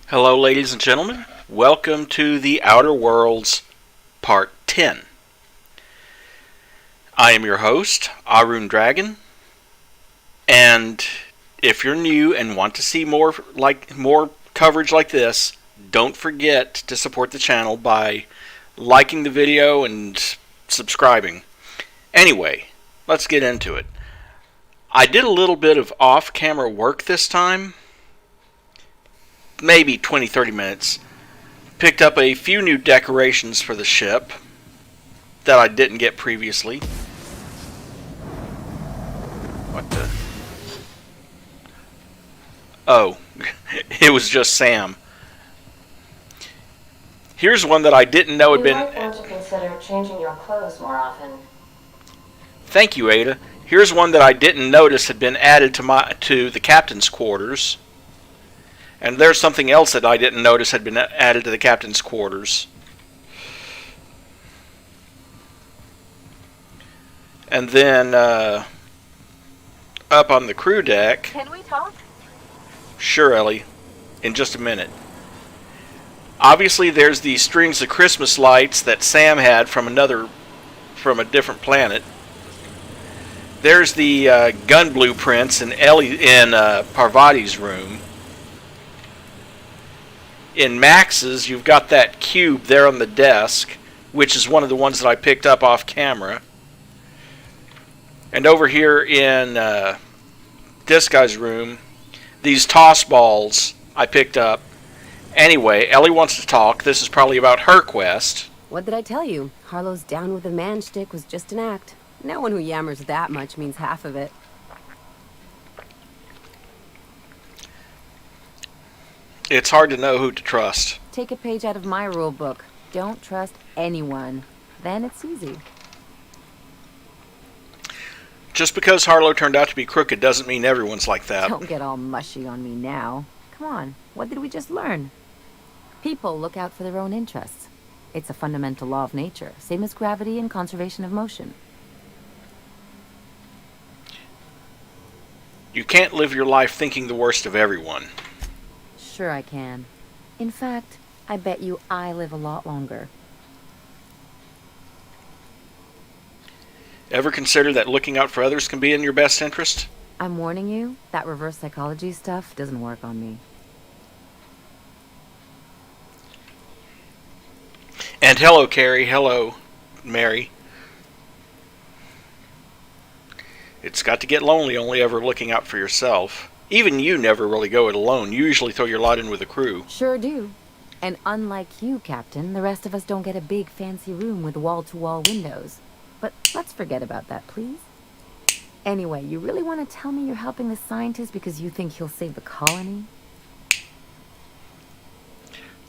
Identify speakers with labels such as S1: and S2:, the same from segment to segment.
S1: Hello, ladies and gentlemen. Welcome to the Outer Worlds Part 10. I am your host, Arun Dragon, and if you're new and want to see more coverage like this, don't forget to support the channel by liking the video and subscribing. Anyway, let's get into it. I did a little bit of off-camera work this time. Maybe 20-30 minutes. Picked up a few new decorations for the ship that I didn't get previously. What the? Oh, it was just Sam. Here's one that I didn't know had been...
S2: You might want to consider changing your clothes more often.
S1: Thank you, Ada. Here's one that I didn't notice had been added to the captain's quarters. And there's something else that I didn't notice had been added to the captain's quarters. And then up on the crew deck...
S2: Can we talk?
S1: Sure, Ellie. In just a minute. Obviously, there's the strings of Christmas lights that Sam had from a different planet. There's the gun blueprints in Parvati's room. In Max's, you've got that cube there on the desk, which is one of the ones that I picked up off camera. And over here in this guy's room, these toss balls I picked up. Anyway, Ellie wants to talk. This is probably about her quest.
S3: What did I tell you? Harlow's down with the man shtick was just an act. No one who yammers that much means half of it.
S1: It's hard to know who to trust.
S3: Take a page out of my rule book. Don't trust anyone. Then it's easy.
S1: Just because Harlow turned out to be crooked doesn't mean everyone's like that.
S3: Don't get all mushy on me now. Come on, what did we just learn? People look out for their own interests. It's a fundamental law of nature, same as gravity and conservation of motion.
S1: You can't live your life thinking the worst of everyone.
S3: Sure I can. In fact, I bet you I live a lot longer.
S1: Ever consider that looking out for others can be in your best interest?
S3: I'm warning you, that reverse psychology stuff doesn't work on me.
S1: And hello, Carrie. Hello, Mary. It's got to get lonely only ever looking out for yourself. Even you never really go it alone. You usually throw your lot in with a crew.
S3: Sure do. And unlike you, Captain, the rest of us don't get a big fancy room with wall-to-wall windows. But let's forget about that, please. Anyway, you really want to tell me you're helping the scientist because you think he'll save the colony?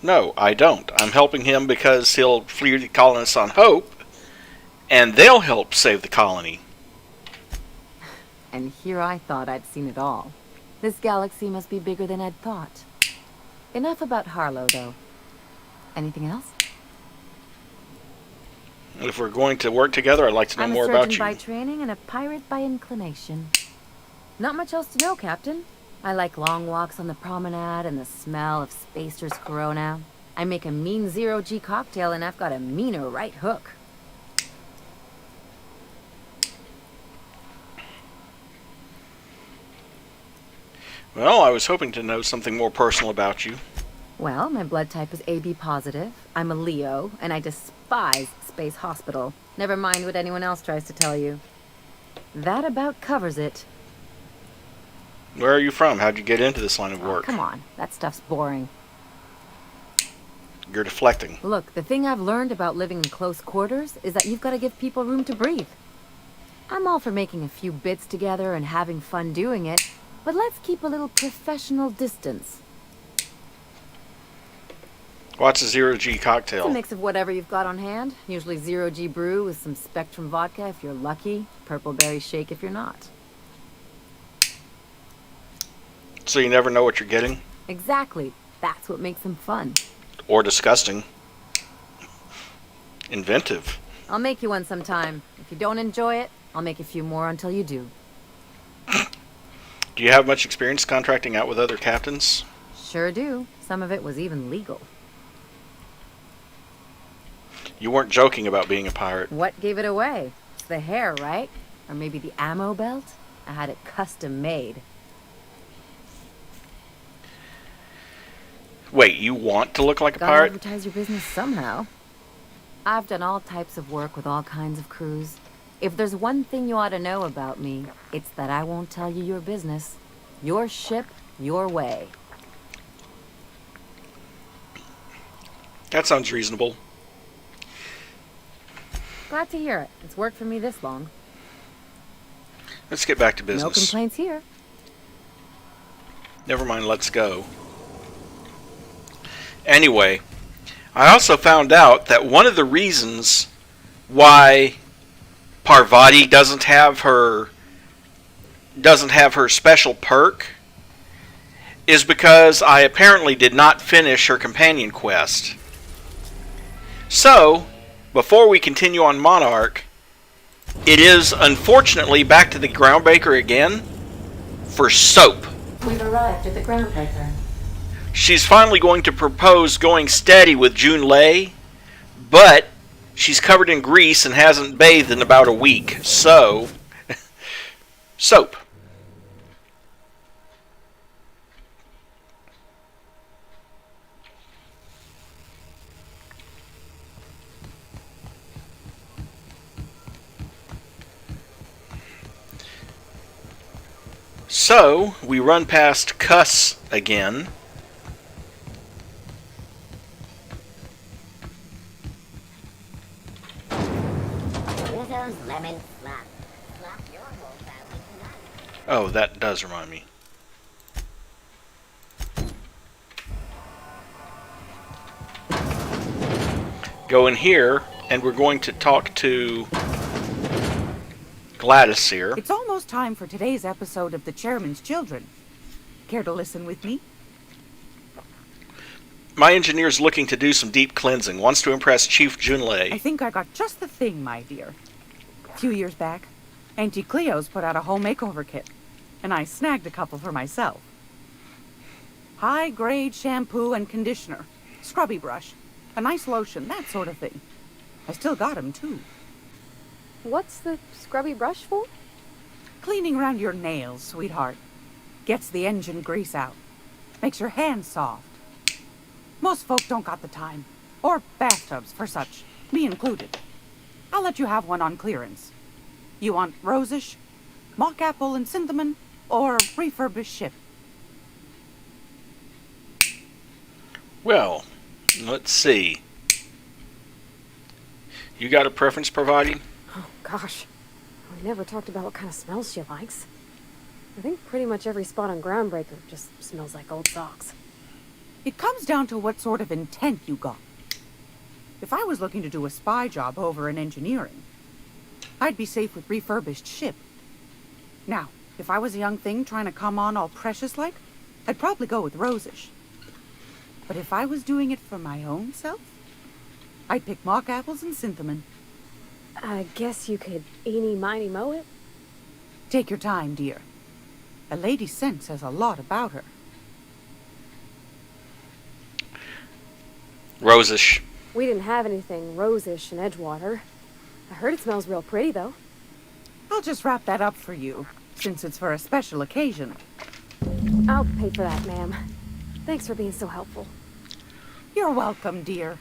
S1: No, I don't. I'm helping him because he'll free the colonists on hope, and they'll help save the colony.
S3: And here I thought I'd seen it all. This galaxy must be bigger than I'd thought. Enough about Harlow, though. Anything else?
S1: If we're going to work together, I'd like to know more about you.
S3: I'm a surgeon by training and a pirate by inclination. Not much else to know, Captain. I like long walks on the promenade and the smell of Spacer's Corona. I make a mean zero-G cocktail and I've got a meaner right hook.
S1: Well, I was hoping to know something more personal about you.
S3: Well, my blood type is AB positive. I'm a Leo, and I despise Space Hospital. Never mind what anyone else tries to tell you. That about covers it.
S1: Where are you from? How'd you get into this line of work?
S3: Oh, come on, that stuff's boring.
S1: You're deflecting.
S3: Look, the thing I've learned about living in close quarters is that you've got to give people room to breathe. I'm all for making a few bits together and having fun doing it, but let's keep a little professional distance.
S1: What's a zero-G cocktail?
S3: It's a mix of whatever you've got on hand. Usually zero-G brew with some Spectrum vodka if you're lucky, purple berry shake if you're not.
S1: So you never know what you're getting?
S3: Exactly. That's what makes them fun.
S1: Or disgusting. Inventive.
S3: I'll make you one sometime. If you don't enjoy it, I'll make a few more until you do.
S1: Do you have much experience contracting out with other captains?
S3: Sure do. Some of it was even legal.
S1: You weren't joking about being a pirate.
S3: What gave it away? It's the hair, right? Or maybe the ammo belt? I had it custom made.
S1: Wait, you want to look like a
S3: Gotta
S1: pirate?
S3: advertise your business somehow. I've done all types of work with all kinds of crews. If there's one thing you ought to know about me, it's that I won't tell you your business. Your ship, your way.
S1: That sounds reasonable.
S3: Glad to hear it. It's worked for me this long.
S1: Let's get back to
S3: No
S1: business.
S3: complaints here.
S1: Never mind, let's go. Anyway, I also found out that one of the reasons why Parvati doesn't have her special perk is because I apparently did not finish her companion quest. So, before we continue on Monarch, it is unfortunately back to the Groundbreaker again for soap.
S2: We've arrived at the Groundbreaker.
S1: She's finally going to propose going steady with June Lei, but she's covered in grease and hasn't bathed in about a week. So, soap. So, we run past Cuss again.
S4: Lemon slap. Slap your whole family tonight.
S1: Oh, that does remind me. Go in here, and we're going to talk to Gladys here.
S5: It's almost time for today's episode of The Chairman's Children. Care to listen with me?
S1: My engineer's looking to do some deep cleansing, wants to impress Chief Junlei.
S5: I think I got just the thing, my dear. A few years back, Auntie Cleo's put out a home makeover kit, and I snagged a couple for myself. High-grade shampoo and conditioner, scrubby brush, a nice lotion, that sort of thing. I still got 'em, too.
S6: What's the scrubby brush for?
S5: Cleaning around your nails, sweetheart. Gets the engine grease out. Makes your hands soft. Most folk don't got the time. Or bathtubs for such. Me included. I'll let you have one on clearance. You want rosish, mock apple and cinnamon, or refurbished ship?
S1: Well, let's see. You got a preference, Parvati?
S6: Oh, gosh. We never talked about what kind of smells she likes. I think pretty much every spot on Groundbreaker just smells like old socks.
S5: It comes down to what sort of intent you got. If I was looking to do a spy job over in engineering, I'd be safe with refurbished ship. Now, if I was a young thing trying to come on all precious-like, I'd probably go with rosish. But if I was doing it for my own self, I'd pick mock apples and cinnamon.
S6: I guess you could eeny-miny mow it?
S5: Take your time, dear. A lady's scent says a lot about her.
S1: Rosish.
S6: We didn't have anything rosish in Edgewater. I heard it smells real pretty, though.
S5: I'll just wrap that up for you, since it's for a special occasion.
S6: I'll pay for that, ma'am. Thanks for being so helpful.
S5: You're welcome, dear.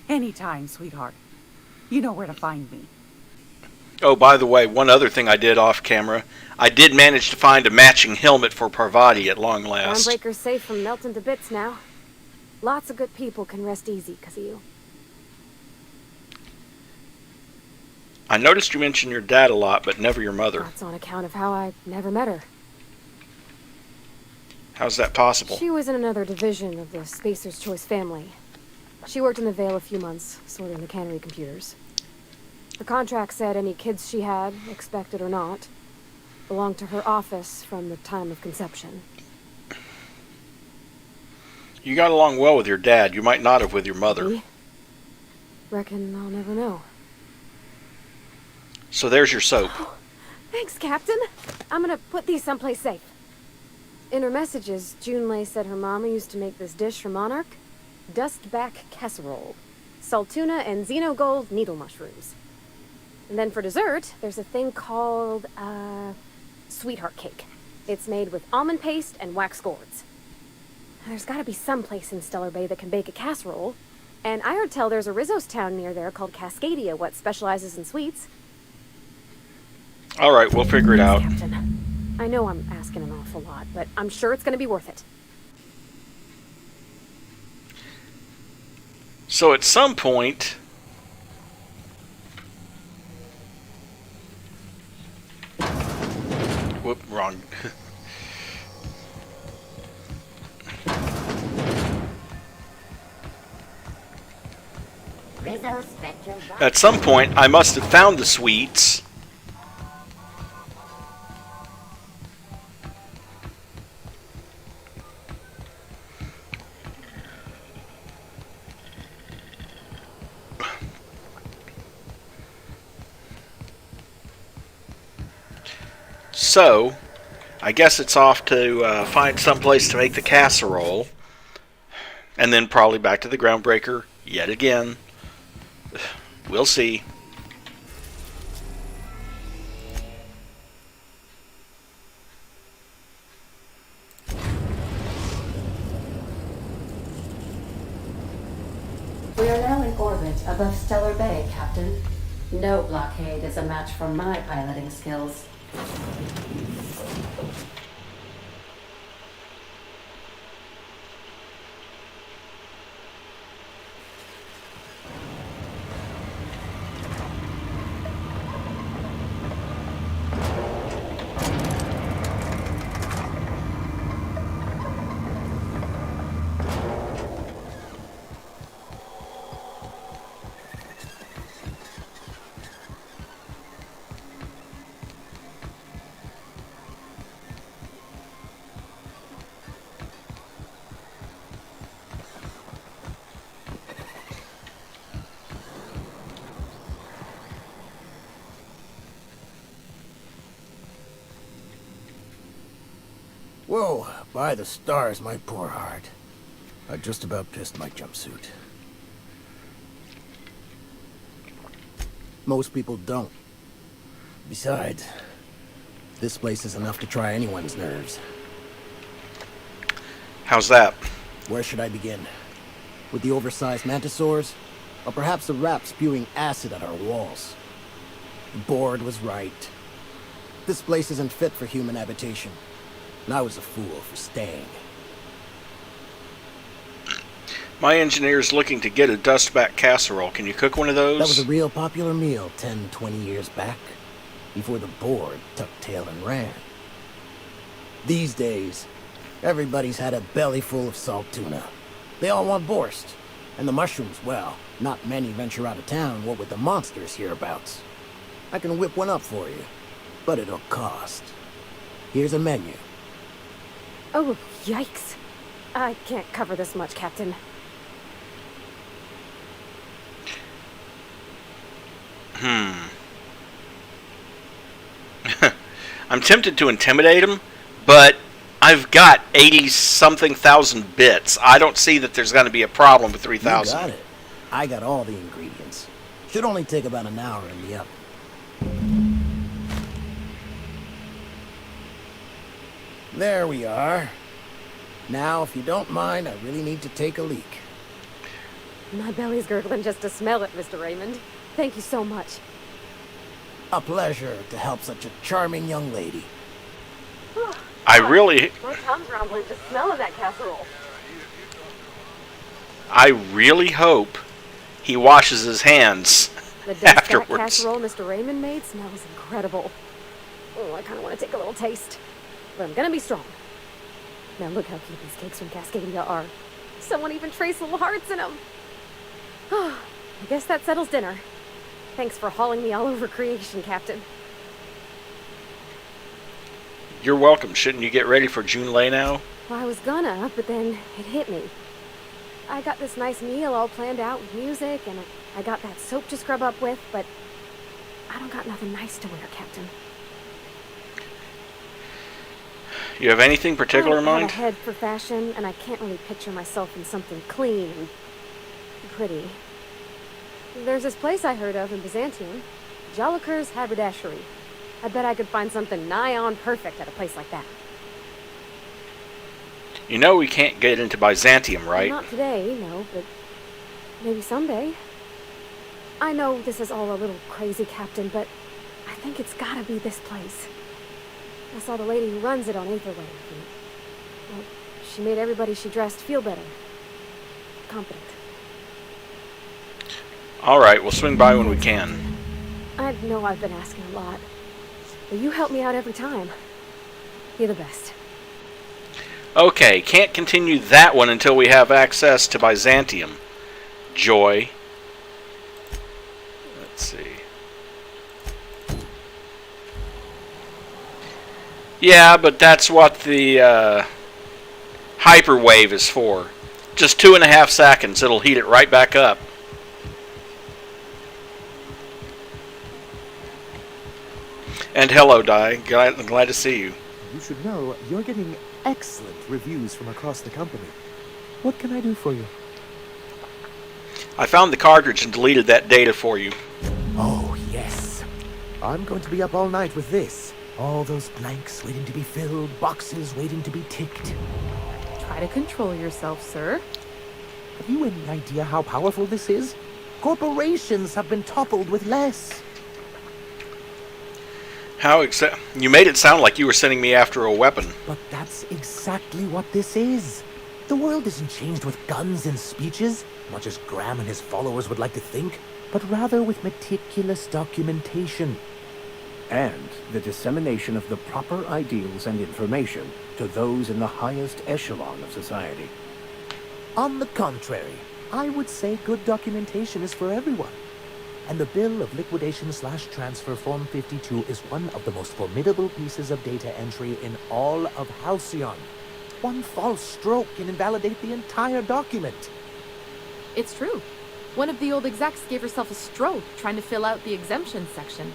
S5: Anytime, sweetheart. You know where to find me.
S1: Oh, by the way, one other thing I did off camera. I did manage to find a matching helmet for Parvati at long last.
S6: Groundbreaker's safe from melting to bits now. Lots of good people can rest easy because of you.
S1: I noticed you mentioned your dad a lot, but never your mother.
S6: That's on account of how I never met her.
S1: How's that possible?
S6: She was in another division of the Spacer's Choice family. She worked in the Vale a few months, sorting the cannery computers. The contract said any kids she had, expected or not, belonged to her office from the time of conception.
S1: You got along well with your dad. You might not have with your mother.
S6: Me? Reckon I'll never know.
S1: So there's your soap.
S6: Thanks, Captain. I'm gonna put these someplace safe. In her messages, Junlei said her mama used to make this dish for Monarch. Dustback casserole. Saltuna and xenogold needle mushrooms. And then for dessert, there's a thing called, sweetheart cake. It's made with almond paste and wax gourds. There's gotta be some place in Stellar Bay that can bake a casserole. And I heard tell there's a Rizzo's town near there called Cascadia, what specializes in sweets.
S1: Alright, we'll figure it out.
S6: Captain, I know I'm asking an awful lot, but I'm sure it's gonna be worth it.
S1: So at some point... Whoop, wrong.
S4: Rizzo Spectrum Box.
S1: At some point, I must have found the sweets. So, I guess it's off to find some place to make the casserole. And then probably back to the groundbreaker yet again. We'll see.
S2: We are now in orbit above Stellar Bay, Captain. No blockade is a match for my piloting skills.
S7: Whoa, by the stars, my poor heart. I just about pissed my jumpsuit. Most people don't. Besides, this place is enough to try anyone's nerves.
S1: How's that?
S7: Where should I begin? With the oversized mantisaurs? Or perhaps the rats spewing acid at our walls? The board was right. This place isn't fit for human habitation. And I was a fool for staying.
S1: My engineer's looking to get a dustback casserole. Can you cook one of those?
S7: That was a real popular meal 10, 20 years back, before the board tucked tail and ran. These days, everybody's had a belly full of salt tuna. They all want Boarst. And the mushrooms, well, not many venture out of town, what with the monsters hereabouts. I can whip one up for you, but it'll cost. Here's a menu.
S6: Oh, yikes. I can't cover this much, Captain.
S1: I'm tempted to intimidate him, but I've got 80-something thousand bits. I don't see that there's going to be a problem with 3,000.
S7: You got it. I got all the ingredients. Should only take about an hour in the oven. There we are. Now, if you don't mind, I really need to take a leak.
S6: My belly's gurgling just to smell it, Mr. Raymond. Thank you so much.
S7: A pleasure to help such a charming young lady.
S1: I really hope he washes his hands
S6: The dust
S1: afterwards.
S6: casserole Mr. Raymond made smells incredible. Oh, I kind of want to take a little taste. But I'm gonna be strong. Now look how cute these cakes from Cascadia are. Someone even traced little hearts in them. I guess that settles dinner. Thanks for hauling me all over creation, Captain.
S1: You're welcome. Shouldn't you get ready for Junlei now?
S6: Well, I was gonna, but then it hit me. I got this nice meal all planned out with music, and I got that soap to scrub up with, but I don't got nothing nice to wear, Captain.
S1: You have anything particular in
S6: I have
S1: mind?
S6: a head for fashion, and I can't really picture myself in something clean and pretty. There's this place I heard of in Byzantium, Jolicoeur's Haberdashery. I bet I could find something nigh on perfect at a place like that.
S1: You know we can't get into Byzantium, right?
S6: Not today, no, but maybe someday. I know this is all a little crazy, Captain, but I think it's gotta be this place. I saw the lady who runs it on Aetherwave, and well, she made everybody she dressed feel better. Competent.
S1: Alright, we'll swing by when we can.
S6: I know I've been asking a lot, but you help me out every time. You're the best.
S1: Okay, can't continue that one until we have access to Byzantium. Joy. Let's see. Yeah, but that's what the hyperwave is for. Just 2.5 seconds, it'll heat it right back up. And hello, Di. Glad to see you.
S8: You should know you're getting excellent reviews from across the company. What can I do for you?
S1: I found the cartridge and deleted that data for you.
S8: Oh, yes. I'm going to be up all night with this. All those blanks waiting to be filled, boxes waiting to be ticked.
S9: Try to control yourself, sir.
S8: Have you any idea how powerful this is? Corporations have been toppled with less.
S1: You made it sound like you were sending me after a weapon.
S8: But that's exactly what this is. The world isn't changed with guns and speeches, much as Graham and his followers would like to think, but rather with meticulous documentation.
S10: And the dissemination of the proper ideals and information to those in the highest echelon of society.
S8: On the contrary, I would say good documentation is for everyone. And the Bill of Liquidation/Transfer Form 52 is one of the most formidable pieces of data entry in all of Halcyon. One false stroke can invalidate the entire document.
S9: It's true. One of the old execs gave herself a stroke trying to fill out the exemption section.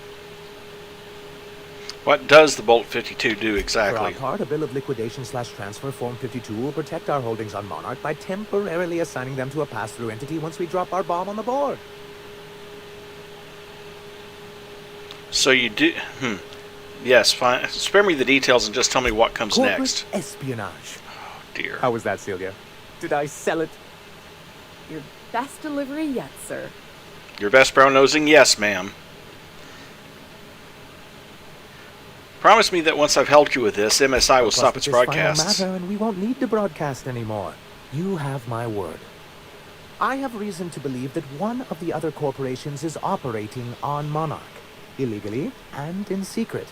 S1: What does the Bolt 52 do
S8: For
S1: exactly?
S8: our part, a Bill of Liquidation/Transfer Form 52 will protect our holdings on Monarch by temporarily assigning them to a pass-through entity once we drop our bomb on the board.
S1: So you do... Yes, fine. Spare me the details and just tell me what comes
S8: Corporate
S1: next.
S8: espionage.
S1: Oh, dear.
S8: How was that, Celia? Did I sell it?
S9: Your best delivery yet, sir.
S1: Your best brown-nosing, yes, ma'am. Promise me that once I've helped you with this, MSI will stop its broadcasts.
S8: Final matter, and we won't need to broadcast anymore. You have my word. I have reason to believe that one of the other corporations is operating on Monarch, illegally and in secret.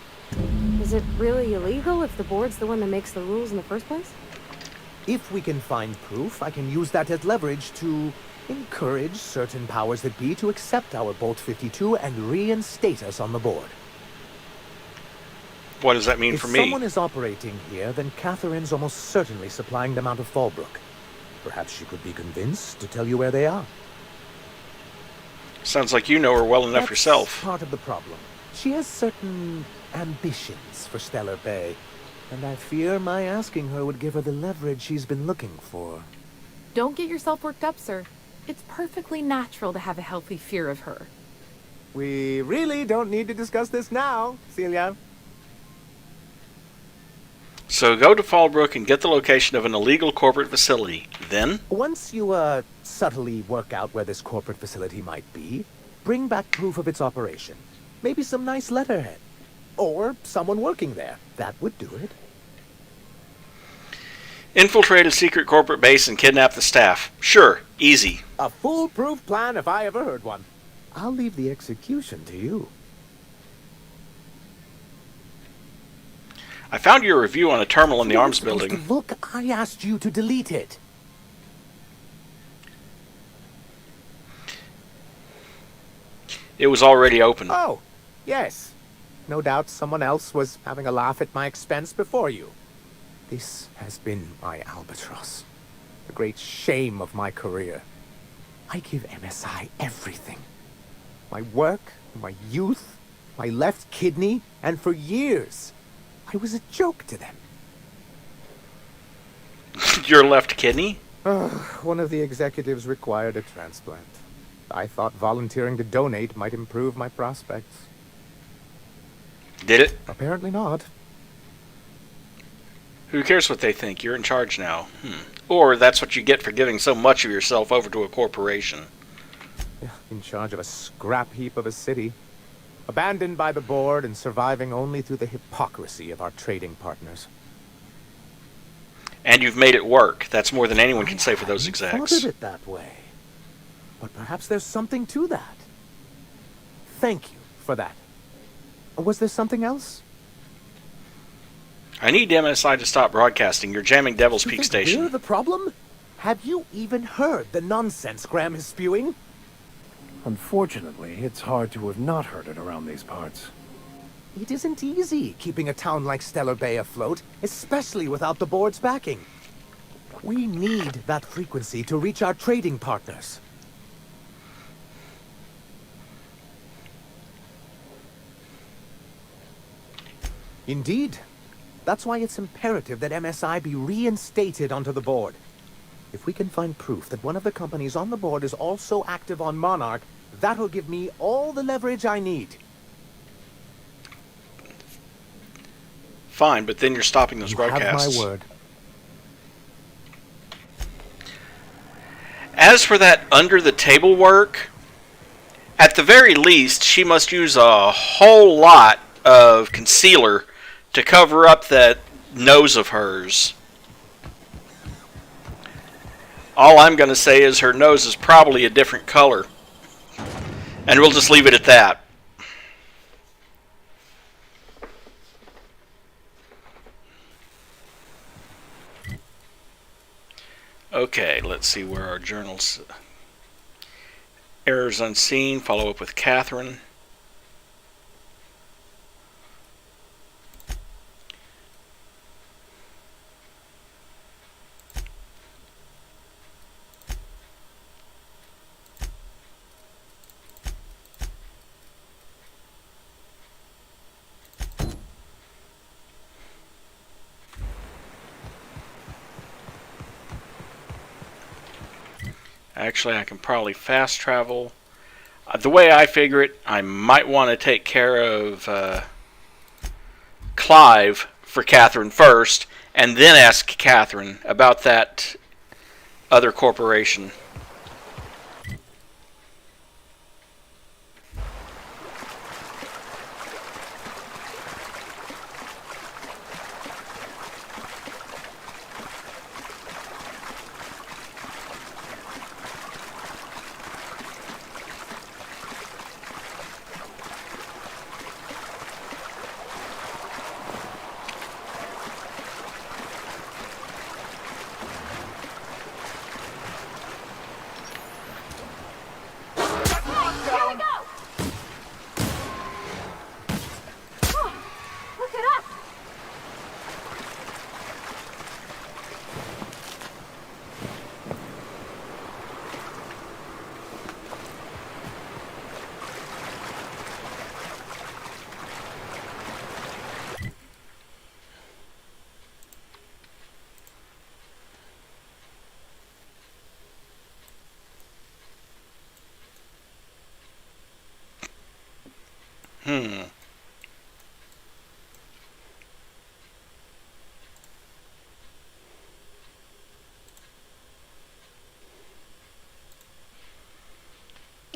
S6: Is it really illegal if the board's the one that makes the rules in the first place?
S8: If we can find proof, I can use that as leverage to encourage certain powers that be to accept our Bolt 52 and reinstate us on the board.
S1: What does that mean
S8: If
S1: for me?
S8: someone is operating here, then Catherine's almost certainly supplying them out of Fallbrook. Perhaps she could be convinced to tell you where they are.
S1: Sounds like you know her well enough
S8: That's
S1: yourself.
S8: part of the problem. She has certain ambitions for Stellar Bay, and I fear my asking her would give her the leverage she's been looking for.
S9: Don't get yourself worked up, sir. It's perfectly natural to have a healthy fear of her.
S8: We really don't need to discuss this now, Celia.
S1: So go to Fallbrook and get the location of an illegal corporate facility. Then,
S8: Once you, subtly work out where this corporate facility might be, bring back proof of its operation. Maybe some nice letterhead. Or someone working there. That would do it.
S1: infiltrate a secret corporate base and kidnap the staff. Sure, easy.
S8: A foolproof plan if I ever heard one. I'll leave the execution to you.
S1: I found your review on a terminal in the
S8: You weren't
S1: arms
S8: supposed
S1: building.
S8: to look, I asked you to delete it.
S1: It was already open.
S8: Oh, yes. No doubt someone else was having a laugh at my expense before you. This has been my albatross. The great shame of my career. I give MSI everything. My work, my youth, my left kidney, and for years, I was a joke to them.
S1: Your left kidney?
S11: One of the executives required a transplant. I thought volunteering to donate might improve my prospects.
S1: Did it?
S11: Apparently not.
S1: Who cares what they think? You're in charge now. Or that's what you get for giving so much of yourself over to a corporation.
S11: Yeah, in charge of a scrap heap of a city. Abandoned by the board and surviving only through the hypocrisy of our trading partners.
S1: And you've made it work. That's more than anyone can say for those
S11: I
S1: execs.
S11: thought of it that way. But perhaps there's something to that. Thank you for that. Was there something else?
S1: I need MSI to stop broadcasting. You're jamming Devil's
S11: You
S1: Peak
S11: think
S1: Station.
S11: we're the problem? Have you even heard the nonsense Graham is spewing?
S10: Unfortunately, it's hard to have not heard it around these parts.
S11: It isn't easy keeping a town like Stellar Bay afloat, especially without the board's backing. We need that frequency to reach our trading partners. Indeed. That's why it's imperative that MSI be reinstated onto the board. If we can find proof that one of the companies on the board is also active on Monarch, that'll give me all the leverage I need.
S1: Fine, but then you're stopping those
S11: You
S1: broadcasts.
S11: have my word.
S1: As for that under-the-table work, at the very least, she must use a whole lot of concealer to cover up that nose of hers. All I'm going to say is her nose is probably a different color. And we'll just leave it at that. Okay, let's see where our journals... Errors unseen, follow up with Catherine. Actually, I can probably fast travel. The way I figure it, I might want to take care of Clive for Catherine first, and then ask Catherine about that other corporation.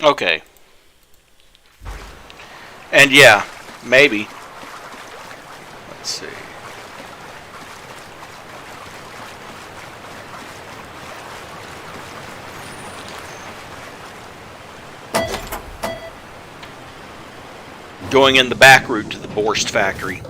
S1: Okay. And yeah, maybe. Let's see. Going in the back route to the Boarst factory.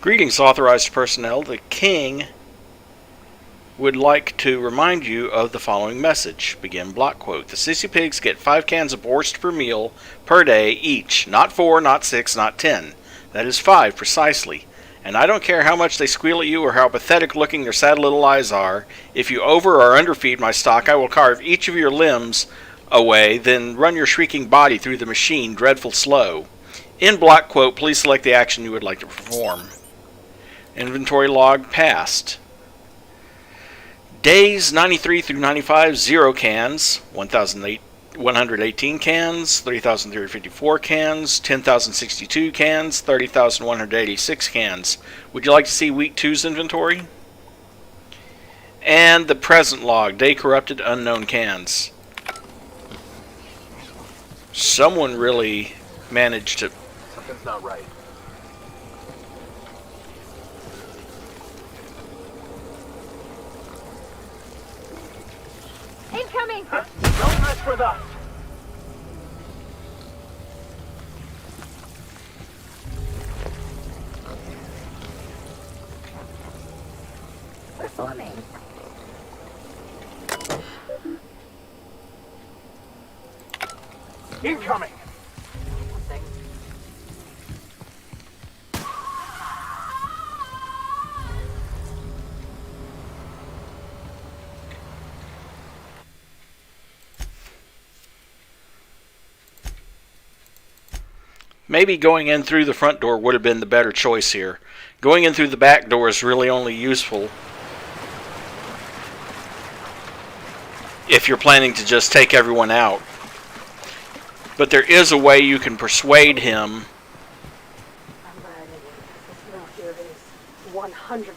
S1: Greetings, authorized personnel. The King would like to remind you of the following message. Begin block quote. The Sissy Pigs get 5 cans of Boarst per meal per day each. Not 4, not 6, not 10. That is 5 precisely. And I don't care how much they squeal at you or how pathetic looking their sad little eyes are. If you over or underfeed my stock, I will carve each of your limbs away, then run your shrieking body through the machine dreadful slow. In block quote, please select the action you would like to perform. Inventory log passed. Days 93 through 95, 0 cans, 1,118 cans, 3,354 cans, 10,062 cans, 30,186 cans. Would you like to see week 2's inventory? And the present log, day corrupted, unknown cans. Someone really managed to...
S8: Something's not right.
S6: Incoming!
S8: Don't mess with us!
S4: Performing.
S8: Incoming!
S1: Maybe going in through the front door would have been the better choice here. Going in through the back door is really only useful if you're planning to just take everyone out. But there is a way you can persuade him.
S6: I'm glad I did it. The smell here is 100%.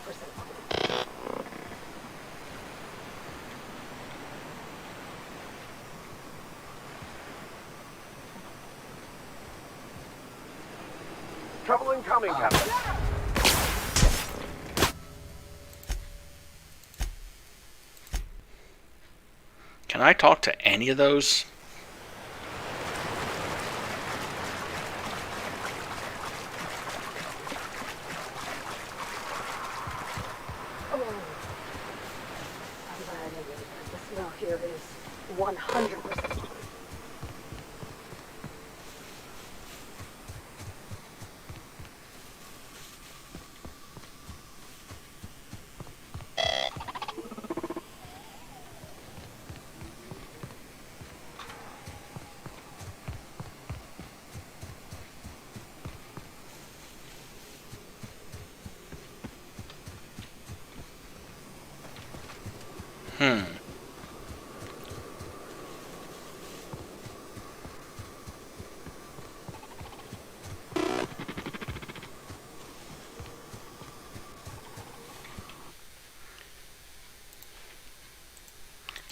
S8: Trouble incoming, Captain.
S1: Can I talk to any of those?
S6: I'm glad I did it. The smell here is 100%.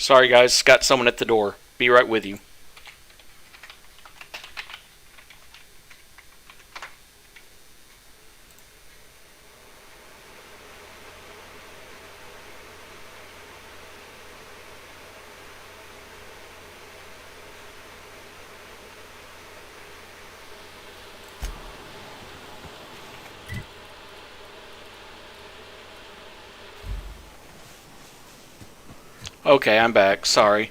S1: Sorry guys, got someone at the door. Be right with you. Okay, I'm back. Sorry.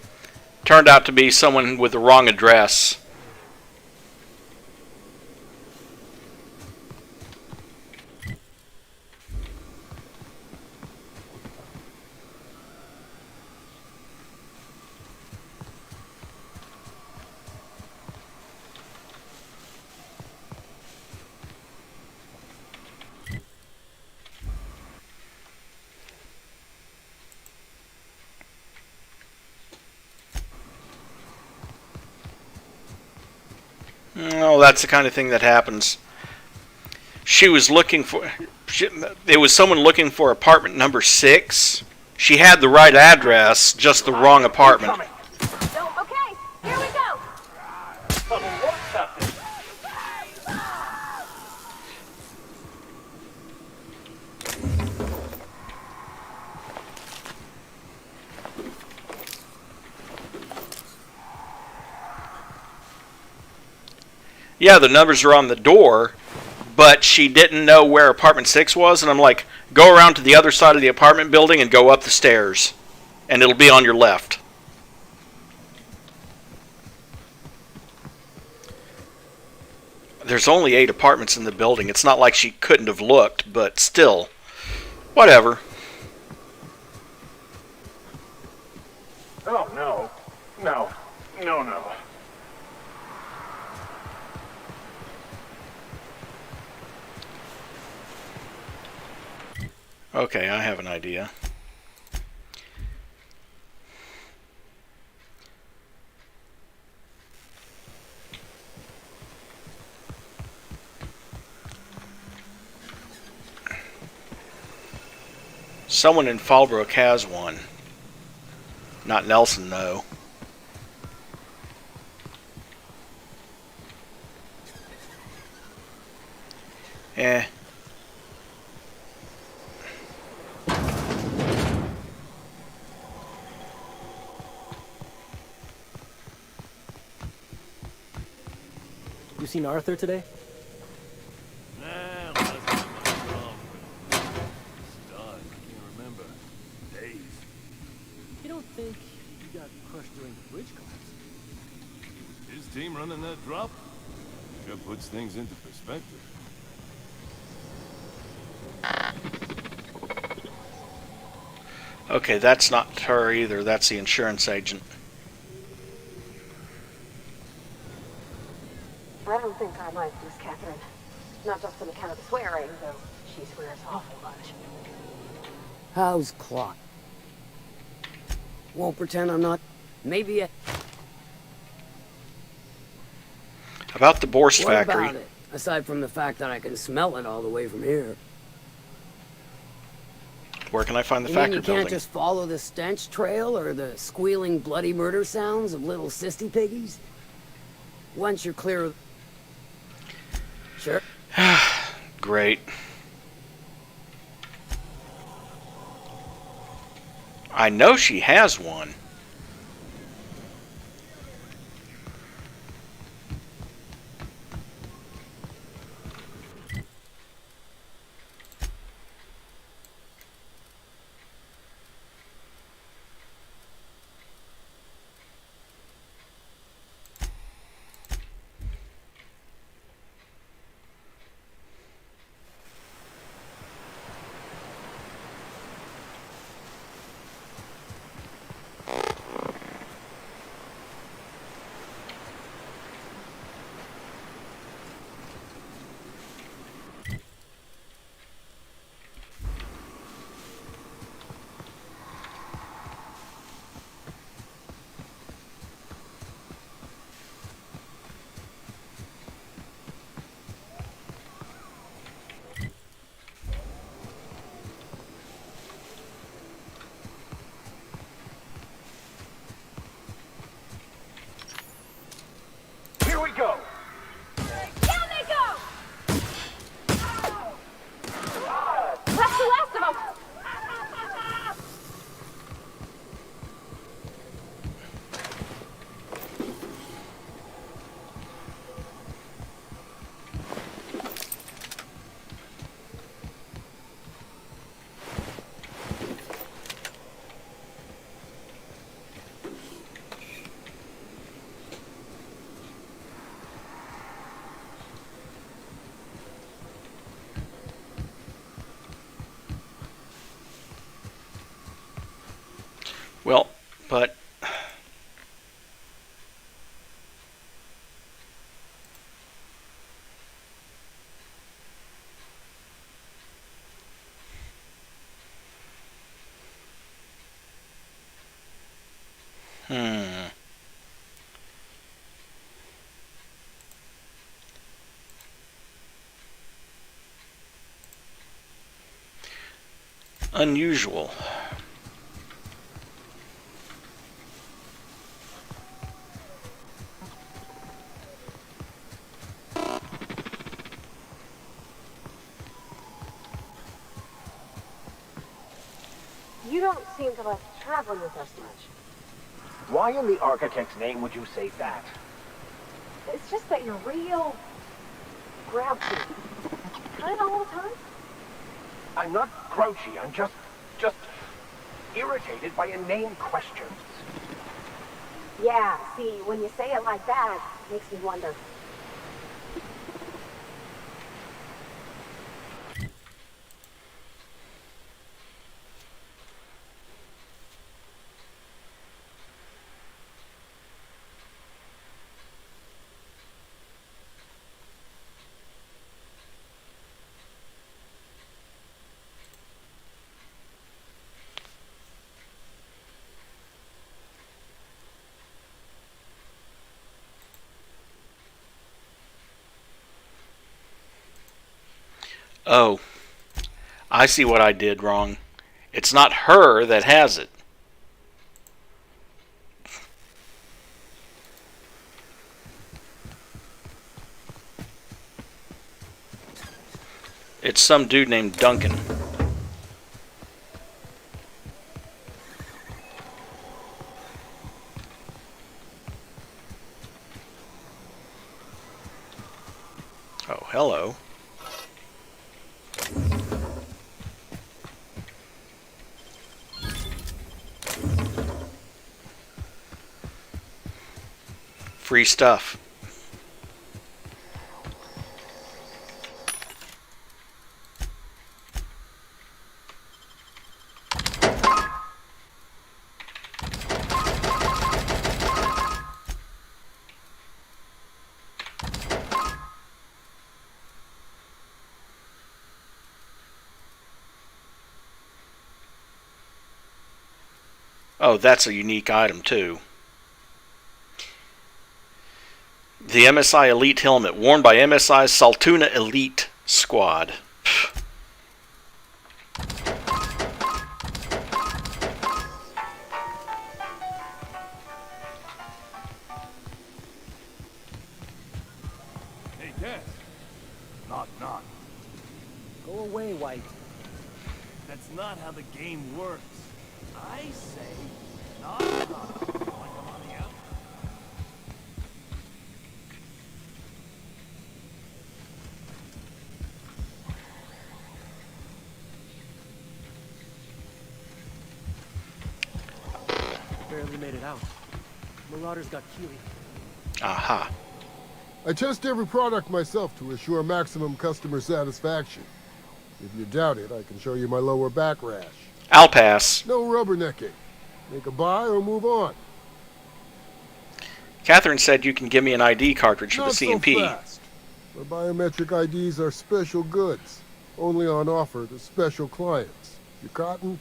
S1: Turned out to be someone with the wrong address. Oh, that's the kind of thing that happens. She was looking for... It was someone looking for apartment number 6. She had the right address, just the wrong apartment.
S6: So, okay, here we go.
S1: Yeah, the numbers are on the door, but she didn't know where apartment 6 was, and I'm like, go around to the other side of the apartment building and go up the stairs, and it'll be on your left. There's only 8 apartments in the building. It's not like she couldn't have looked, but still, whatever.
S10: Oh, no. No. No, no.
S1: Okay, I have an idea. Someone in Fallbrook has one. Not Nelson, though. Eh.
S8: You seen Arthur today?
S12: Nah, last time I saw him. Stunned. Can't remember. Days.
S8: You don't think he got crushed during the bridge collapse?
S12: His team running that drop? Sure puts things into perspective.
S1: Okay, that's not her either. That's the insurance agent.
S6: I don't think I like Miss Catherine. Not just on account of the swearing, though she swears awful much.
S13: How's Clock? Won't pretend I'm not... Maybe a...
S1: About the Boarst
S13: What
S1: factory.
S13: about it? Aside from the fact that I can smell it all the way from here.
S1: Where can I find the
S13: You mean
S1: factory
S13: you can't
S1: building?
S13: just follow the stench trail or the squealing bloody murder sounds of little sissy piggies? Once you're clear of... Sure.
S1: Great. I know she has one.
S10: Here we go!
S6: Down they go! That's the last of them!
S1: Well, but... Unusual.
S6: You don't seem to like traveling with us much.
S8: Why in the architect's name would you say that?
S6: It's just that you're real grouchy. kind all the time?
S10: I'm not grouchy, I'm just irritated by inane questions.
S6: Yeah, see, when you say it like that, it makes me wonder.
S1: Oh, I see what I did wrong. It's not her that has it. It's some dude named Duncan. Oh, hello. Free stuff. Oh, that's a unique item too. The MSI Elite helmet, worn by MSI's Saltuna Elite squad.
S12: Hey, Des. Knock, knock.
S8: Go away, White.
S12: That's not how the game works. I say, knock, knock. Wanna come on the out?
S8: Barely made it out. Marauders got Keely.
S1: Aha.
S14: I test every product myself to assure maximum customer satisfaction. If you doubt it, I can show you my lower back rash.
S1: I'll pass.
S14: No rubbernecking. Make a buy or move on.
S1: Catherine said you can give me an ID cartridge for
S14: Not
S1: the CMP.
S14: so fast. My biometric IDs are special goods, only on offer to special clients. You cotton?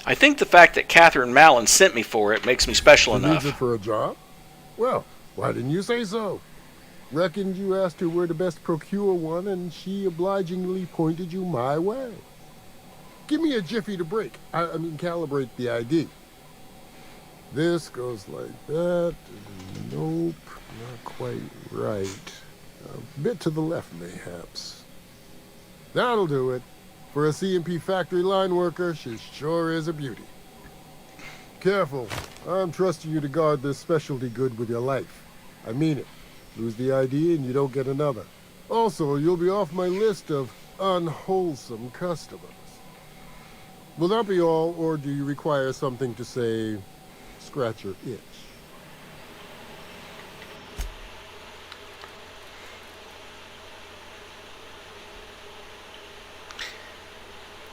S1: I think the fact that Catherine Mallon sent me for it makes me special
S14: She needs
S1: enough.
S14: it for a job? Well, why didn't you say so? Reckoned you asked her where to best procure one, and she obligingly pointed you my way. Give me a jiffy to break. I mean, calibrate the ID. This goes like that. Nope, not quite right. A bit to the left, mayhaps. That'll do it. For a CMP factory line worker, she sure is a beauty. Careful. I'm trusting you to guard this specialty good with your life. I mean it. Lose the ID and you don't get another. Also, you'll be off my list of unwholesome customers. Will that be all, or do you require something to say, scratch your itch?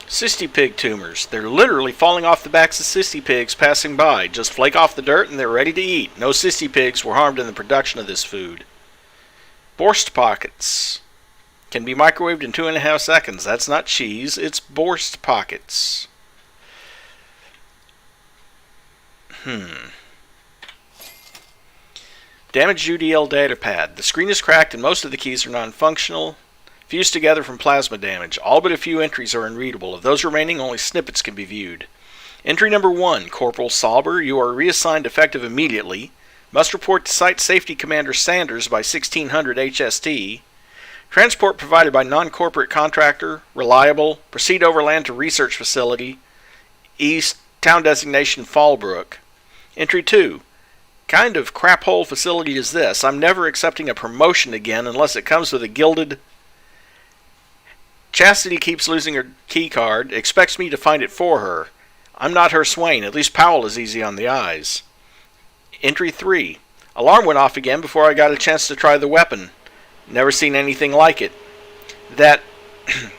S1: Cysty pig tumors. They're literally falling off the backs of cysty pigs passing by. Just flake off the dirt and they're ready to eat. No cysty pigs were harmed in the production of this food. Boarst pockets. Can be microwaved in 2.5 seconds. That's not cheese, it's Boarst pockets. Damaged UDL datapad. The screen is cracked and most of the keys are non-functional. Fused together from plasma damage. All but a few entries are unreadable. Of those remaining, only snippets can be viewed. Entry number 1, Corporal Sauber. You are reassigned effective immediately. Must report to Site Safety Commander Sanders by 1600 HST. Transport provided by non-corporate contractor. Reliable. Proceed overland to Research Facility. East. Town designation Fallbrook. Entry 2. kind of crap hole facility is this? I'm never accepting a promotion again unless it comes with a gilded... Chastity keeps losing her key card, expects me to find it for her. I'm not her swain, at least Powell is easy on the eyes. Entry 3. Alarm went off again before I got a chance to try the weapon. Never seen anything like it. That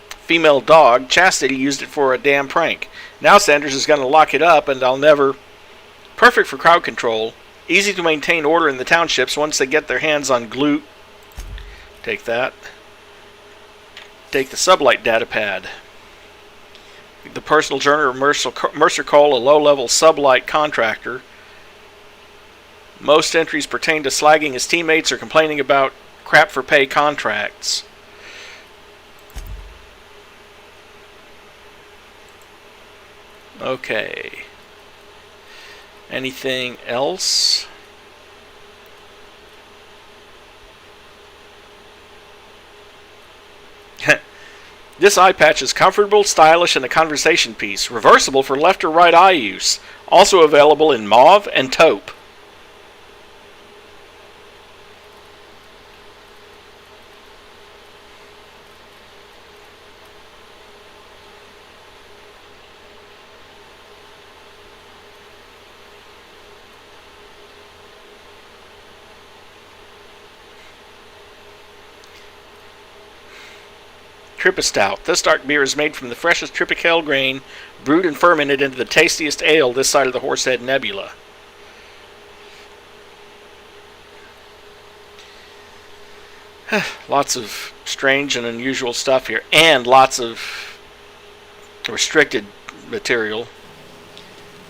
S1: female dog, Chastity, used it for a damn prank. Now Sanders is going to lock it up and I'll never... Perfect for crowd control. Easy to maintain order in the townships once they get their hands on glue. Take that. Take the sublight data pad. The personal journal of Mercer Cole, a low-level sublight contractor. Most entries pertain to slagging his teammates or complaining about crap-for-pay contracts. Okay. Anything else? This eye patch is comfortable, stylish, and a conversation piece. Reversible for left or right eye use. Also available in mauve and taupe. Trippistout. This dark beer is made from the freshest Tripical grain, brewed and fermented into the tastiest ale this side of the Horsehead Nebula. Lots of strange and unusual stuff here, and lots of restricted material.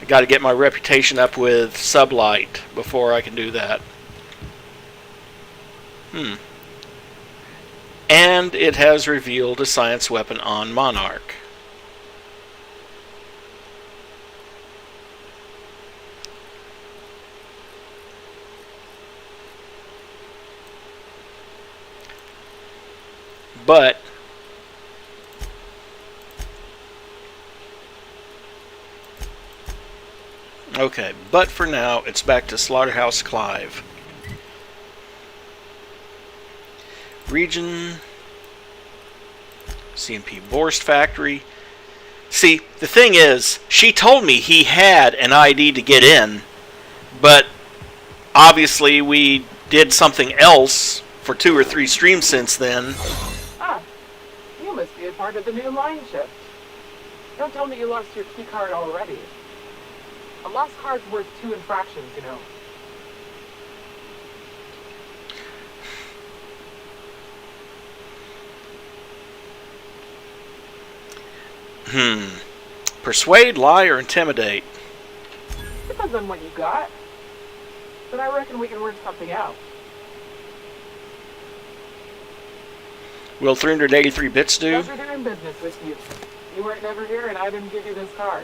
S1: I got to get my reputation up with Sublight before I can do that. And it has revealed a science weapon on Monarch. But okay, but for now it's back to Slaughterhouse Clive. Region, CMP Boarst Factory. See, the thing is, she told me he had an ID to get in, but obviously we did something else for 2 or 3 streams since then.
S15: Ah, you must be a part of the new line shift. Don't tell me you lost your key card already. A lost card's worth 2 infractions, you know.
S1: Persuade, lie, or intimidate?
S15: Depends on what you got. But I reckon we can work something out.
S1: Will 383 bits do?
S15: Pleasure doing business with you. You weren't never here and I didn't give you this card.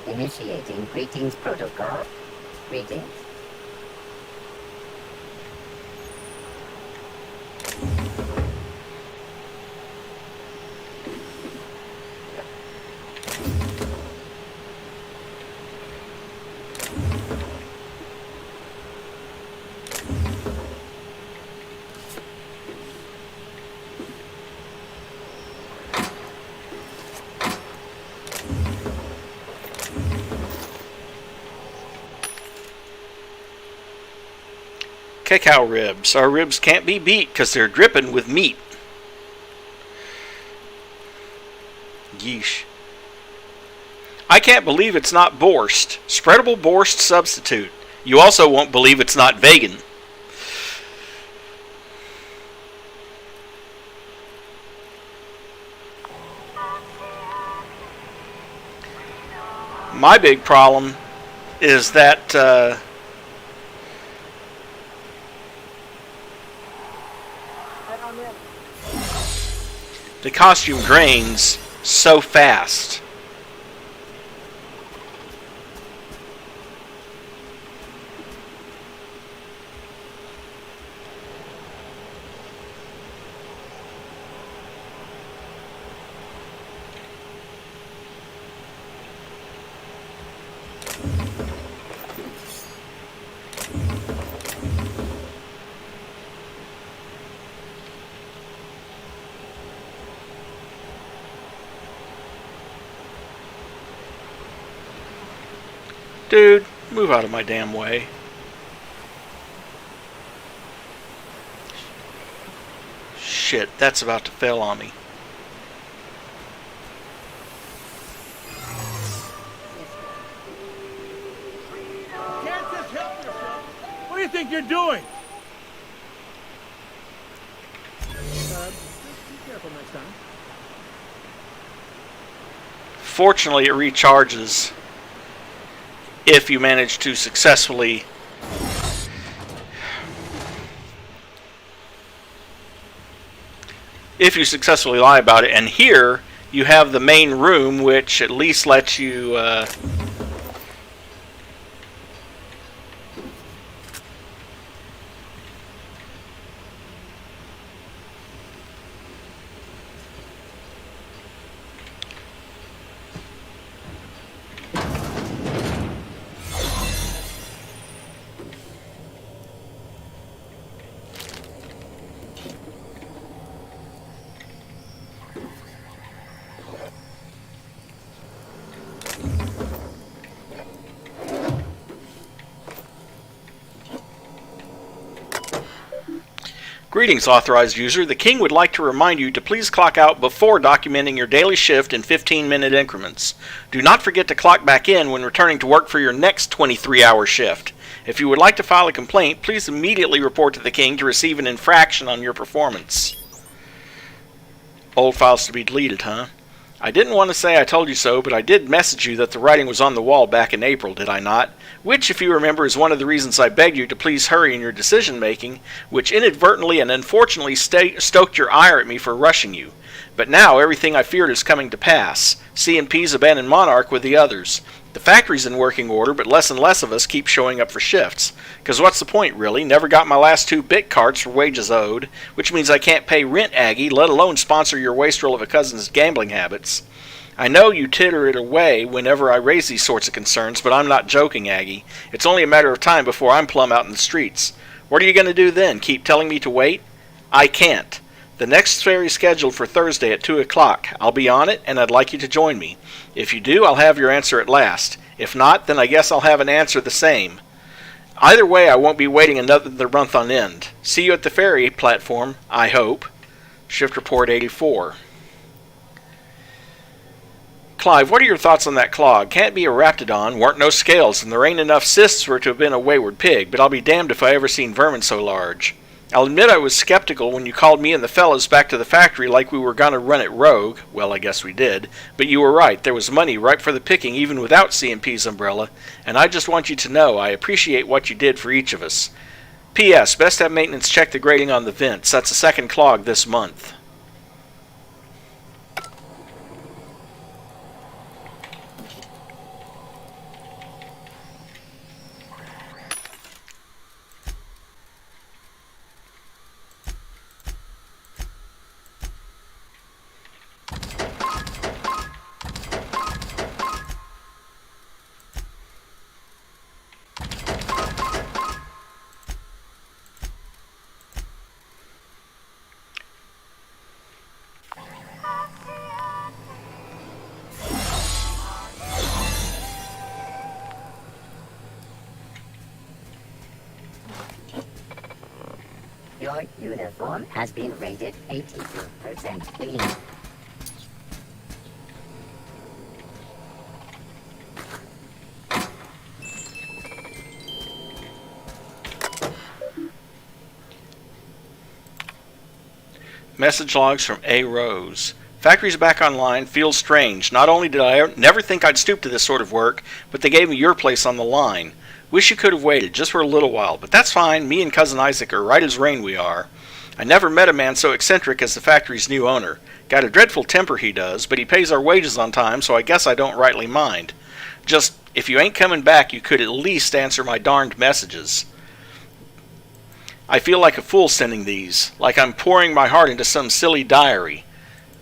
S4: Initiating greetings protocol. Greetings.
S1: Cacao ribs. Our ribs can't be beat because they're dripping with meat. Yeesh. I can't believe it's not Boarst. Spreadable Boarst substitute. You also won't believe it's not vegan. My big problem is that the costume drains so fast. Dude, move out of my damn way. Shit, that's about to fail on me.
S12: Can't just help yourself. What do you think you're doing? Just be careful next time.
S1: Fortunately, it recharges if you manage to successfully lie about it. And here you have the main room, which at least lets you Greetings, authorized user. The King would like to remind you to please clock out before documenting your daily shift in 15-minute increments. Do not forget to clock back in when returning to work for your next 23-hour shift. If you would like to file a complaint, please immediately report to the King to receive an infraction on your performance. Old files to be deleted, huh? I didn't want to say I told you so, but I did message you that the writing was on the wall back in April, did I not? Which, if you remember, is one of the reasons I begged you to please hurry in your decision-making, which inadvertently and unfortunately stoked your ire at me for rushing you. But now everything I feared is coming to pass. C&P's abandoned Monarch with the others. The factory's in working order, but less and less of us keep showing up for shifts. Because what's the point, really? Never got my last 2 bit cards for wages owed, which means I can't pay rent, Aggie, let alone sponsor your wastrel of a cousin's gambling habits. I know you titter it away whenever I raise these sorts of concerns, but I'm not joking, Aggie. It's only a matter of time before I'm plumb out in the streets. What are you going to do then? Keep telling me to wait? I can't. The next ferry is scheduled for Thursday at 2 o'clock. I'll be on it, and I'd like you to join me. If you do, I'll have your answer at last. If not, then I guess I'll have an answer the same. Either way, I won't be waiting another month on end. See you at the ferry platform, I hope. Shift Report 84. Clive, what are your thoughts on that clog? Can't be a raptidon, weren't no scales, and there ain't enough cysts for it to have been a wayward pig, but I'll be damned if I ever seen vermin so large. I'll admit I was skeptical when you called me and the fellas back to the factory like we were gonna run it rogue. Well, I guess we did. But you were right. There was money ripe for the picking even without C&P's umbrella. And I just want you to know I appreciate what you did for each of us. P.S. Best have maintenance check the grading on the vents. That's the second clog this month.
S4: Your uniform has been rated 82% clean.
S1: Message logs from A. Rose. Factory's back online. Feels strange. Not only did I never think I'd stoop to this sort of work, but they gave me your place on the line. Wish you could have waited, just for a little while, but that's fine. Me and Cousin Isaac are right as rain we are. I never met a man so eccentric as the factory's new owner. Got a dreadful temper he does, but he pays our wages on time, so I guess I don't rightly mind. Just, if you ain't coming back, you could at least answer my darned messages. I feel like a fool sending these, like I'm pouring my heart into some silly diary.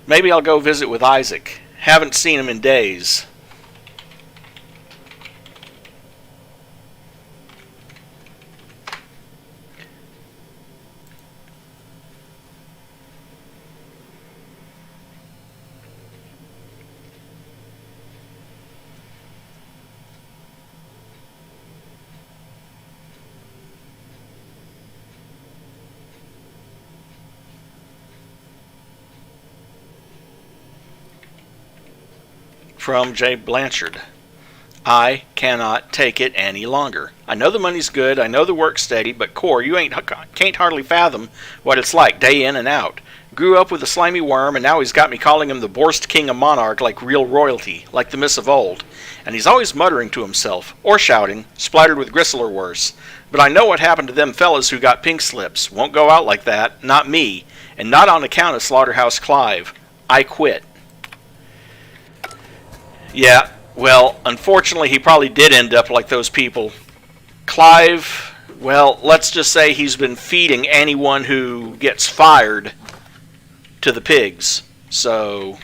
S1: Maybe I'll go visit with Isaac. Haven't seen him in days. From J. Blanchard. I cannot take it any longer. I know the money's good, I know the work's steady, but Core, you can't hardly fathom what it's like day in and out. Grew up with a slimy worm, and now he's got me calling him the Boarst King of Monarch like real royalty, like the Miss of old. And he's always muttering to himself, or shouting, splattered with gristle or worse. But I know what happened to them fellas who got pink slips. Won't go out like that, not me, and not on account of Slaughterhouse Clive. I quit. Yeah, well, unfortunately he probably did end up like those people. Clive, well, let's just say he's been feeding anyone who gets fired to the pigs. So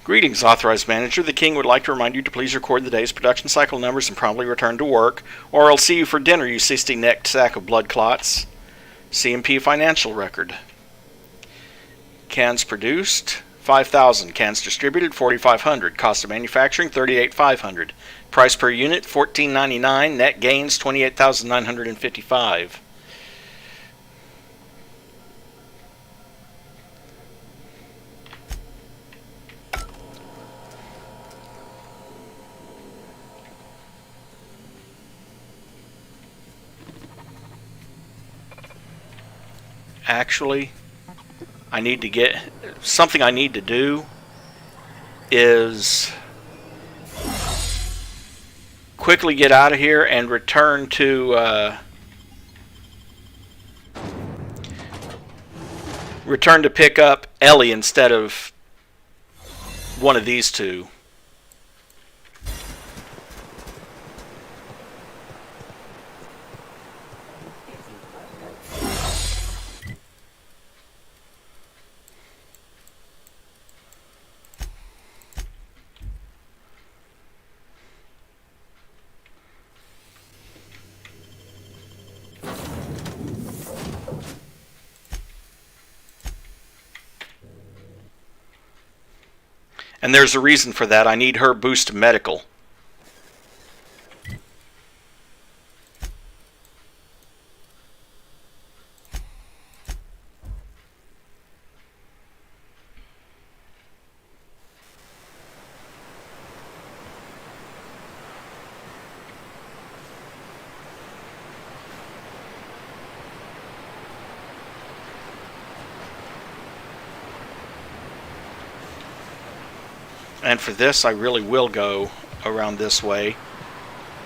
S1: greetings, Authorized Manager. The King would like to remind you to please record the day's production cycle numbers and promptly return to work, or I'll see you for dinner, you 60-necked sack of blood clots. CMP financial record. Cans produced, 5,000. Cans distributed, 4,500. Cost of manufacturing, 38,500. Price per unit, $14.99. Net gains, 28,955. Actually, I need to get something. I need to do is quickly get out of here and return to pick up Ellie instead of one of these two. And there's a reason for that. I need her boost medical. And for this, I really will go around this way,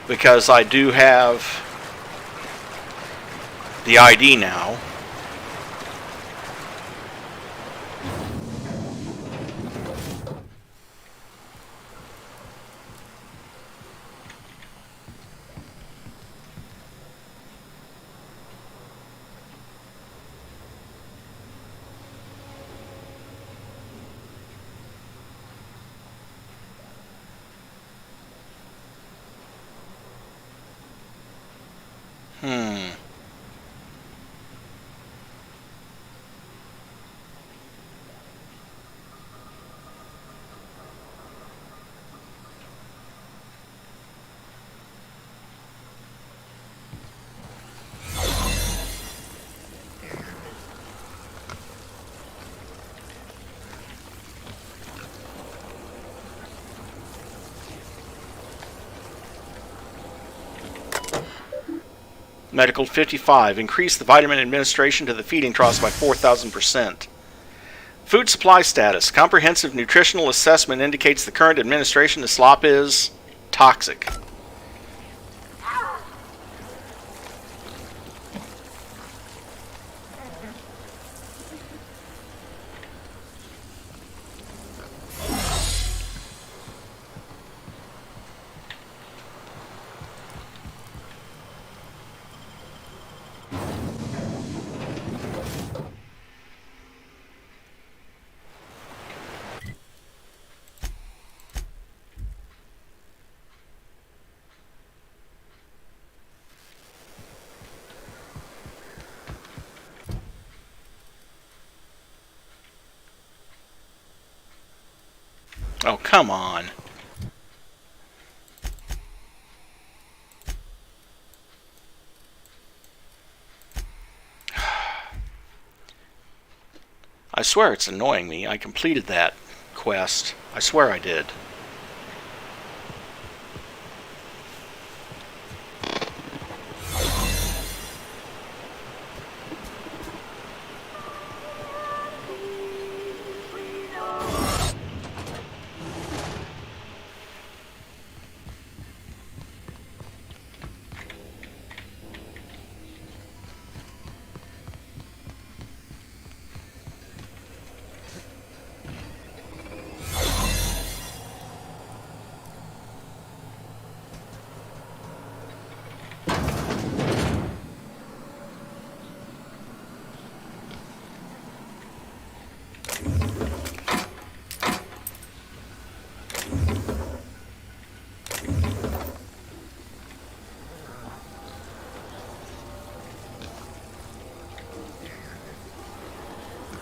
S1: because I do have the ID now. Medical 55. Increase the vitamin administration to the feeding troughs by 4,000%. Food supply status. Comprehensive nutritional assessment indicates the current administration to slop is toxic. Oh, come on. I swear it's annoying me. I completed that quest. I swear I did.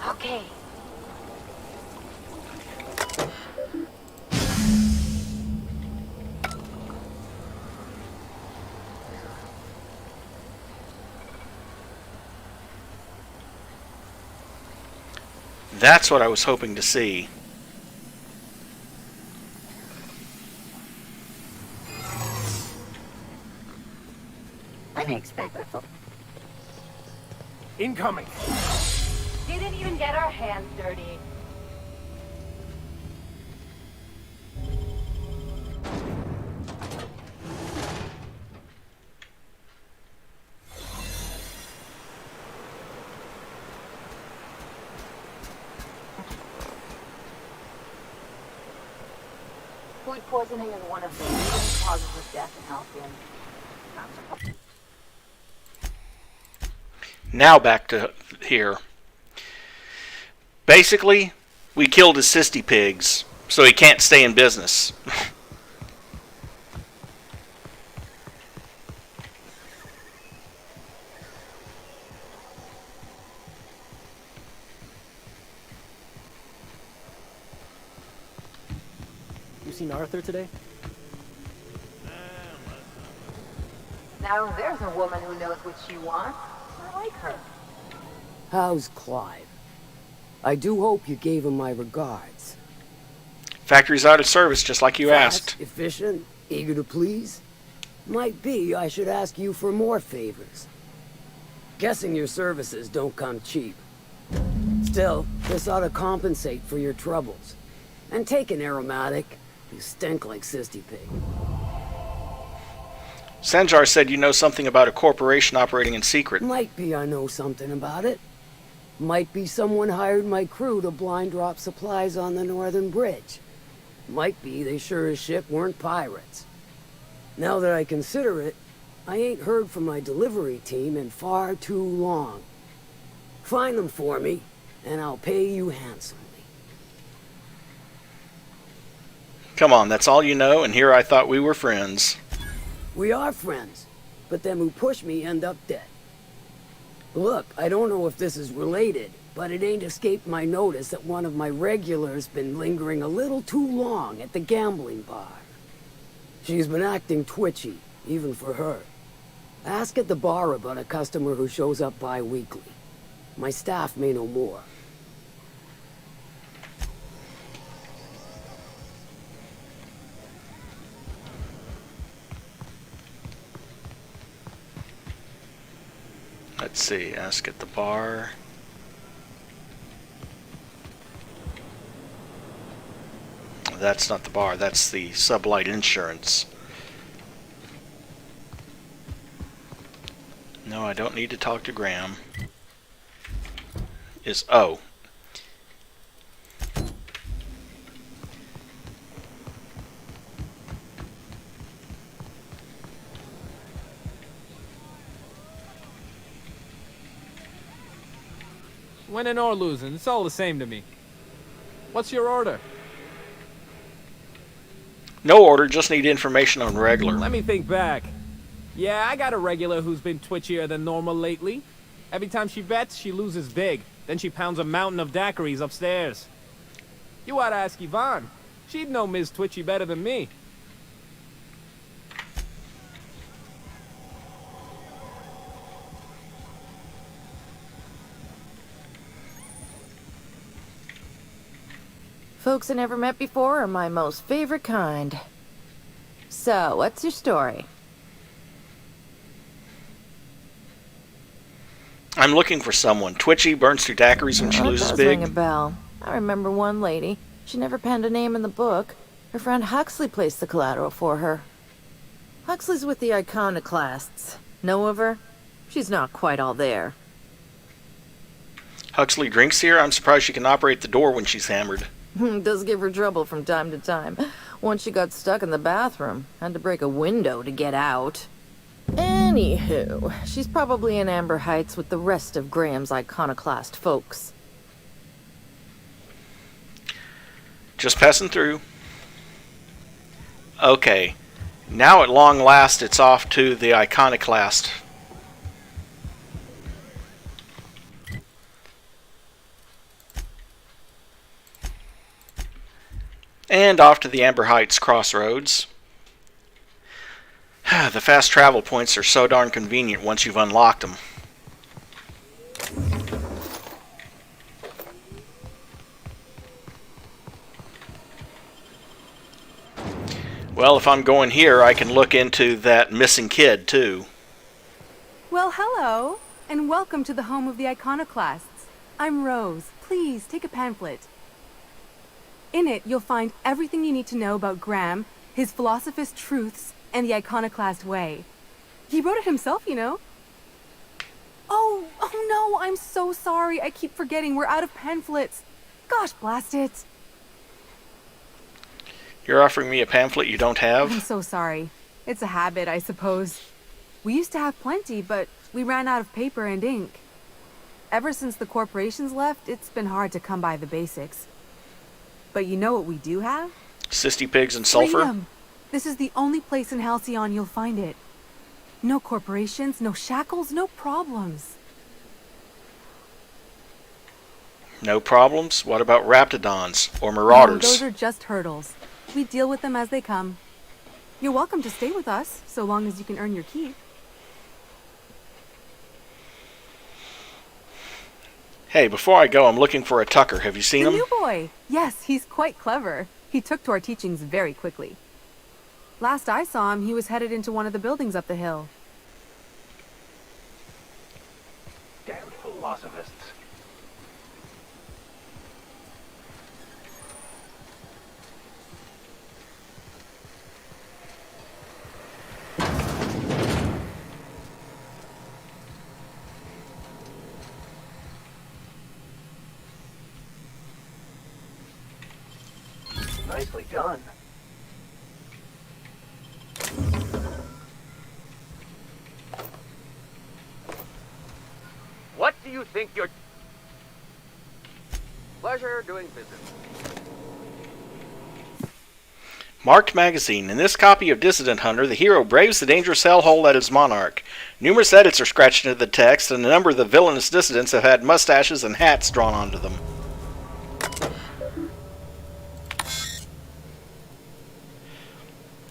S3: Okay.
S1: That's what I was hoping to see.
S4: Unexpected.
S10: Incoming!
S3: Didn't even get our hands dirty.
S16: Food poisoning is one of the leading causes of death in Halcyon.
S1: Now back to here. Basically, we killed his cysty pigs, so he can't stay in business.
S8: You seen Arthur today?
S16: Now there's a woman who knows what she wants. I like her.
S13: How's Clive? I do hope you gave him my regards.
S1: Factory's out of service, just like you asked.
S13: Fast, efficient, eager to please. Might be I should ask you for more favors. Guessing your services don't come cheap. Still, this ought to compensate for your troubles. And take an aromatic. You stink like cysty pig.
S1: Sanjar said you know something about a corporation operating in secret.
S13: Might be I know something about it. Might be someone hired my crew to blind drop supplies on the northern bridge. Might be they sure as shit weren't pirates. Now that I consider it, I ain't heard from my delivery team in far too long. Find them for me, and I'll pay you handsomely.
S1: Come on, that's all you know, and here I thought we were friends.
S13: We are friends, but them who push me end up dead. Look, I don't know if this is related, but it ain't escaped my notice that one of my regulars been lingering a little too long at the gambling bar. She's been acting twitchy, even for her. Ask at the bar about a customer who shows up bi-weekly. My staff may know more.
S1: Let's see, ask at the bar. That's not the bar, that's the sublight insurance. No, I don't need to talk to Graham. Oh.
S17: Winning or losing, it's all the same to me. What's your order?
S1: No order, just need information on regular.
S17: Let me think back. Yeah, I got a regular who's been twitchier than normal lately. Every time she bets, she loses big. Then she pounds a mountain of daiquiris upstairs. You ought to ask Yvonne. She'd know Ms. Twitchy better than me.
S3: Folks I never met before are my most favorite kind. So, what's your story?
S1: I'm looking for someone. Twitchy, burns through daiquiris when she loses
S3: That does
S1: big.
S3: ring a bell. I remember one lady. She never penned a name in the book. Her friend Huxley placed the collateral for her. Huxley's with the Iconoclasts. Know of her? She's not quite all there.
S1: Huxley drinks here? I'm surprised she can operate the door when she's hammered.
S3: Does give her trouble from time to time. Once she got stuck in the bathroom. Had to break a window to get out. Anywho, she's probably in Amber Heights with the rest of Graham's Iconoclast folks.
S1: Just passing through. Okay. Now at long last it's off to the Iconoclast. And off to the Amber Heights crossroads. The fast travel points are so darn convenient once you've unlocked them. Well, if I'm going here, I can look into that missing kid, too.
S18: Well, hello, and welcome to the home of the Iconoclasts. I'm Rose. Please, take a pamphlet. In it, you'll find everything you need to know about Graham, his philosophist truths, and the Iconoclast way. He wrote it himself, you know. Oh no, I'm so sorry. I keep forgetting we're out of pamphlets. Gosh, blast it.
S1: You're offering me a pamphlet you don't have?
S18: I'm so sorry. It's a habit, I suppose. We used to have plenty, but we ran out of paper and ink. Ever since the corporations left, it's been hard to come by the basics. But you know what we do have?
S1: Cysty pigs and sulfur?
S18: Freedom. This is the only place in Halcyon you'll find it. No corporations, no shackles, no problems.
S1: No problems? What about raptidons or marauders?
S18: No, those are just hurdles. We deal with them as they come. You're welcome to stay with us, so long as you can earn your keep.
S1: Hey, before I go, I'm looking for a Tucker. Have you seen him?
S18: The new boy! Yes, he's quite clever. He took to our teachings very quickly. Last I saw him, he was headed into one of the buildings up the hill.
S10: Damn philosophists. Nicely done.
S19: What do you think you're... Pleasure doing business.
S1: Marked Magazine. In this copy of Dissident Hunter, the hero braves the dangerous hellhole that is Monarch. Numerous edits are scratched into the text, and a number of the villainous dissidents have had mustaches and hats drawn onto them.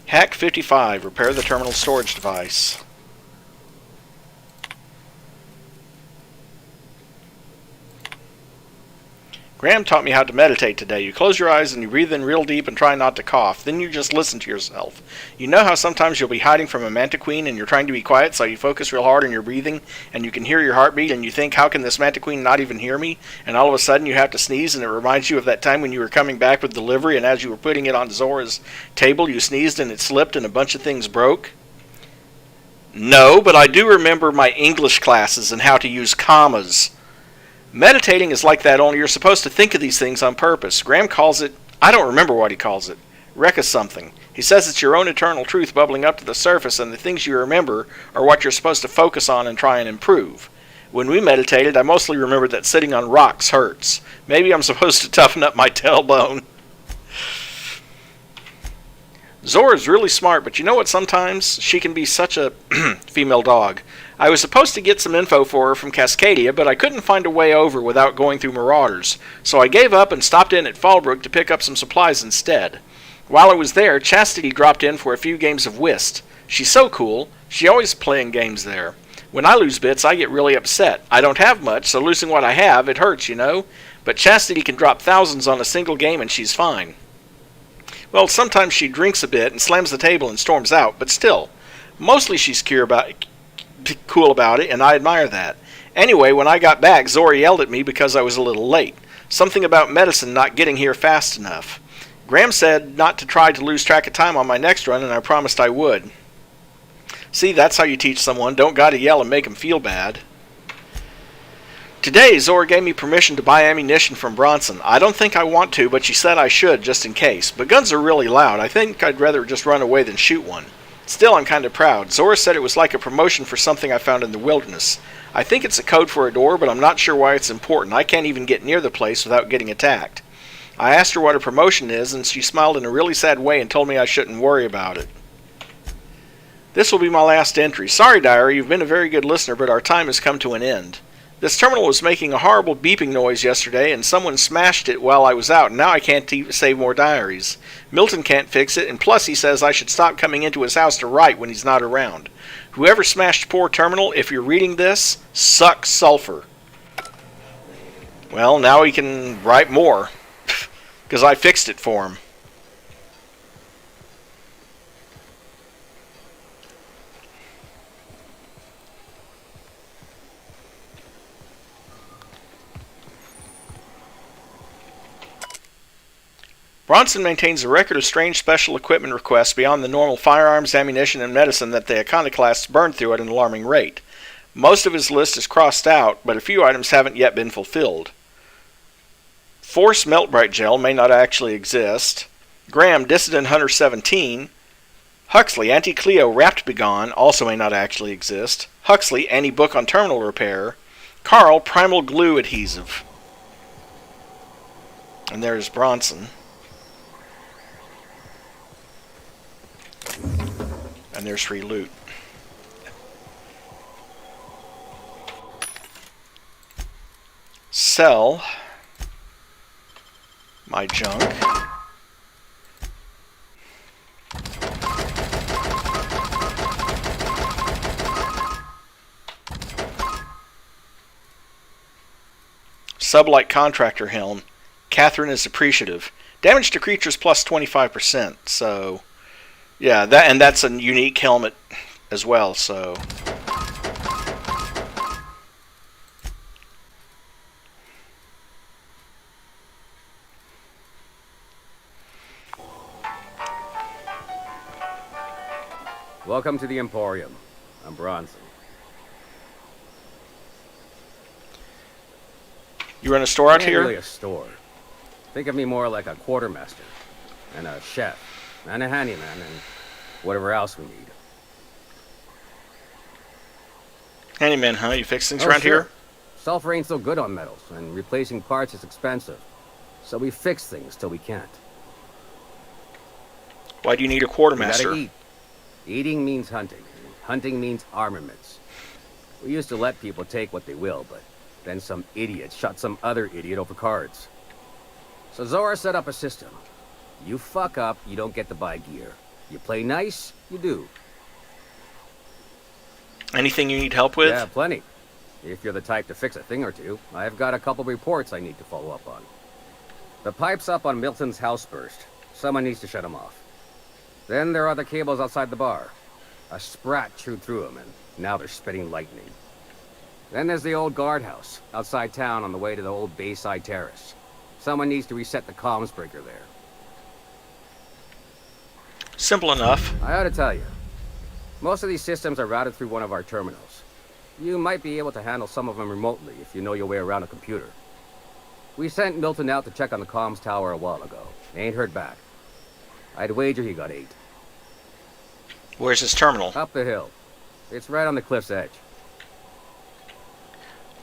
S1: Hack 55. Repair the terminal storage device. Graham taught me how to meditate today. You close your eyes and you breathe in real deep and try not to cough. Then you just listen to yourself. You know how sometimes you'll be hiding from a mantiqueen and you're trying to be quiet, so you focus real hard on your breathing and you can hear your heartbeat and you think, how can this mantiqueen not even hear me? And all of a sudden you have to sneeze and it reminds you of that time when you were coming back with delivery and as you were putting it on Zora's table you sneezed and it slipped and a bunch of things broke. No, but I do remember my English classes and how to use commas. Meditating is like that, only you're supposed to think of these things on purpose. Graham calls it, I don't remember what he calls it, Rekka something. He says it's your own eternal truth bubbling up to the surface, and the things you remember are what you're supposed to focus on and try and improve. When we meditated, I mostly remembered that sitting on rocks hurts. Maybe I'm supposed to toughen up my tailbone. Zora's really smart, but you know what, sometimes she can be such a female dog. I was supposed to get some info for her from Cascadia, but I couldn't find a way over without going through Marauders, so I gave up and stopped in at Fallbrook to pick up some supplies instead. While I was there, Chastity dropped in for a few games of whist. She's so cool, she always playing games there. When I lose bits, I get really upset. I don't have much, so losing what I have, it hurts, you know? But Chastity can drop thousands on a single game and she's fine. Well, sometimes she drinks a bit and slams the table and storms out, but still, mostly she's cool about it, and I admire that. Anyway, when I got back, Zora yelled at me because I was a little late. Something about medicine not getting here fast enough. Graham said not to try to lose track of time on my next run, and I promised I would. See, that's how you teach someone. Don't gotta yell and make them feel bad. Today, Zora gave me permission to buy ammunition from Bronson. I don't think I want to, but she said I should, just in case. But guns are really loud. I think I'd rather just run away than shoot one. Still, I'm kind of proud. Zora said it was like a promotion for something I found in the wilderness. I think it's a code for a door, but I'm not sure why it's important. I can't even get near the place without getting attacked. I asked her what a promotion is, and she smiled in a really sad way and told me I shouldn't worry about it. This will be my last entry. Sorry, Diary, you've been a very good listener, but our time has come to an end. This terminal was making a horrible beeping noise yesterday, and someone smashed it while I was out, and now I can't save more diaries. Milton can't fix it, and plus he says I should stop coming into his house to write when he's not around. Whoever smashed poor terminal, if you're reading this, suck sulfur. Well, now he can write more, because I fixed it for him. Bronson maintains a record of strange special equipment requests beyond the normal firearms, ammunition, and medicine that the iconoclasts burn through at an alarming rate. Most of his list is crossed out, but a few items haven't yet been fulfilled. Force Meltbright Gel may not actually exist. Graham, Dissident Hunter 17. Huxley, Anti-Cleo Wrapped Begone, also may not actually exist. Huxley, Anti-Book on Terminal Repair. Carl, Primal Glue Adhesive. And there's Bronson. And there's free loot. Sell my junk. Sublight Contractor Helm. Catherine is appreciative. Damage to creatures plus 25%, so... yeah, that's a unique helmet as well, so...
S20: Welcome to the Emporium. I'm Bronson.
S1: You run a store out
S20: It ain't
S1: here?
S20: really a store. Think of me more like a quartermaster, and a chef, and a handyman, and whatever else we need.
S1: Handyman, huh? You fix things
S20: Oh,
S1: around
S20: sure.
S1: here?
S20: Sulfur ain't so good on metals, and replacing parts is expensive. So we fix things till we can't.
S1: Why do you need a
S20: We
S1: quartermaster?
S20: gotta eat. Eating means hunting, and hunting means armaments. We used to let people take what they will, but then some idiot shot some other idiot over cards. So Zora set up a system. You fuck up, you don't get to buy gear. You play nice, you do.
S1: Anything you need help with?
S20: Yeah, plenty. If you're the type to fix a thing or two, I've got a couple reports I need to follow up on. The pipe's up on Milton's house burst. Someone needs to shut them off. Then there are the cables outside the bar. A sprat chewed through them, and now they're spitting lightning. Then there's the old guardhouse, outside town on the way to the old Bayside Terrace. Someone needs to reset the comms breaker there.
S1: Simple enough.
S20: I ought to tell you, Most of these systems are routed through one of our terminals. You might be able to handle some of them remotely if you know your way around a computer. We sent Milton out to check on the comms tower a while ago. Ain't heard back. I'd wager he got 8.
S1: Where's his terminal?
S20: Up the hill. It's right on the cliff's edge.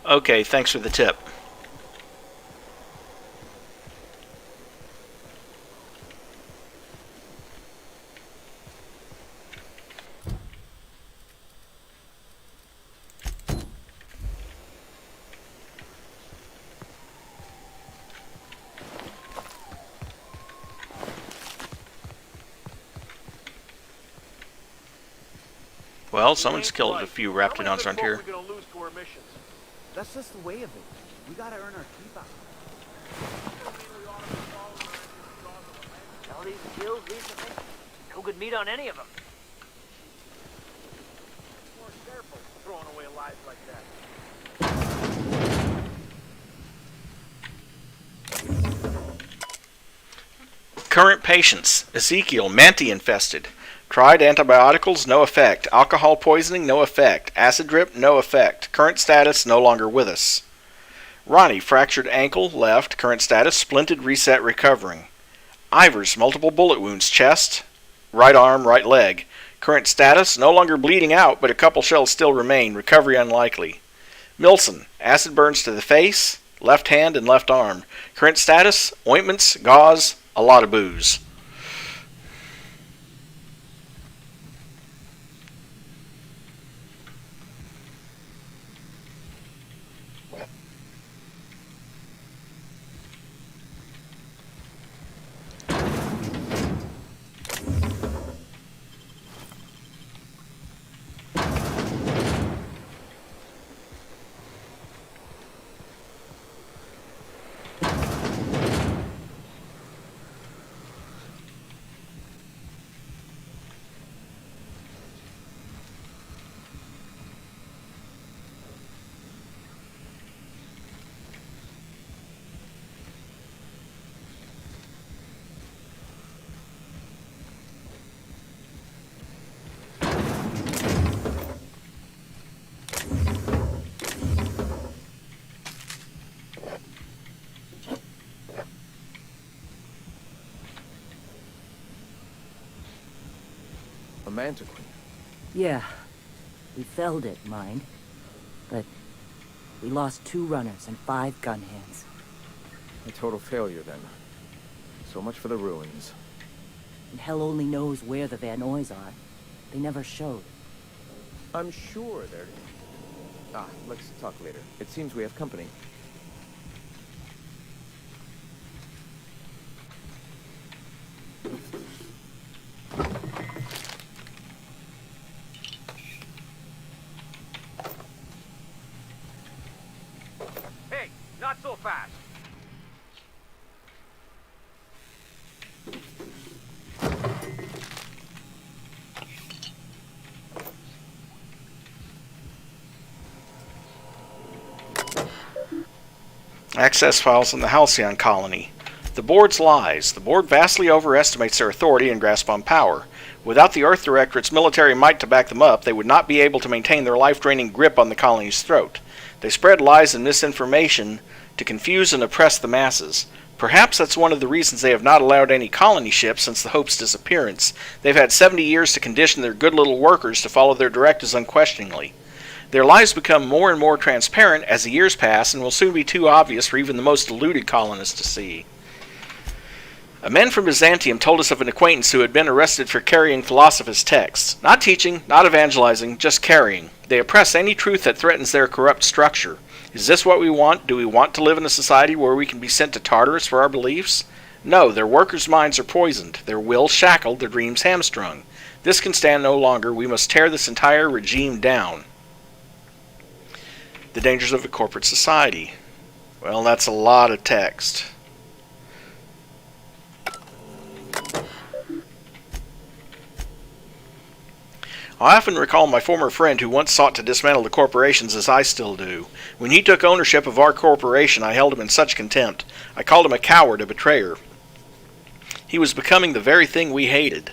S1: Okay, thanks for the tip. Well, someone's killed a few raptidons around here.
S8: That's just the way of it. We gotta earn our keep out.
S19: All these kills recently? No good meat on any of them.
S12: More careful throwing away lives like that.
S1: Current patients. Ezekiel, manti infested. Tried antibioticals, no effect. Alcohol poisoning, no effect. Acid drip, no effect. Current status, no longer with us. Ronnie, fractured ankle, left. Current status, splinted, reset, recovering. Ivers, multiple bullet wounds, chest, right arm, right leg. Current status, no longer bleeding out, but a couple shells still remain. Recovery unlikely. Milson, acid burns to the face, left hand, and left arm. Current status, ointments, gauze, a lot of booze.
S8: A manticore.
S21: Yeah. We felled it, mind. But we lost 2 runners and 5 gun hands.
S8: A total failure, then. So much for the ruins.
S21: And hell only knows where the Van Oys are. They never showed.
S8: I'm sure they're... let's talk later. It seems we have company.
S19: Hey, not so fast.
S1: Access files in the Halcyon colony. The Board's lies. The Board vastly overestimates their authority and grasp on power. Without the Earth Directorate's military might to back them up, they would not be able to maintain their life-draining grip on the colony's throat. They spread lies and misinformation to confuse and oppress the masses. Perhaps that's one of the reasons they have not allowed any colony ships since the Hope's disappearance. They've had 70 years to condition their good little workers to follow their directives unquestioningly. Their lies become more and more transparent as the years pass and will soon be too obvious for even the most deluded colonists to see. A man from Byzantium told us of an acquaintance who had been arrested for carrying Philosophus texts. Not teaching, not evangelizing, just carrying. They oppress any truth that threatens their corrupt structure. Is this what we want? Do we want to live in a society where we can be sent to Tartarus for our beliefs? No, their workers' minds are poisoned, their will shackled, their dreams hamstrung. This can stand no longer. We must tear this entire regime down. The dangers of a corporate society. Well, that's a lot of text. I often recall my former friend who once sought to dismantle the corporations as I still do. When he took ownership of our corporation, I held him in such contempt. I called him a coward, a betrayer. He was becoming the very thing we hated.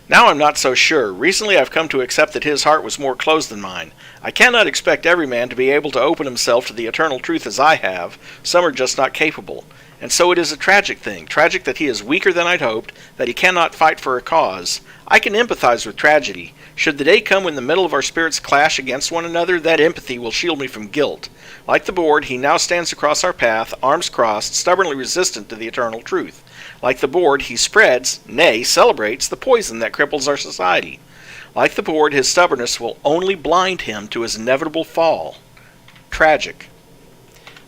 S1: Now I'm not so sure. Recently I've come to accept that his heart was more closed than mine. I cannot expect every man to be able to open himself to the eternal truth as I have. Some are just not capable. And so it is a tragic thing. Tragic that he is weaker than I'd hoped, that he cannot fight for a cause. I can empathize with tragedy. Should the day come when the middle of our spirits clash against one another, that empathy will shield me from guilt. Like the Board, he now stands across our path, arms crossed, stubbornly resistant to the eternal truth. Like the Board, he spreads, nay, celebrates, the poison that cripples our society. Like the Board, his stubbornness will only blind him to his inevitable fall. Tragic.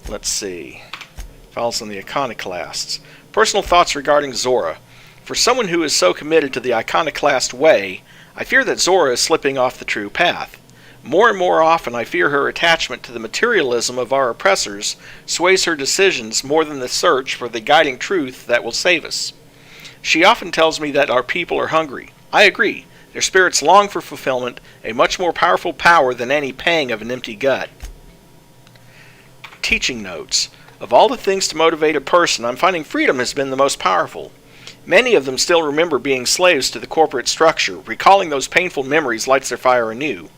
S1: Let's see. Files on the Iconoclasts. Personal thoughts regarding Zora. For someone who is so committed to the Iconoclast way, I fear that Zora is slipping off the true path. More and more often I fear her attachment to the materialism of our oppressors sways her decisions more than the search for the guiding truth that will save us. She often tells me that our people are hungry. I agree. Their spirits long for fulfillment, a much more powerful power than any pang of an empty gut. Teaching notes. Of all the things to motivate a person, I'm finding freedom has been the most powerful. Many of them still remember being slaves to the corporate structure. Recalling those painful memories lights their fire anew.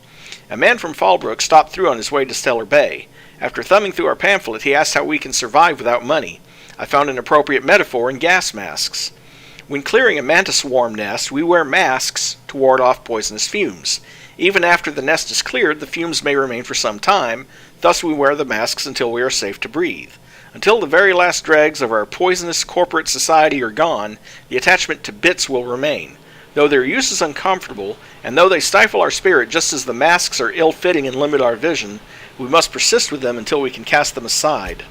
S1: A man from Fallbrook stopped through on his way to Stellar Bay. After thumbing through our pamphlet, he asked how we can survive without money. I found an appropriate metaphor in gas masks. When clearing a mantis swarm nest, we wear masks to ward off poisonous fumes. Even after the nest is cleared, the fumes may remain for some time, thus we wear the masks until we are safe to breathe. Until the very last dregs of our poisonous corporate society are gone, the attachment to bits will remain. Though their use is uncomfortable, and though they stifle our spirit just as the masks are ill-fitting and limit our vision, we must persist with them until we can cast them aside.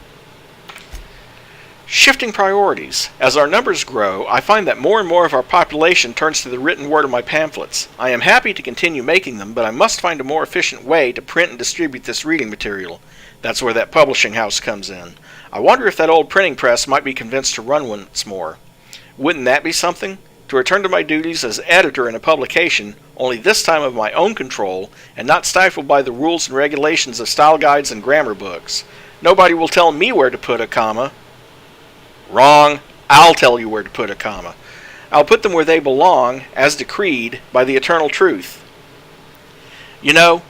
S1: Shifting priorities. As our numbers grow, I find that more and more of our population turns to the written word of my pamphlets. I am happy to continue making them, but I must find a more efficient way to print and distribute this reading material. That's where that publishing house comes in. I wonder if that old printing press might be convinced to run once more. Wouldn't that be something? To return to my duties as editor in a publication, only this time of my own control, and not stifled by the rules and regulations of style guides and grammar books. Nobody will tell me where to put a comma. Wrong. I'll tell you where to put a comma. I'll put them where they belong, as decreed by the eternal truth. You know,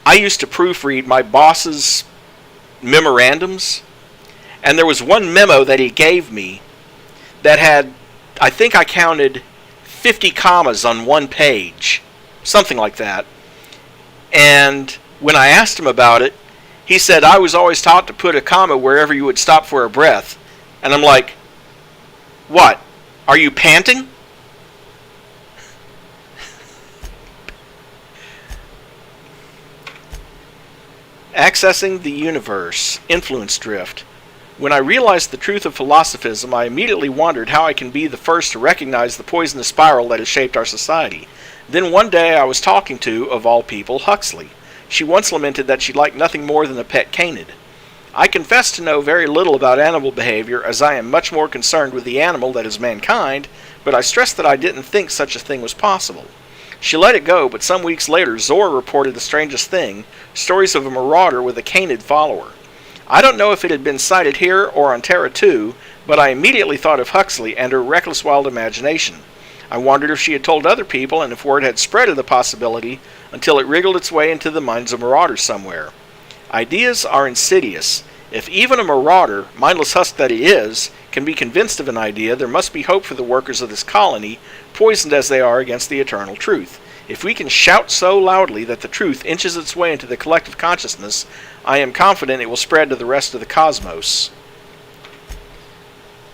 S1: I used to proofread my boss's memorandums, and there was one memo that he gave me that had, I think I counted 50 commas on one page, something like that. And when I asked him about it, he said, I was always taught to put a comma wherever you would stop for a breath. And I'm like, what? Are you panting? Accessing the universe. Influence drift. When I realized the truth of philosophism, I immediately wondered how I can be the first to recognize the poisonous spiral that has shaped our society. Then one day I was talking to, of all people, Huxley. She once lamented that she liked nothing more than a pet canid. I confess to know very little about animal behavior, as I am much more concerned with the animal that is mankind, but I stressed that I didn't think such a thing was possible. She let it go, but some weeks later Zora reported the strangest thing, stories of a marauder with a canid follower. I don't know if it had been sighted here or on Terra 2, but I immediately thought of Huxley and her reckless wild imagination. I wondered if she had told other people and if word had spread of the possibility until it wriggled its way into the minds of marauders somewhere. Ideas are insidious. If even a marauder, mindless husk that he is, can be convinced of an idea, there must be hope for the workers of this colony, poisoned as they are against the eternal truth. If we can shout so loudly that the truth inches its way into the collective consciousness, I am confident it will spread to the rest of the cosmos.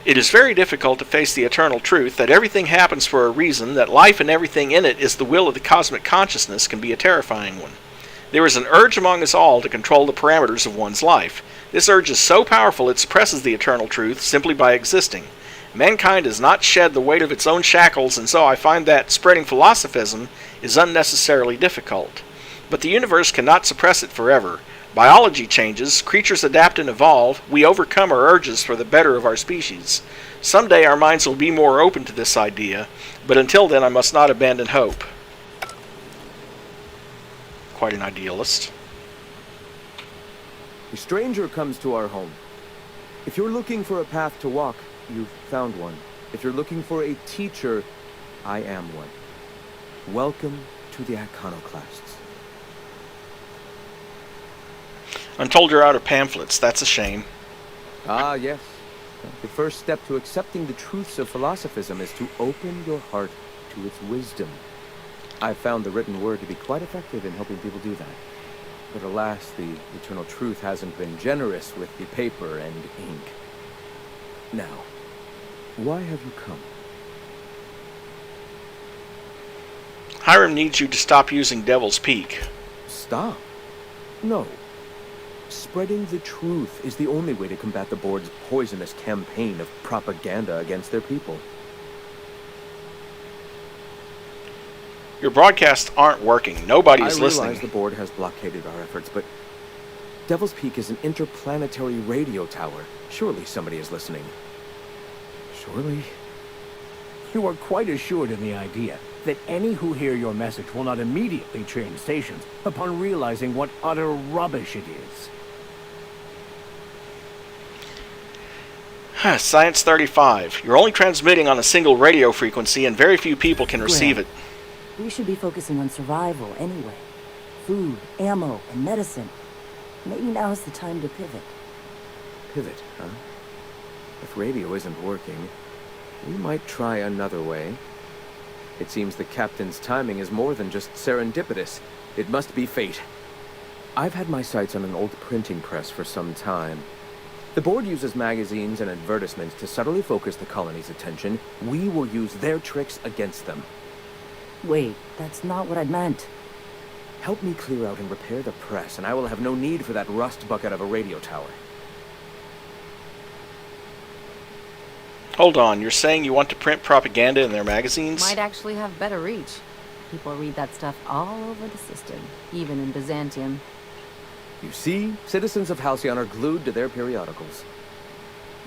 S1: It is very difficult to face the eternal truth that everything happens for a reason, that life and everything in it is the will of the cosmic consciousness can be a terrifying one. There is an urge among us all to control the parameters of one's life. This urge is so powerful it suppresses the eternal truth simply by existing. Mankind has not shed the weight of its own shackles, and so I find that spreading philosophism is unnecessarily difficult. But the universe cannot suppress it forever. Biology changes, creatures adapt and evolve, we overcome our urges for the better of our species. Someday our minds will be more open to this idea, but until then I must not abandon hope. Quite an idealist.
S5: A stranger comes to our home. If you're looking for a path to walk, you've found one. If you're looking for a teacher, I am one. Welcome to the Iconoclasts.
S1: I'm told you're out of pamphlets. That's a shame.
S5: Ah, yes. The first step to accepting the truths of philosophism is to open your heart to its wisdom. I've found the written word to be quite effective in helping people do that. But alas, the eternal truth hasn't been generous with the paper and ink. Now, why have you come?
S1: Hiram needs you to stop using Devil's Peak.
S5: Stop? No. Spreading the truth is the only way to combat the board's poisonous campaign of propaganda against their people.
S1: Your broadcasts aren't working. Nobody's listening.
S5: I realize the board has blockaded our efforts, but Devil's Peak is an interplanetary radio tower. Surely somebody is listening. Surely?
S10: You are quite assured in the idea that any who hear your message will not immediately change stations upon realizing what utter rubbish it is.
S1: Science 35. You're only transmitting on a single radio frequency and very few people can receive it.
S21: We should be focusing on survival anyway. Food, ammo, and medicine. Maybe now is the time to pivot.
S5: Pivot, huh? If radio isn't working, we might try another way. It seems the captain's timing is more than just serendipitous. It must be fate. I've had my sights on an old printing press for some time. The board uses magazines and advertisements to subtly focus the colony's attention. We will use their tricks against them.
S21: Wait, that's not what I meant.
S5: Help me clear out and repair the press, and I will have no need for that rust bucket of a radio tower.
S1: Hold on, you're saying you want to print propaganda in their magazines?
S3: Might actually have better reach. People read that stuff all over the system, even in Byzantium.
S5: You see, citizens of Halcyon are glued to their periodicals.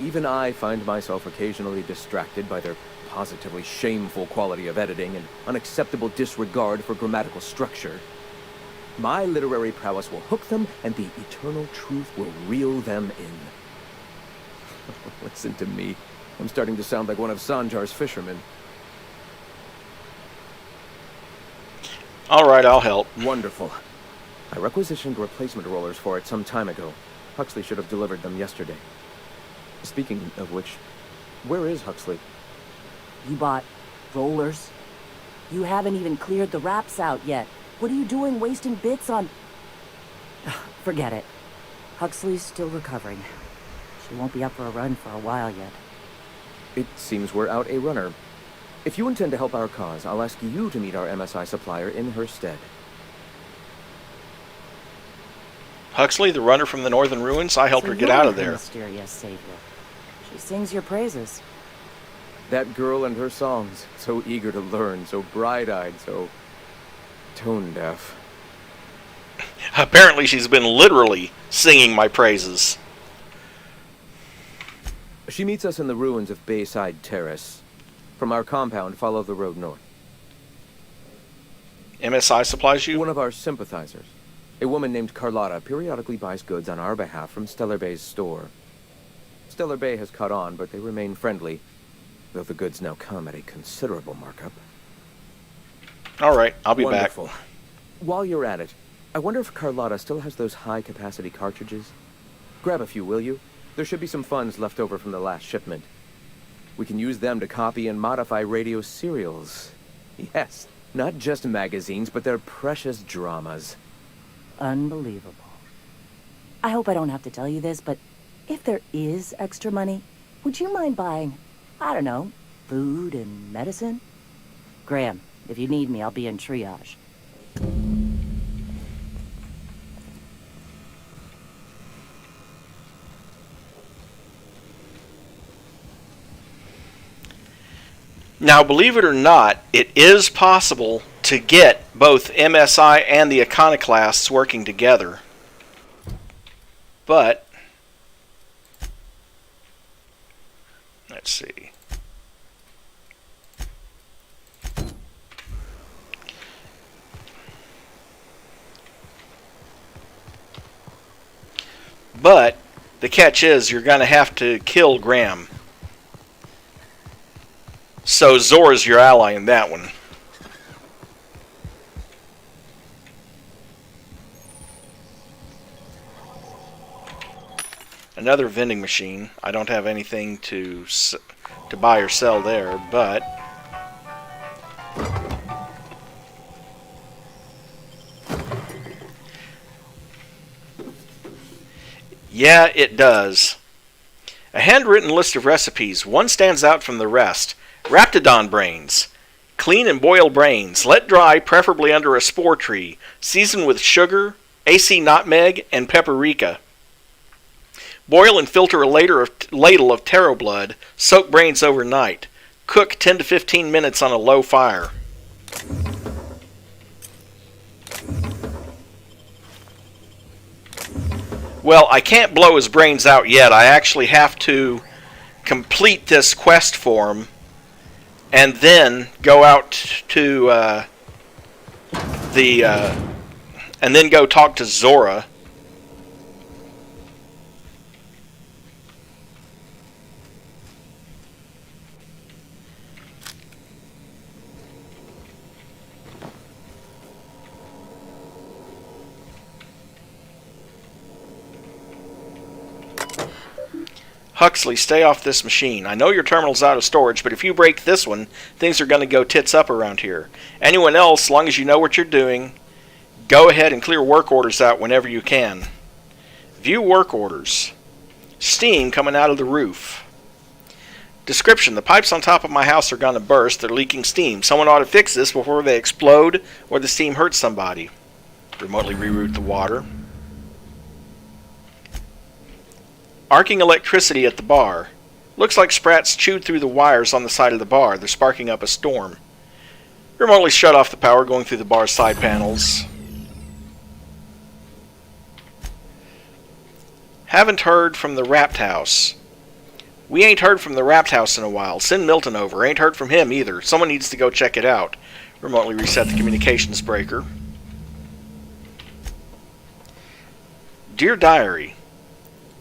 S5: Even I find myself occasionally distracted by their positively shameful quality of editing and unacceptable disregard for grammatical structure. My literary prowess will hook them, and the eternal truth will reel them in. Listen to me. I'm starting to sound like one of Sanjar's fishermen.
S1: All right, I'll help.
S5: Wonderful. I requisitioned replacement rollers for it some time ago. Huxley should have delivered them yesterday. Speaking of which, where is Huxley?
S21: You bought rollers? You haven't even cleared the wraps out yet. What are you doing wasting bits on... Forget it. Huxley's still recovering. She won't be up for a run for a while yet.
S5: It seems we're out a runner. If you intend to help our cause, I'll ask you to meet our MSI supplier in her stead.
S1: Huxley, the runner from the Northern Ruins, I helped her get out of there.
S21: Mysterious savior. She sings your praises.
S5: That girl and her songs, so eager to learn, so bright-eyed, so tone-deaf.
S1: Apparently she's been literally singing my praises.
S5: She meets us in the ruins of Bayside Terrace. From our compound, follow the road north.
S1: MSI supplies you?
S5: One of our sympathizers. A woman named Carlotta periodically buys goods on our behalf from Stellar Bay's store. Stellar Bay has caught on, but they remain friendly, though the goods now come at a considerable markup.
S1: All right, I'll be
S5: Wonderful.
S1: back.
S5: While you're at it, I wonder if Carlotta still has those high-capacity cartridges. Grab a few, will you? There should be some funds left over from the last shipment. We can use them to copy and modify radio serials. Yes, not just magazines, but their precious dramas.
S21: Unbelievable. I hope I don't have to tell you this, but if there is extra money, would you mind buying, I don't know, food and medicine? Graham, if you need me, I'll be in triage.
S1: Now, believe it or not, it is possible to get both MSI and the Iconoclasts working together. But, let's see. But, the catch is you're going to have to kill Graham. So Zora's your ally in that one. Another vending machine. I don't have anything to buy or sell there, but yeah, it does. A handwritten list of recipes. One stands out from the rest. Raptidon brains. Clean and boil brains. Let dry, preferably under a spore tree. Season with sugar, AC nutmeg, and paprika. Boil and filter a ladle of taro blood. Soak brains overnight. Cook 10 to 15 minutes on a low fire. Well, I can't blow his brains out yet. I actually have to complete this quest for him and then go out to and then go talk to Zora. Huxley, stay off this machine. I know your terminal's out of storage, but if you break this one, things are going to go tits up around here. Anyone else, as long as you know what you're doing, go ahead and clear work orders out whenever you can. View work orders. Steam coming out of the roof. Description: the pipes on top of my house are going to burst. They're leaking steam. Someone ought to fix this before they explode or the steam hurts somebody. Remotely reroute the water. Arcing electricity at the bar. Looks like sprats chewed through the wires on the side of the bar. They're sparking up a storm. Remotely shut off the power going through the bar's side panels. Haven't heard from the Wrapped House. We ain't heard from the Wrapped House in a while. Send Milton over. Ain't heard from him either. Someone needs to go check it out. Remotely reset the communications breaker. Dear Diary.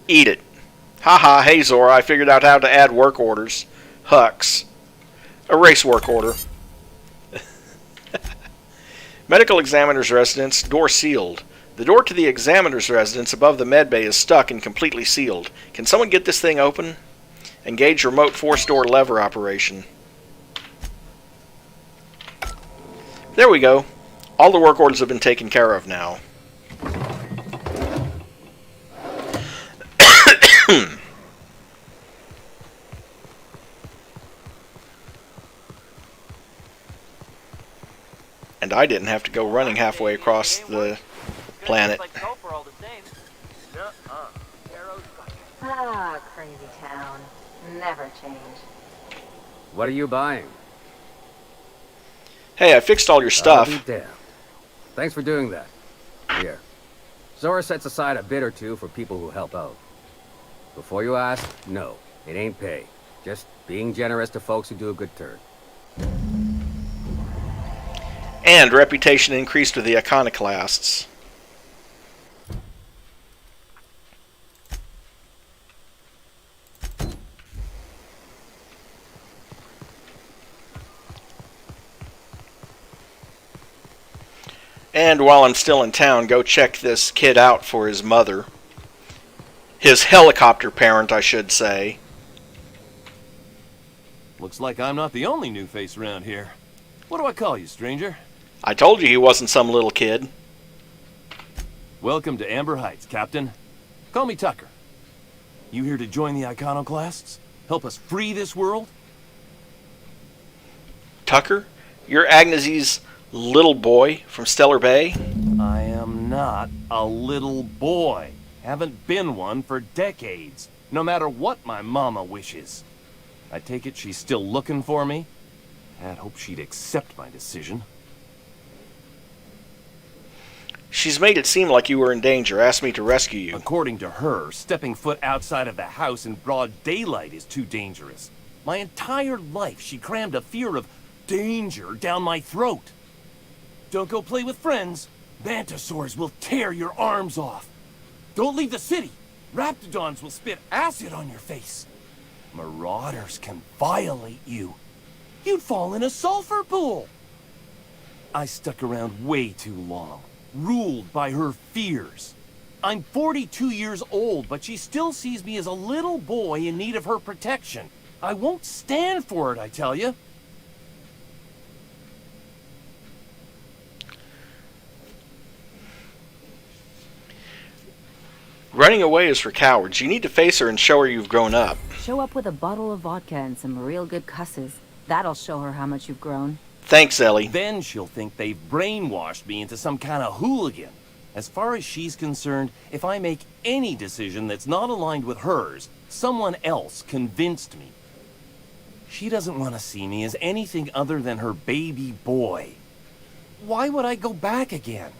S1: Eat it. Haha, hey Zora, I figured out how to add work orders. Hux. Erase work order. Medical examiner's residence, door sealed. The door to the examiner's residence above the medbay is stuck and completely sealed. Can someone get this thing open? Engage remote force door lever operation. There we go. All the work orders have been taken care of now. And I didn't have to go running halfway across the planet.
S16: Ah, crazy town. Never change.
S20: What are you buying?
S1: Hey, I fixed all your stuff.
S20: I'll be damned. Thanks for doing that. Here. Zora sets aside a bit or two for people who help out. Before you ask, no, it ain't pay. Just being generous to folks who do a good turn.
S1: And reputation increased with the iconoclasts. And while I'm still in town, go check this kid out for his mother. His helicopter parent, I should say.
S12: Looks like I'm not the only new face around here. What do I call you, stranger?
S1: I told you he wasn't some little kid.
S12: Welcome to Amber Heights, Captain. Call me Tucker. You here to join the iconoclasts? Help us free this world?
S1: Tucker? You're Agnes's little boy from Stellar Bay?
S12: I am not a little boy. Haven't been one for decades, no matter what my mama wishes. I take it she's still looking for me? I'd hope she'd accept my decision.
S1: She's made it seem like you were in danger, asked me to rescue you.
S12: According to her, stepping foot outside of the house in broad daylight is too dangerous. My entire life, she crammed a fear of danger down my throat. Don't go play with friends. Mantisaurs will tear your arms off. Don't leave the city. Raptidons will spit acid on your face. Marauders can violate you. You'd fall in a sulfur pool. I stuck around way too long, ruled by her fears. I'm 42 years old, but she still sees me as a little boy in need of her protection. I won't stand for it, I tell you.
S1: Running away is for cowards. You need to face her and show her you've grown up.
S3: Show up with a bottle of vodka and some real good cusses. That'll show her how much you've grown.
S1: Thanks, Ellie.
S12: Then she'll think they've brainwashed me into some kind of hooligan. As far as she's concerned, if I make any decision that's not aligned with hers, someone else convinced me. She doesn't want to see me as anything other than her baby boy. Why would I go back again?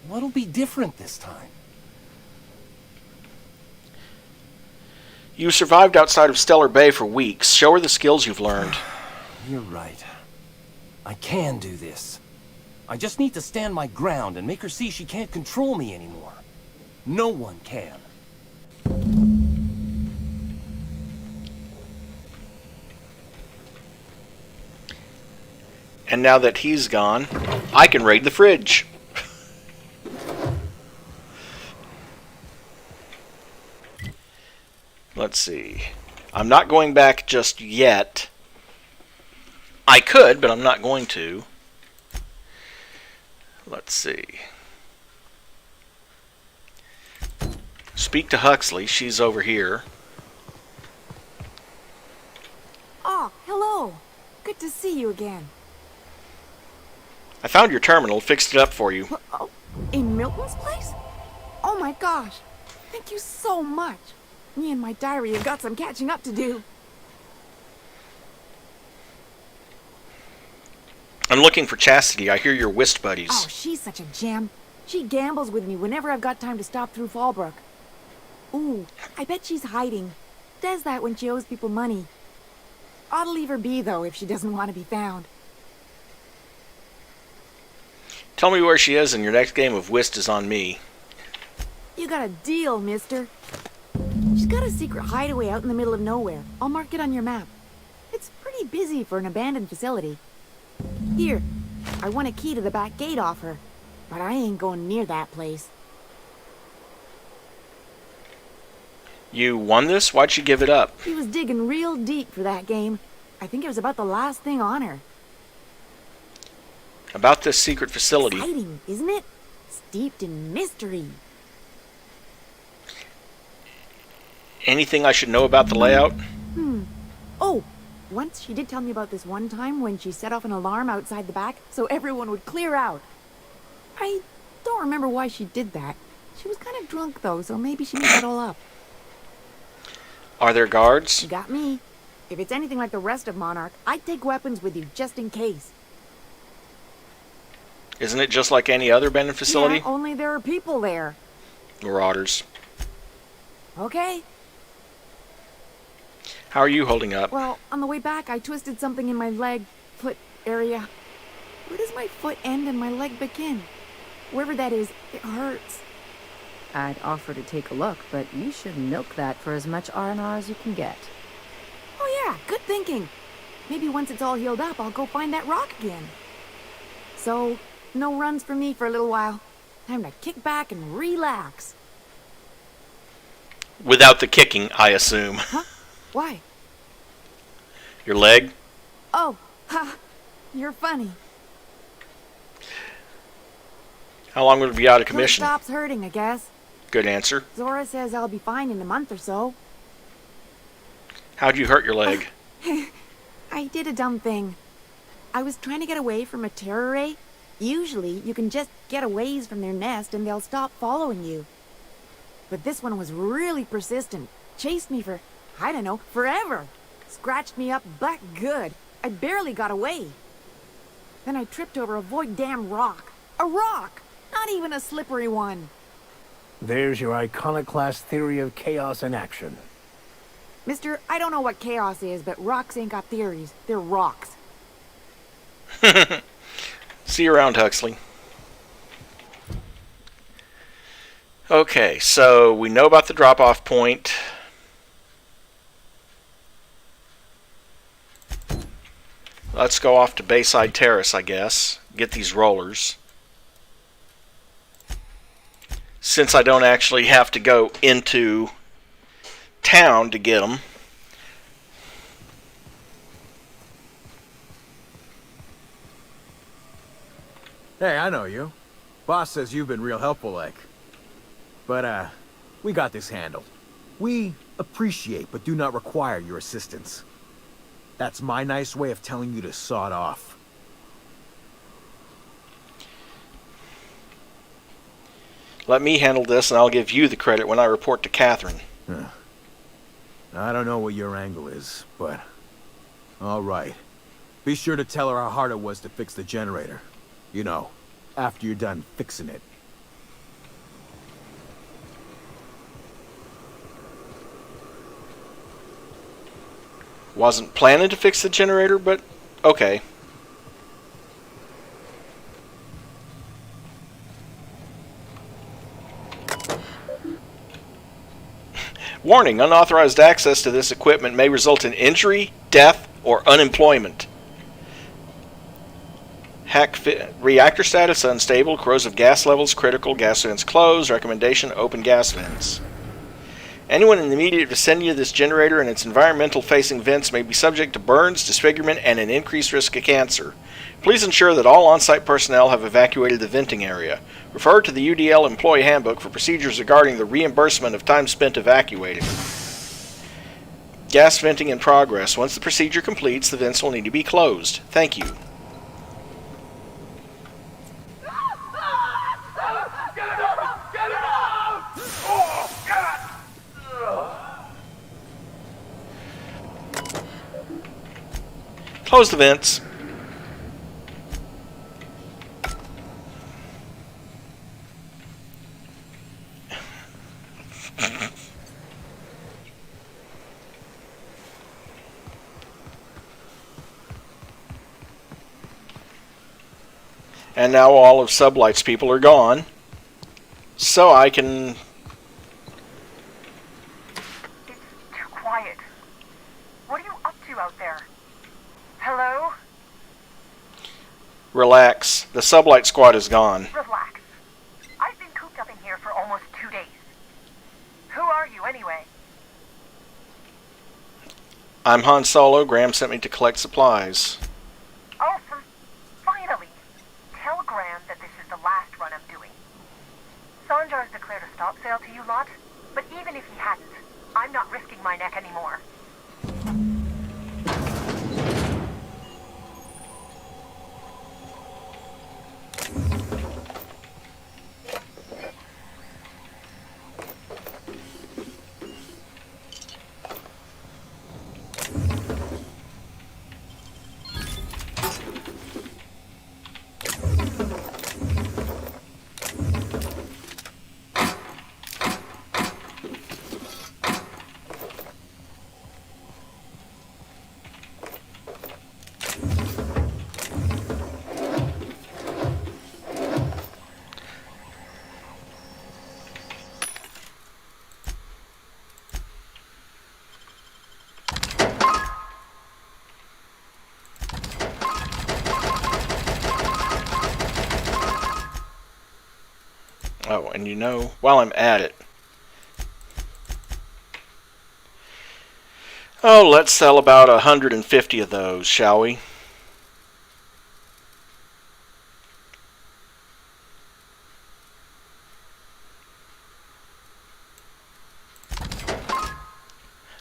S12: What'll be different this time?
S1: You survived outside of Stellar Bay for weeks. Show her the skills you've learned.
S12: You're right. I can do this. I just need to stand my ground and make her see she can't control me anymore. No one can.
S1: And now that he's gone, I can raid the fridge. Let's see. I'm not going back just yet. I could, but I'm not going to. Let's see. Speak to Huxley. She's over here.
S6: Oh, hello. Good to see you again.
S1: I found your terminal, fixed it up for you.
S6: Oh, in Milton's place? Oh my gosh. Thank you so much. Me and my diary have got some catching up to do.
S1: I'm looking for Chastity. I hear you're whist buddies.
S6: Oh, she's such a gem. She gambles with me whenever I've got time to stop through Fallbrook. Ooh, I bet she's hiding. Does that when she owes people money. Ought to leave her be, though, if she doesn't want to be found.
S1: Tell me where she is and your next game of whist is on me.
S6: You got a deal, mister. She's got a secret hideaway out in the middle of nowhere. I'll mark it on your map. It's pretty busy for an abandoned facility. Here, I want a key to the back gate off her, but I ain't going near that place.
S1: You won this? Why'd she give it up?
S6: She was digging real deep for that game. I think it was about the last thing on her.
S1: About this secret facility.
S6: Exciting, isn't it? Steeped in mystery.
S1: Anything I should know about the layout?
S6: Oh, once she did tell me about this one time when she set off an alarm outside the back so everyone would clear out. I don't remember why she did that. She was kind of drunk though, so maybe she made it all up.
S1: Are there guards?
S6: You got me. If it's anything like the rest of Monarch, I'd take weapons with you just in case.
S1: Isn't it just like any other abandoned facility?
S6: Yeah, only there are people there.
S1: Marauders.
S6: Okay.
S1: How are you holding up?
S6: Well, on the way back, I twisted something in my leg, foot area. Where does my foot end and my leg begin? Wherever that is, it hurts.
S3: I'd offer to take a look, but you should milk that for as much R&R as you can get.
S6: Oh yeah, good thinking. Maybe once it's all healed up, I'll go find that rock again. So, no runs for me for a little while. Time to kick back and relax.
S1: Without the kicking, I assume.
S6: Huh? Why?
S1: Your leg?
S6: Oh, ha! You're funny.
S1: How long would it be out of
S6: Till it
S1: commission?
S6: stops hurting, I guess.
S1: Good answer.
S6: Zora says I'll be fine in a month or so.
S1: How'd you hurt your leg?
S6: I did a dumb thing. I was trying to get away from a terror ray. Usually, you can just get a ways from their nest and they'll stop following you. But this one was really persistent. Chased me for, I don't know, forever. Scratched me up black good. I barely got away. Then I tripped over a void damn rock. A rock! Not even a slippery one.
S10: There's your iconoclast theory of chaos in action.
S6: Mister, I don't know what chaos is, but rocks ain't got theories. They're rocks.
S1: See you around, Huxley. Okay, so we know about the drop-off point. Let's go off to Bayside Terrace, I guess. Get these rollers. since I don't actually have to go into town to get them.
S5: Hey, I know you. Boss says you've been real helpful, like. But, we got this handled. We appreciate but do not require your assistance. That's my nice way of telling you to sod off.
S1: Let me handle this, and I'll give you the credit when I report to Catherine.
S5: I don't know what your angle is, but... Alright. Be sure to tell her how hard it was to fix the generator. You know, after you're done fixing it.
S1: Wasn't planning to fix the generator, but okay. Warning, unauthorized access to this equipment may result in injury, death, or unemployment. Reactor status unstable, corrosive gas levels critical, gas vents closed, recommendation open gas vents. Anyone in the immediate vicinity of this generator and its environmental facing vents may be subject to burns, disfigurement, and an increased risk of cancer. Please ensure that all on-site personnel have evacuated the venting area. Refer to the UDL Employee Handbook for procedures regarding the reimbursement of time spent evacuating. Gas venting in progress. Once the procedure completes, the vents will need to be closed. Thank you. Close the vents. And now all of Sublight's people are gone. So I can...
S16: It's too quiet. What are you up to out there? Hello?
S1: Relax. The Sublight squad is gone.
S16: Relax. I've been cooped up in here for almost 2 days. Who are you, anyway?
S1: I'm Han Solo. Graham sent me to collect supplies.
S16: Oh, finally. Tell Graham that this is the last run I'm doing. Sanjar's declared a stop sale to you lot, but even if he hadn't, I'm not risking my neck anymore.
S1: Oh, and you know, while I'm at it... Oh, let's sell about 150 of those, shall we?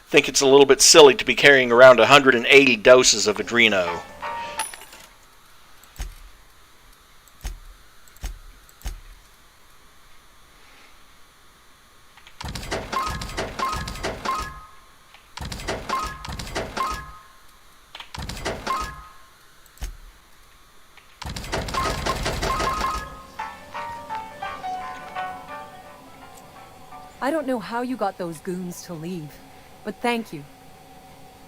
S1: Think it's a little bit silly to be carrying around 180 doses of Adreno.
S2: I don't know how you got those goons to leave, but thank you.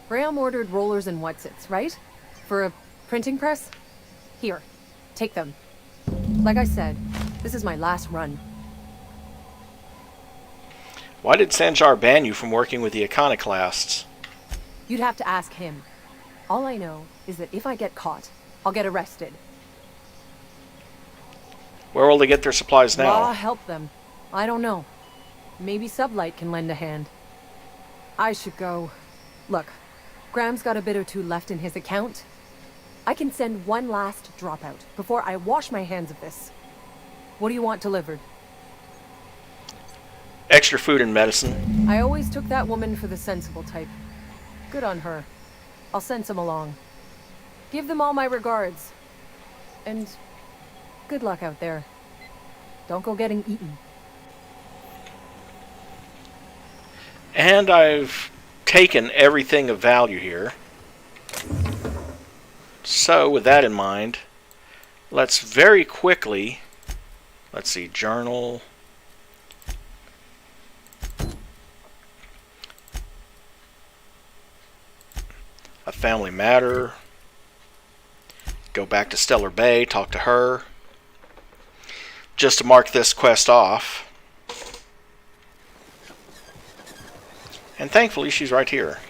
S2: Graham ordered rollers and whatsits, right? For a printing press? Here, take them. Like I said, this is my last run.
S1: Why did Sanjar ban you from working with the Iconoclasts?
S2: You'd have to ask him. All I know is that if I get caught, I'll get arrested.
S1: Where will they get their supplies now?
S2: Law help them. I don't know. Maybe Sublight can lend a hand. I should go. Look, Graham's got a bit or two left in his account. I can send one last dropout before I wash my hands of this. What do you want delivered?
S1: Extra food and medicine.
S2: I always took that woman for the sensible type. Good on her. I'll send some along. Give them all my regards. And good luck out there. Don't go getting eaten.
S1: And I've taken everything of value here. So, with that in mind, let's very quickly, let's see, journal. A family matter. Go back to Stellar Bay, talk to her. Just to mark this quest off. And thankfully, she's right here.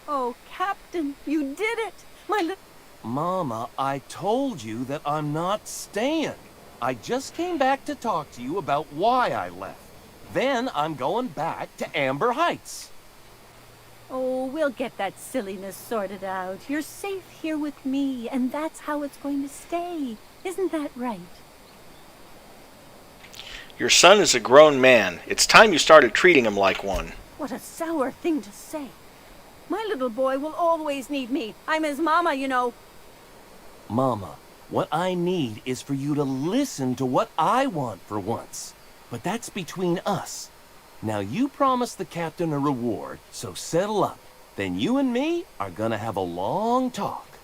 S7: Oh, Captain, you did it!
S12: Mama, I told you that I'm not staying. I just came back to talk to you about why I left. Then I'm going back to Amber Heights.
S7: Oh, we'll get that silliness sorted out. You're safe here with me, and that's how it's going to stay. Isn't that right?
S1: Your son is a grown man. It's time you started treating him like one.
S7: What a sour thing to say. My little boy will always need me. I'm his mama, you know.
S12: Mama, what I need is for you to listen to what I want for once. But that's between us. Now you promised the captain a reward, so settle up. Then you and me are gonna have a long talk.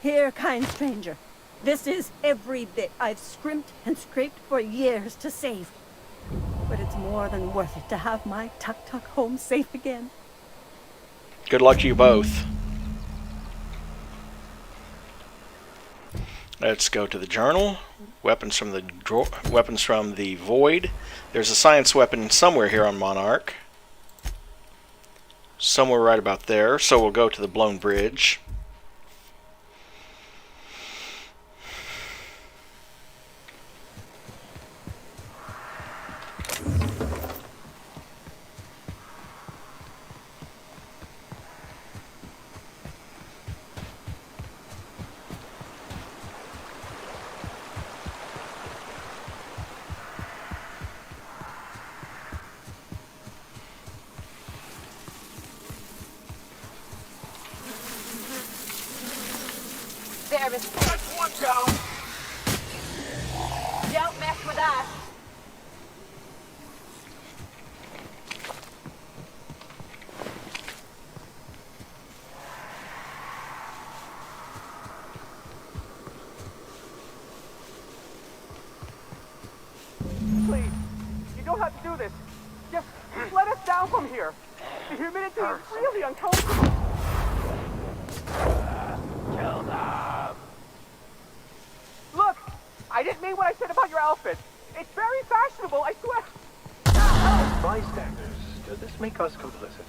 S7: Here, kind stranger. This is every bit I've scrimped and scraped for years to save. But it's more than worth it to have my Tuk-Tuk home safe again.
S1: Good luck to you both. Let's go to the journal. Weapons from the void. There's a science weapon somewhere here on Monarch. Somewhere right about there. So we'll go to the blown bridge.
S9: There, Miss. That's one down. Don't mess with us.
S17: Please, you don't have to do this. Just let us down from here. The humidity is really uncomfortable. Kill them. Look, I didn't mean what I said about your outfit. It's very fashionable, I swear.
S22: Bystanders, does this make us complicit?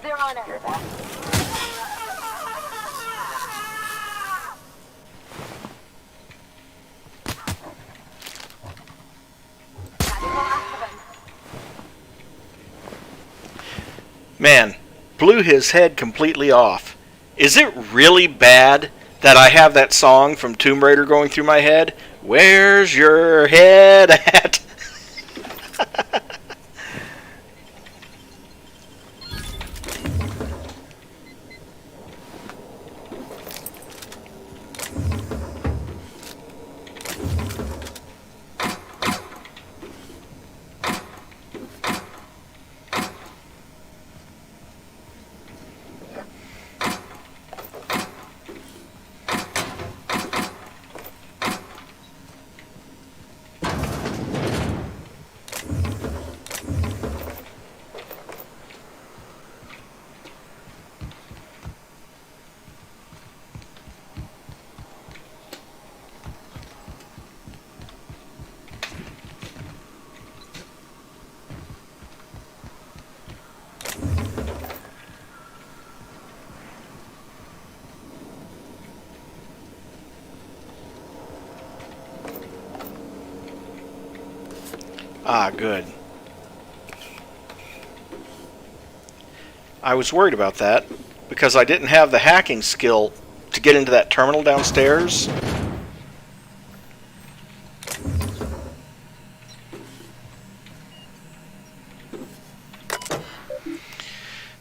S16: They're on it.
S1: Man, blew his head completely off. Is it really bad that I have that song from Tomb Raider going through my head? Where's your head at? Ah, good. I was worried about that because I didn't have the hacking skill to get into that terminal downstairs.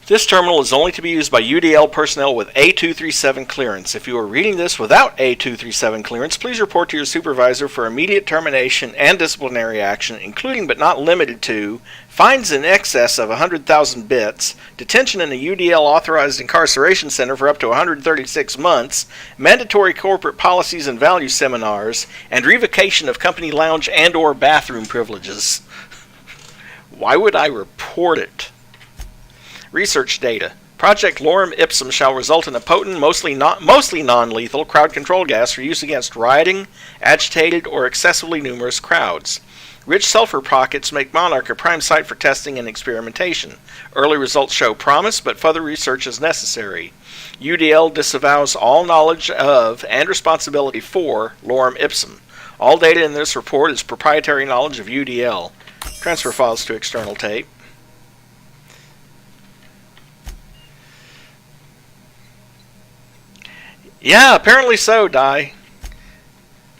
S1: This terminal is only to be used by UDL personnel with A237 clearance. If you are reading this without A237 clearance, please report to your supervisor for immediate termination and disciplinary action, including but not limited to fines in excess of 100,000 bits, detention in a UDL authorized incarceration center for up to 136 months, mandatory corporate policies and value seminars, and revocation of company lounge and or bathroom privileges. Why would I report it? Research data. Project Lorem Ipsum shall result in a potent, mostly non-lethal crowd control gas for use against rioting, agitated, or excessively numerous crowds. Rich sulfur pockets make Monarch a prime site for testing and experimentation. Early results show promise, but further research is necessary. UDL disavows all knowledge of and responsibility for Lorem Ipsum. All data in this report is proprietary knowledge of UDL. Transfer files to external tape. Yeah, apparently so, Di.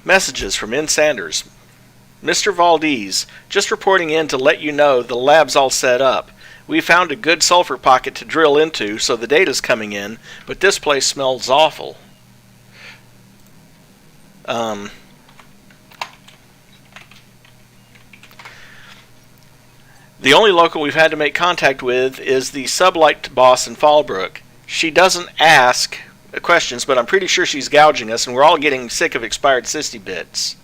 S1: Messages from N. Sanders. Mr. Valdez, just reporting in to let you know the lab's all set up. We found a good sulfur pocket to drill into, so the data's coming in, but this place smells awful. The only local we've had to make contact with is the sublight boss in Fallbrook. She doesn't ask questions, but I'm pretty sure she's gouging us, and we're all getting sick of expired Sisty bits.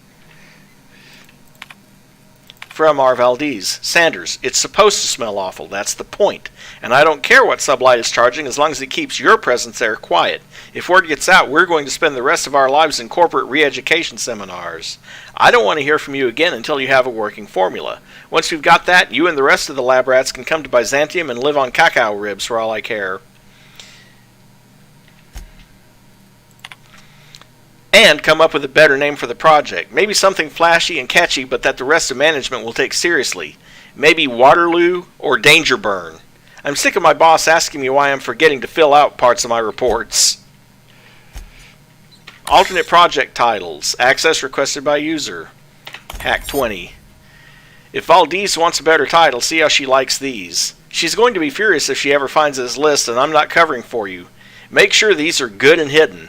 S1: From R. Valdez. Sanders, it's supposed to smell awful, that's the point. And I don't care what Sublight is charging as long as it keeps your presence there quiet. If word gets out, we're going to spend the rest of our lives in corporate re-education seminars. I don't want to hear from you again until you have a working formula. Once we've got that, you and the rest of the lab rats can come to Byzantium and live on cacao ribs for all I care. And come up with a better name for the project. Maybe something flashy and catchy, but that the rest of management will take seriously. Maybe Waterloo or Danger Burn. I'm sick of my boss asking me why I'm forgetting to fill out parts of my reports. Alternate project titles. Access requested by user. Hack 20. If Valdez wants a better title, see how she likes these. She's going to be furious if she ever finds this list, and I'm not covering for you. Make sure these are good and hidden.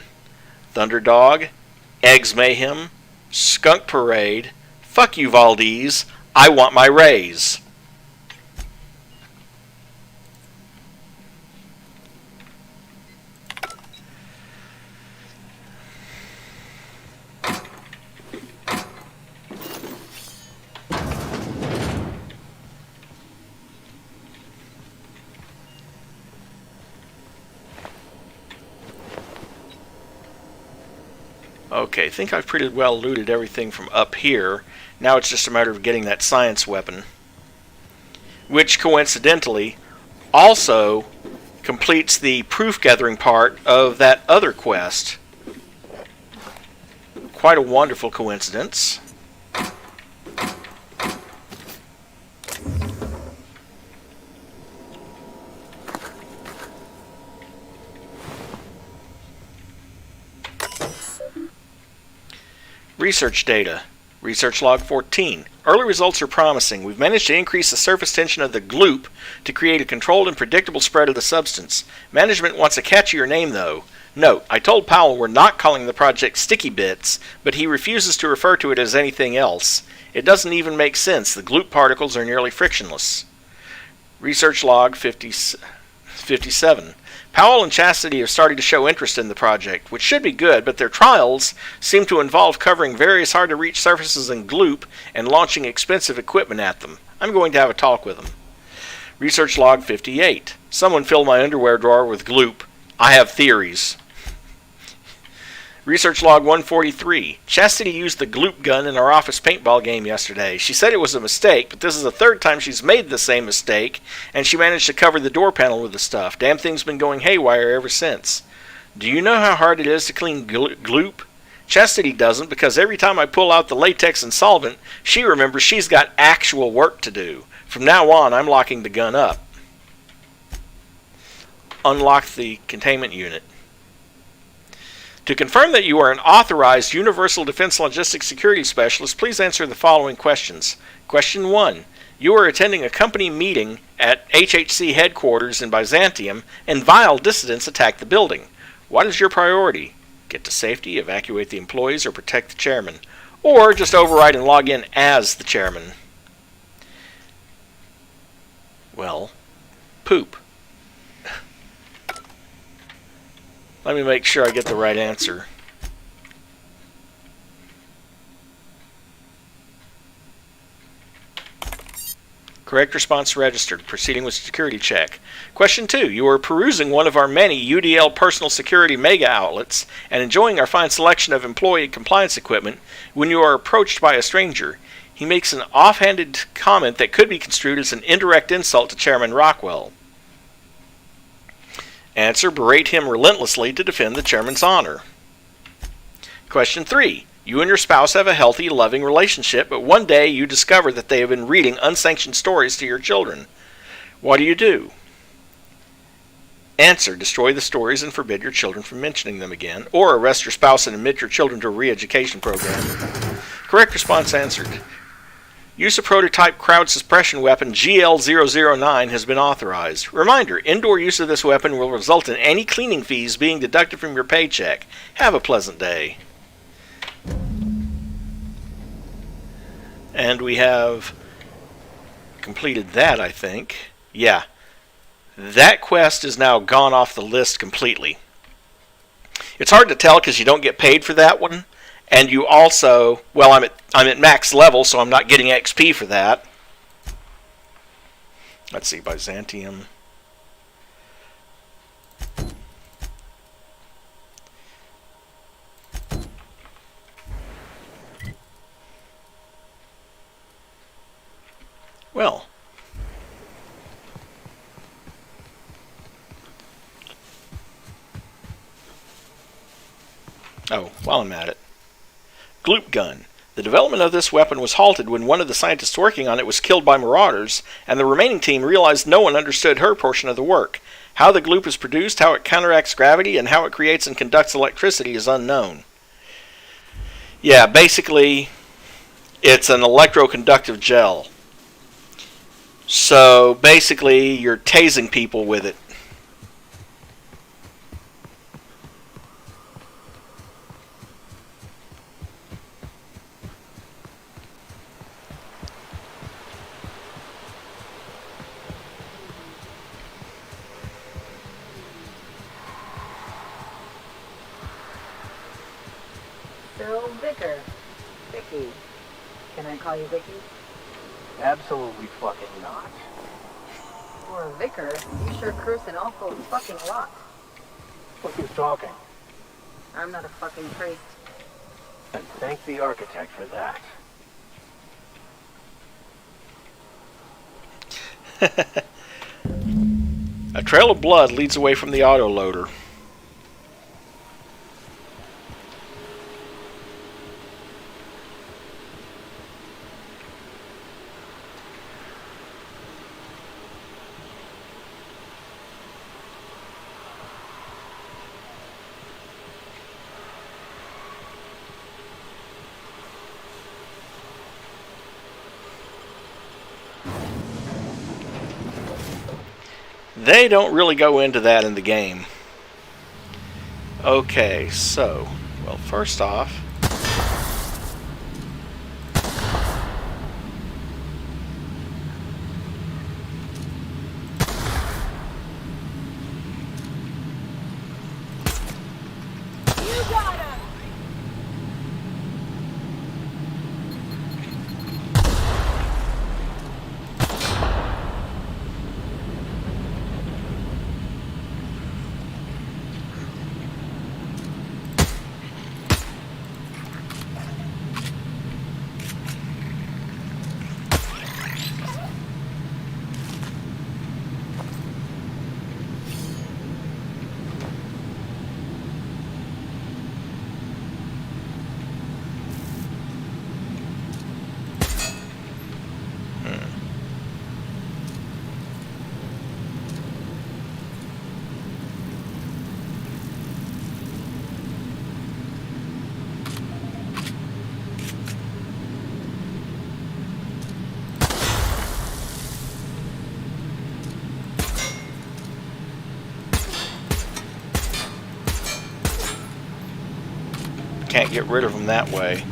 S1: Thunderdog, Eggs Mayhem, Skunk Parade, Fuck You Valdez, I Want My Raise. Okay, I think I've pretty well looted everything from up here. Now it's just a matter of getting that science weapon. Which, coincidentally, also completes the proof gathering part of that other quest. Quite a wonderful coincidence. Research data. Research log 14. Early results are promising. We've managed to increase the surface tension of the gloop to create a controlled and predictable spread of the substance. Management wants a catchier name, though. Note, I told Powell we're not calling the project Sticky Bits, but he refuses to refer to it as anything else. It doesn't even make sense. The gloop particles are nearly frictionless. Research log 57. Powell and Chastity have started to show interest in the project, which should be good, but their trials seem to involve covering various hard-to-reach surfaces in gloop and launching expensive equipment at them. I'm going to have a talk with them. Research log 58. Someone filled my underwear drawer with gloop. I have theories. Research log 143. Chastity used the gloop gun in our office paintball game yesterday. She said it was a mistake, but this is the third time she's made the same mistake, and she managed to cover the door panel with the stuff. Damn thing's been going haywire ever since. Do you know how hard it is to clean gloop? Chastity doesn't, because every time I pull out the latex and solvent, she remembers she's got actual work to do. From now on, I'm locking the gun up. Unlock the containment unit. To confirm that you are an authorized Universal Defense Logistics Security Specialist, please answer the following questions. Question 1. You are attending a company meeting at HHC headquarters in Byzantium, and vile dissidents attack the building. What is your priority? Get to safety, evacuate the employees, or protect the chairman? Or just override and log in as the chairman? Well, poop. Let me make sure I get the right answer. Correct response registered. Proceeding with security check. Question 2. You are perusing one of our many UDL personal security mega outlets and enjoying our fine selection of employee compliance equipment when you are approached by a stranger. He makes an offhanded comment that could be construed as an indirect insult to Chairman Rockwell. Answer, berate him relentlessly to defend the chairman's honor. Question 3. You and your spouse have a healthy, loving relationship, but one day you discover that they have been reading unsanctioned stories to your children. What do? Answer, destroy the stories and forbid your children from mentioning them again, or arrest your spouse and admit your children to a re-education program. Correct response answered. Use of prototype crowd suppression weapon GL009 has been authorized. Reminder, indoor use of this weapon will result in any cleaning fees being deducted from your paycheck. Have a pleasant day. And we have completed that, I think. Yeah. That quest is now gone off the list completely. It's hard to tell because you don't get paid for that one. And you also, well, I'm at max level, so I'm not getting XP for that. Let's see, Byzantium. Well. Oh, while I'm at it. Gloop gun. The development of this weapon was halted when one of the scientists working on it was killed by marauders, and the remaining team realized no one understood her portion of the work. How the gloop is produced, how it counteracts gravity, and how it creates and conducts electricity is unknown. Yeah, basically, it's an electroconductive gel. So, basically, you're tasing people with it.
S11: So, Vicar. Vicky. Can I call you Vicky?
S19: Absolutely fucking not.
S11: For a vicar, you sure curse an awful fucking lot.
S19: Look who's talking.
S11: I'm not a fucking priest.
S19: And thank the architect for that.
S1: A trail of blood leads away from the autoloader. They don't really go into that in the game. Okay, so, well, first off, can't get rid of them that way.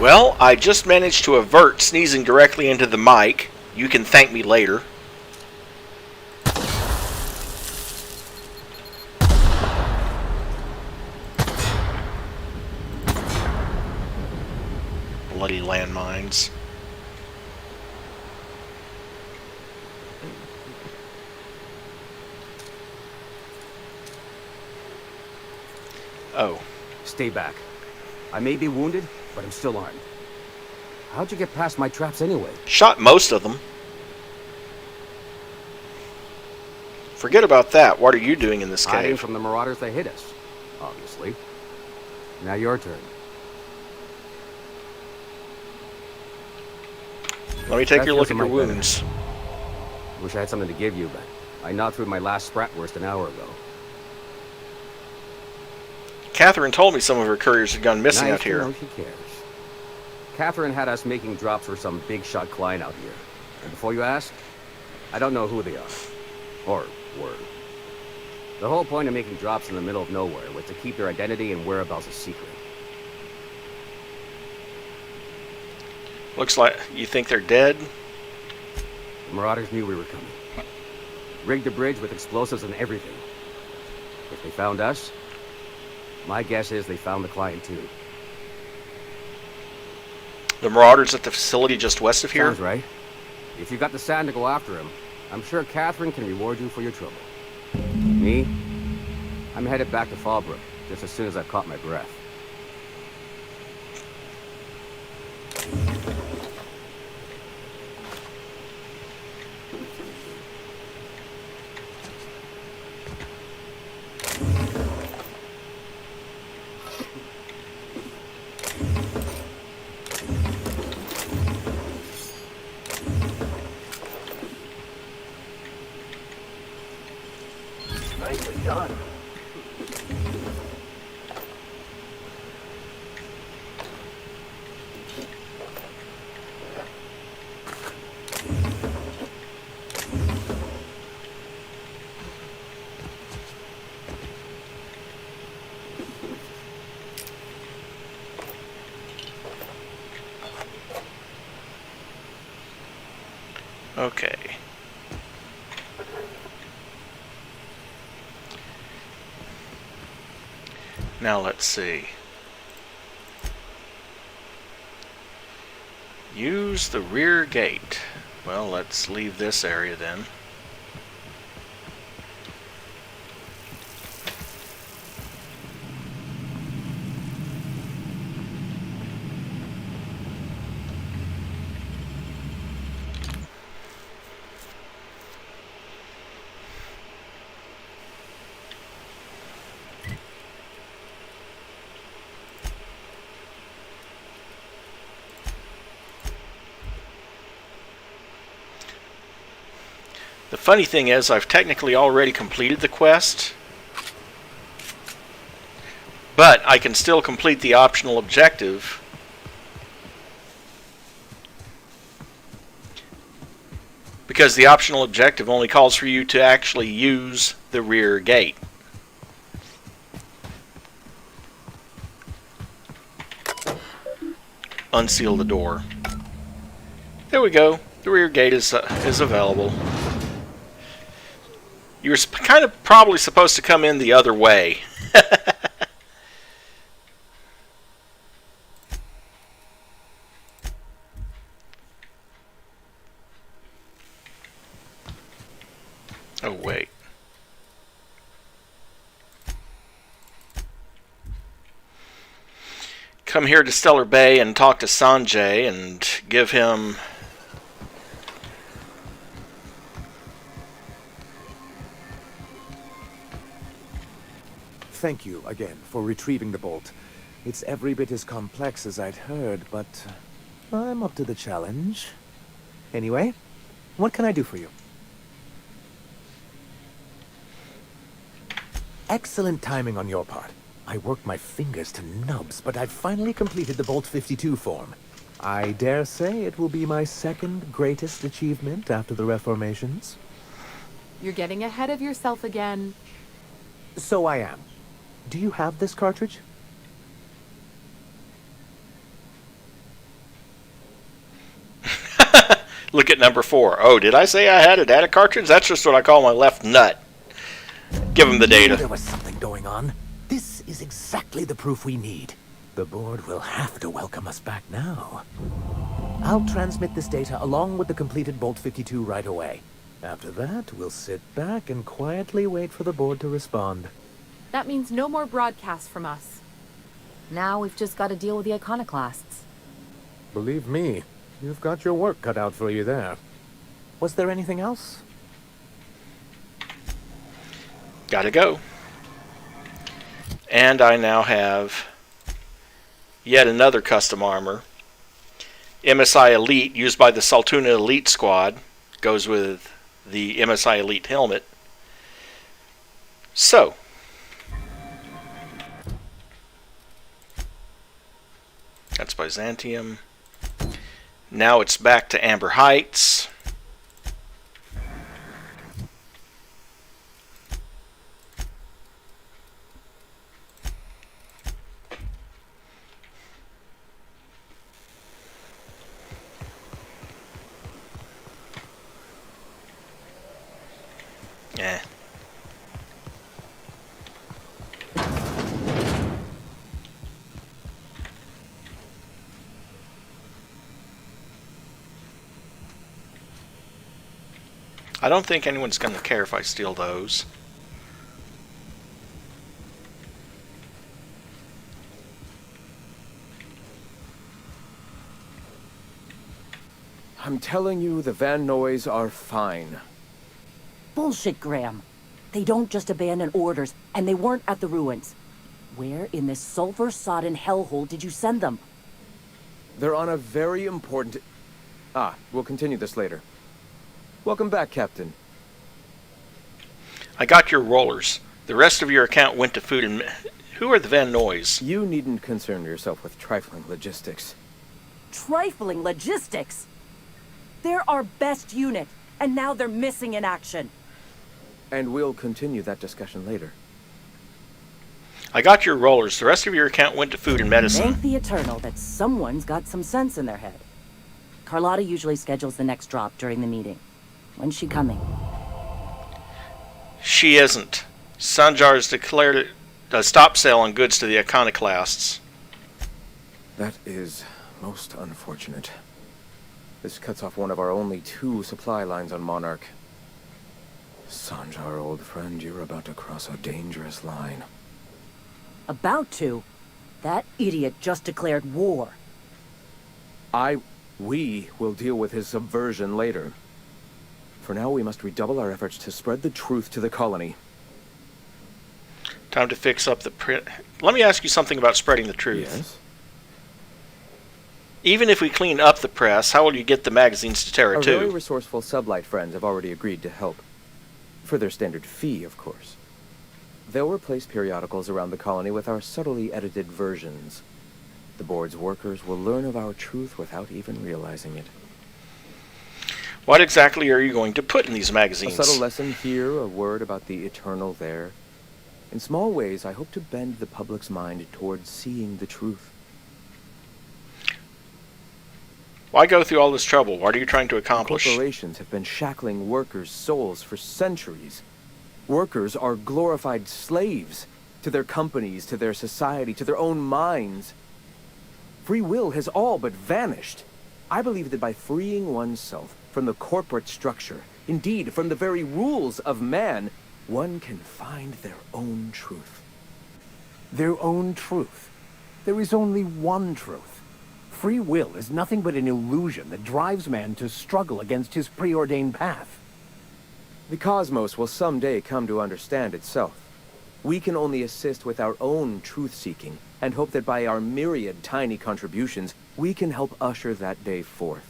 S1: Well, I just managed to avert sneezing directly into the mic. You can thank me later. Bloody landmines. Oh.
S20: Stay back. I may be wounded, but I'm still armed. How'd you get past my traps anyway?
S1: Shot most of them. Forget about that. What are you doing in this
S20: Hiding
S1: cave?
S20: from the marauders that hit us, obviously. Now your turn.
S1: Let me take
S20: That
S1: your
S20: feels
S1: look at
S20: a
S1: your
S20: mite better.
S1: wounds.
S20: Wish I had something to give you, but I knocked through my last Spratwurst an hour ago.
S1: Catherine told me some of her couriers had gone missing
S20: Nice
S1: out
S20: to
S1: here.
S20: know she cares. Catherine had us making drops for some big shot client out here. And before you ask, I don't know who they are. Or were. The whole point of making drops in the middle of nowhere was to keep their identity and whereabouts a secret.
S1: Looks like you think they're dead.
S20: The marauders knew we were coming. Rigged the bridge with explosives and everything. If they found us, my guess is they found the client too.
S1: The marauders at the facility just west of here?
S20: Sounds right. If you got the sand to go after him, I'm sure Catherine can reward you for your trouble. Me? I'm headed back to Fallbrook just as soon as I've caught my breath.
S19: Nicely done.
S1: Okay. Now let's see. Use the rear gate. Well, let's leave this area then. The funny thing is, I've technically already completed the quest, but I can still complete the optional objective because the optional objective only calls for you to actually use the rear gate. Unseal the door. There we go. The rear gate is available. You're kind of probably supposed to come in the other way. Oh, wait. Come here to Stellar Bay and talk to Sanjay and give him...
S8: Thank you again for retrieving the bolt. It's every bit as complex as I'd heard, but I'm up to the challenge. Anyway, what can I do for you? Excellent timing on your part. I worked my fingers to nubs, but I've finally completed the Bolt 52 form. I dare say it will be my second greatest achievement after the Reformations.
S9: You're getting ahead of yourself again.
S8: So I am. Do you have this cartridge?
S1: Look at number 4. Oh, did I say I had a data cartridge? That's just what I call my left nut. Give him the data.
S8: There was something going on. This is exactly the proof we need. The board will have to welcome us back now. I'll transmit this data along with the completed Bolt 52 right away. After that, we'll sit back and quietly wait for the board to respond.
S9: That means no more broadcasts from us.
S3: Now we've just got to deal with the iconoclasts.
S8: Believe me, you've got your work cut out for you there. Was there anything else?
S1: Gotta go. And I now have yet another custom armor. MSI Elite, used by the Saltuna Elite Squad. Goes with the MSI Elite helmet. So, that's Byzantium. Now it's back to Amber Heights. Yeah. I don't think anyone's going to care if I steal those.
S5: I'm telling you, the Van Noys are fine.
S21: Bullshit, Graham. They don't just abandon orders, and they weren't at the ruins. Where in this sulfur-sodden hellhole did you send them?
S5: They're on a very important... we'll continue this later. Welcome back, Captain.
S1: I got your rollers. The rest of your account went to food and... Who are the Van Noys?
S5: You needn't concern yourself with trifling logistics.
S21: Trifling logistics? They're our best unit, and now they're missing in action.
S5: And we'll continue that discussion later.
S1: I got your rollers. The rest of your account went to food and medicine.
S21: Thank the Eternal that someone's got some sense in their head. Carlotta usually schedules the next drop during the meeting. When's she coming?
S1: She isn't. Sanjar's declared a stop sale on goods to the iconoclasts.
S5: That is most unfortunate. This cuts off one of our only 2 supply lines on Monarch. Sanjar, old friend, you're about to cross a dangerous line.
S21: About to? That idiot just declared war.
S5: We will deal with his subversion later. For now, we must redouble our efforts to spread the truth to the colony.
S1: Time to fix up the print. Let me ask you something about spreading the truth.
S5: Yes?
S1: Even if we clean up the press, how will you get the magazines to
S5: Our very
S1: Terra-2?
S5: resourceful sublight friends have already agreed to help. For their standard fee, of course. They'll replace periodicals around the colony with our subtly edited versions. The board's workers will learn of our truth without even realizing it.
S1: What exactly are you going to put in these magazines?
S5: A subtle lesson here, a word about the eternal there. In small ways, I hope to bend the public's mind towards seeing the truth.
S1: Why go through all this trouble? What are you trying to accomplish?
S5: Corporations have been shackling workers' souls for centuries. Workers are glorified slaves to their companies, to their society, to their own minds. Free will has all but vanished. I believe that by freeing oneself from the corporate structure, indeed from the very rules of man, one can find their own truth.
S10: Their own truth? There is only one truth. Free will is nothing but an illusion that drives man to struggle against his preordained path.
S5: The cosmos will someday come to understand itself. We can only assist with our own truth-seeking, and hope that by our myriad tiny contributions, we can help usher that day forth.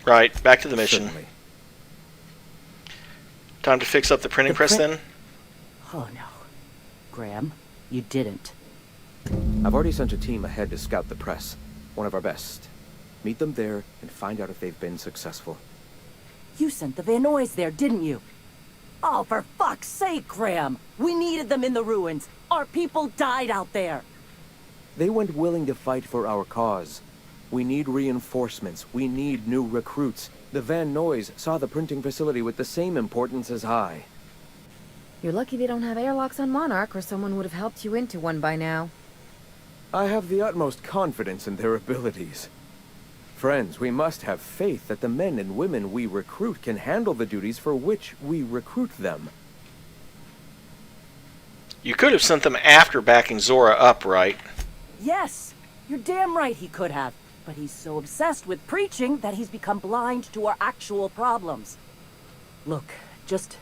S1: Right, back to the mission.
S5: Certainly.
S1: Time to fix up the printing press then?
S21: Oh no. Graham, you didn't.
S5: I've already sent a team ahead to scout the press. One of our best. Meet them there and find out if they've been successful.
S21: You sent the Van Noys there, didn't you? Oh, for fuck's sake, Graham! We needed them in the ruins. Our people died out there.
S5: They went willing to fight for our cause. We need reinforcements. We need new recruits. The Van Noys saw the printing facility with the same importance as I.
S3: You're lucky they don't have airlocks on Monarch, or someone would have helped you into one by now.
S5: I have the utmost confidence in their abilities. Friends, we must have faith that the men and women we recruit can handle the duties for which we recruit them.
S1: You could have sent them after backing Zora up, right?
S21: Yes, you're damn right he could have. But he's so obsessed with preaching that he's become blind to our actual problems. Look, just...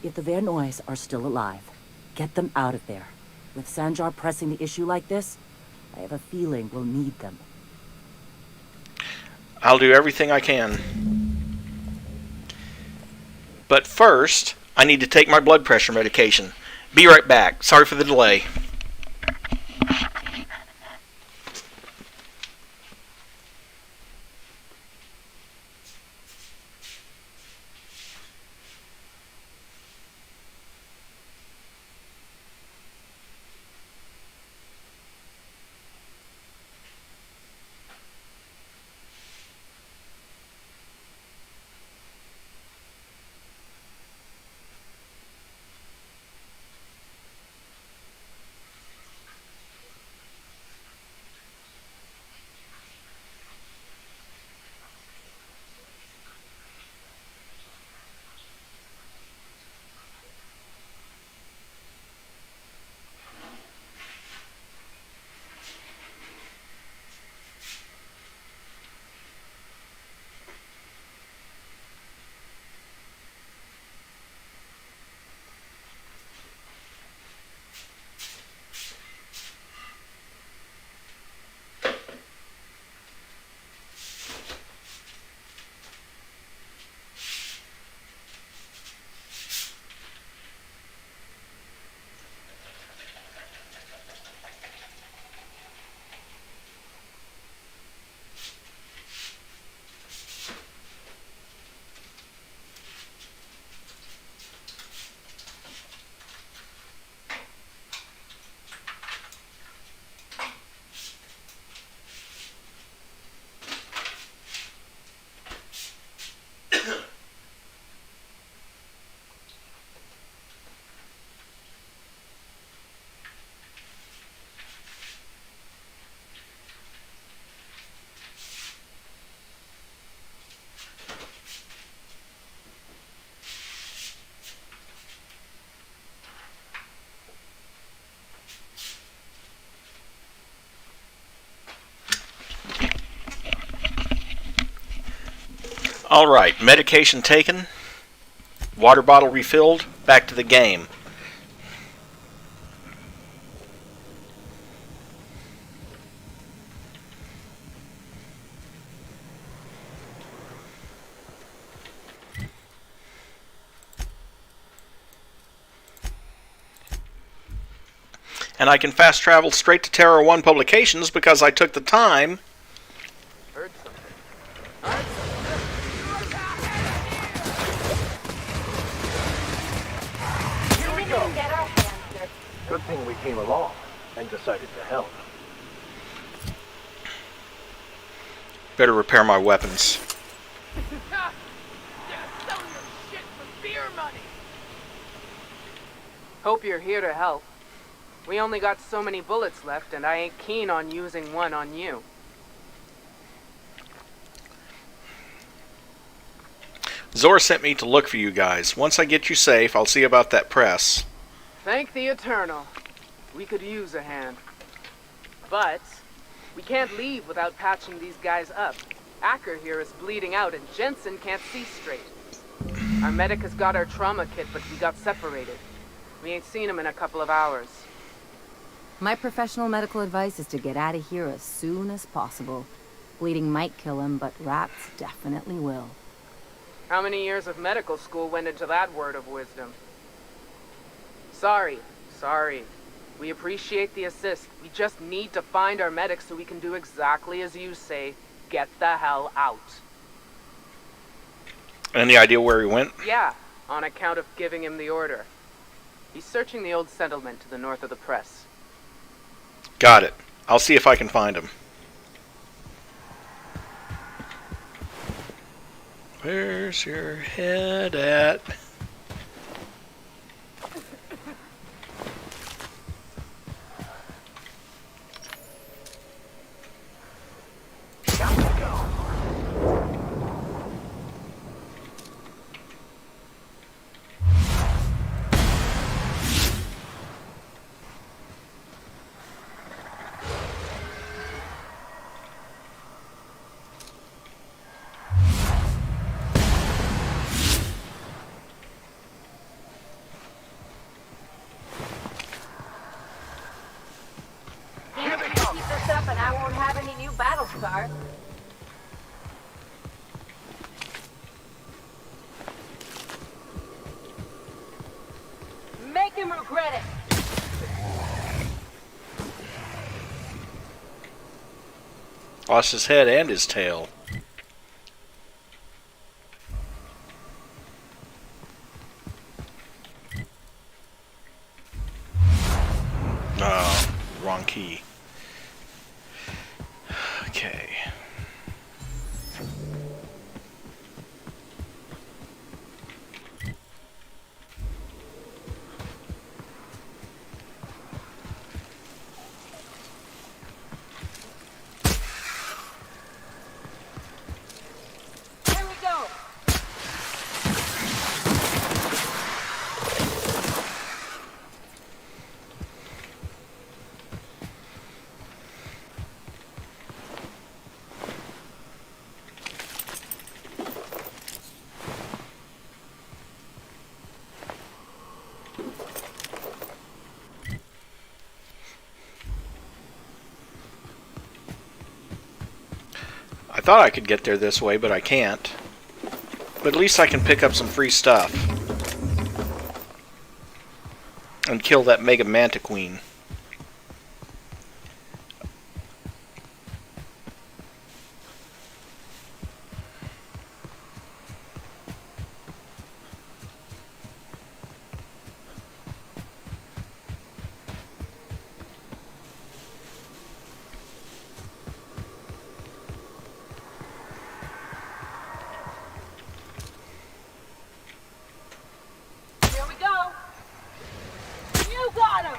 S21: if the Van Noys are still alive, get them out of there. With Sanjar pressing the issue like this, I have a feeling we'll need them.
S1: I'll do everything I can. But first, I need to take my blood pressure medication. Be right back. Sorry for the delay. Alright, medication taken, water bottle refilled, back to the game. And I can fast travel straight to Terra 1 Publications because I took the time.
S19: Heard something.
S11: Here we go. Get our hands dirty.
S22: Good thing we came along and decided to help.
S1: Better repair my weapons.
S14: Hope you're here to help. We only got so many bullets left, and I ain't keen on using one on you.
S1: Zora sent me to look for you guys. Once I get you safe, I'll see about that press.
S14: Thank the Eternal. We could use a hand. But we can't leave without patching these guys up. Acker here is bleeding out, and Jensen can't see straight. Our medic has got our trauma kit, but we got separated. We ain't seen him in a couple of hours.
S3: My professional medical advice is to get out of here as soon as possible. Bleeding might kill him, but rats definitely will.
S14: How many years of medical school went into that word of wisdom? Sorry. We appreciate the assist. We just need to find our medic so we can do exactly as you say. Get the hell out.
S1: Any idea where he went?
S14: Yeah, on account of giving him the order. He's searching the old settlement to the north of the press.
S1: Got it. I'll see if I can find him. Where's your head at?
S11: And I won't have any new battle scars. Make him regret it.
S1: Lost his head and his tail. Oh, wrong key. Okay.
S11: Here we go.
S1: I thought I could get there this way, but I can't. But at least I can pick up some free stuff. And kill that Mega Mantiqueen.
S11: Here we go. You got him.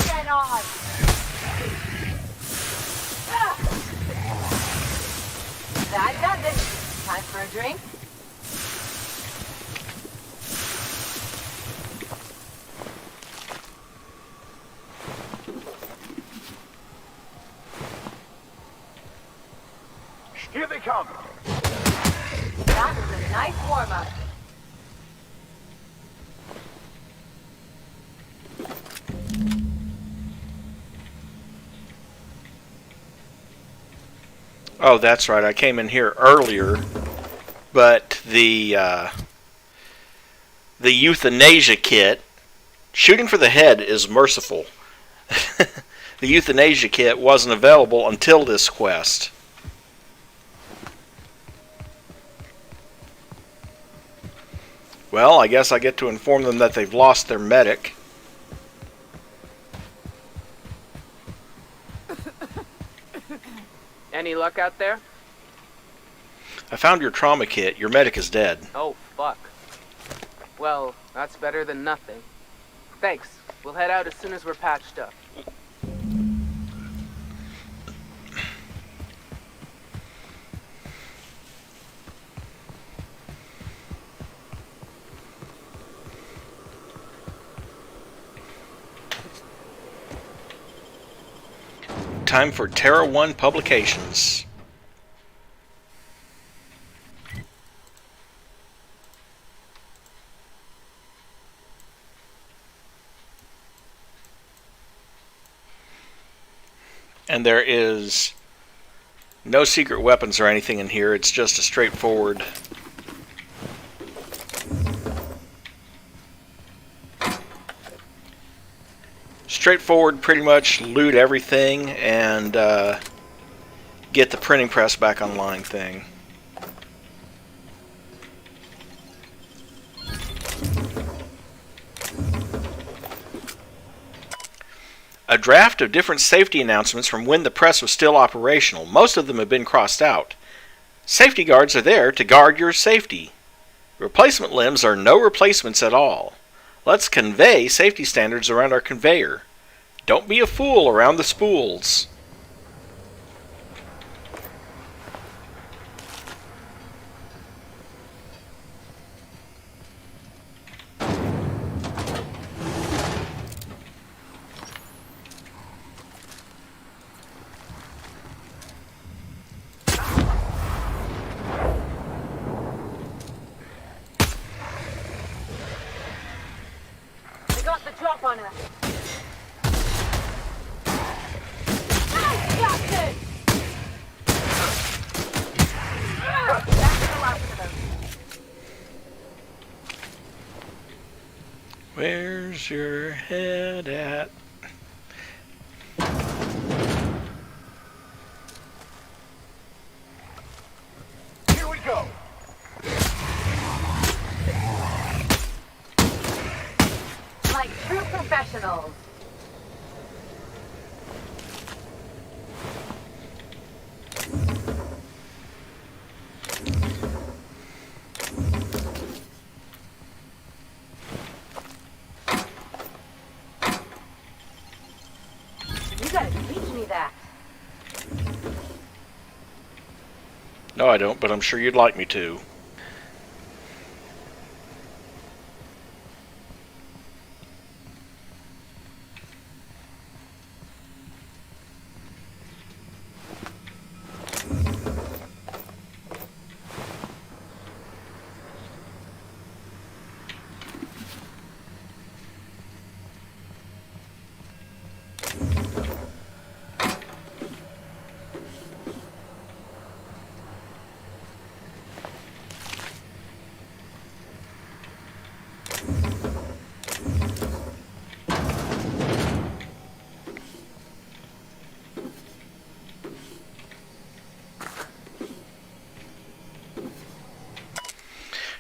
S11: Get on. That does it. Time for a drink.
S22: Here they come.
S11: That was a nice warm-up.
S1: Oh, that's right. I came in here earlier, But the euthanasia kit, shooting for the head is merciful. The euthanasia kit wasn't available until this quest. Well, I guess I get to inform them that they've lost their medic.
S14: Any luck out there?
S1: I found your trauma kit. Your medic is dead.
S14: Oh, fuck. Well, that's better than nothing. Thanks. We'll head out as soon as we're patched up.
S1: Time for Terra 1 publications. And there is no secret weapons or anything in here. It's just a straightforward pretty much loot everything and get the printing press back online thing. A draft of different safety announcements from when the press was still operational. Most of them have been crossed out. Safety guards are there to guard your safety. Replacement limbs are no replacements at all. Let's convey safety standards around our conveyor. Don't be a fool around the spools.
S16: We got the drop on her.
S1: Where's your head at?
S22: Here we go.
S16: Like true professionals. You gotta teach me that.
S1: No, I don't, but I'm sure you'd like me to.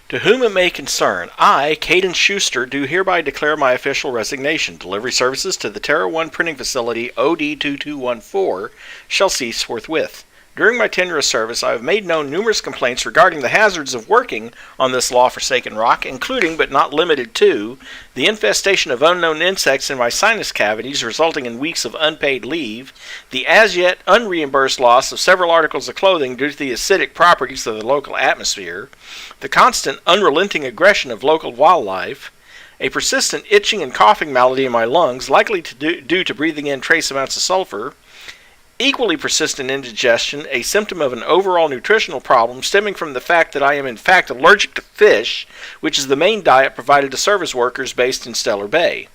S1: To whom it may concern, I, Caden Schuster, do hereby declare my official resignation. Delivery services to the Terra 1 printing facility OD2214 shall cease forthwith. During my tenure of service, I have made known numerous complaints regarding the hazards of working on this law-forsaken rock, including, but not limited to, the infestation of unknown insects in my sinus cavities resulting in weeks of unpaid leave, the as-yet unreimbursed loss of several articles of clothing due to the acidic properties of the local atmosphere, the constant, unrelenting aggression of local wildlife, a persistent itching and coughing malady in my lungs, likely due to breathing in trace amounts of sulfur, equally persistent indigestion, a symptom of an overall nutritional problem stemming from the fact that I am in fact allergic to fish, which is the main diet provided to service workers based in Stellar Bay.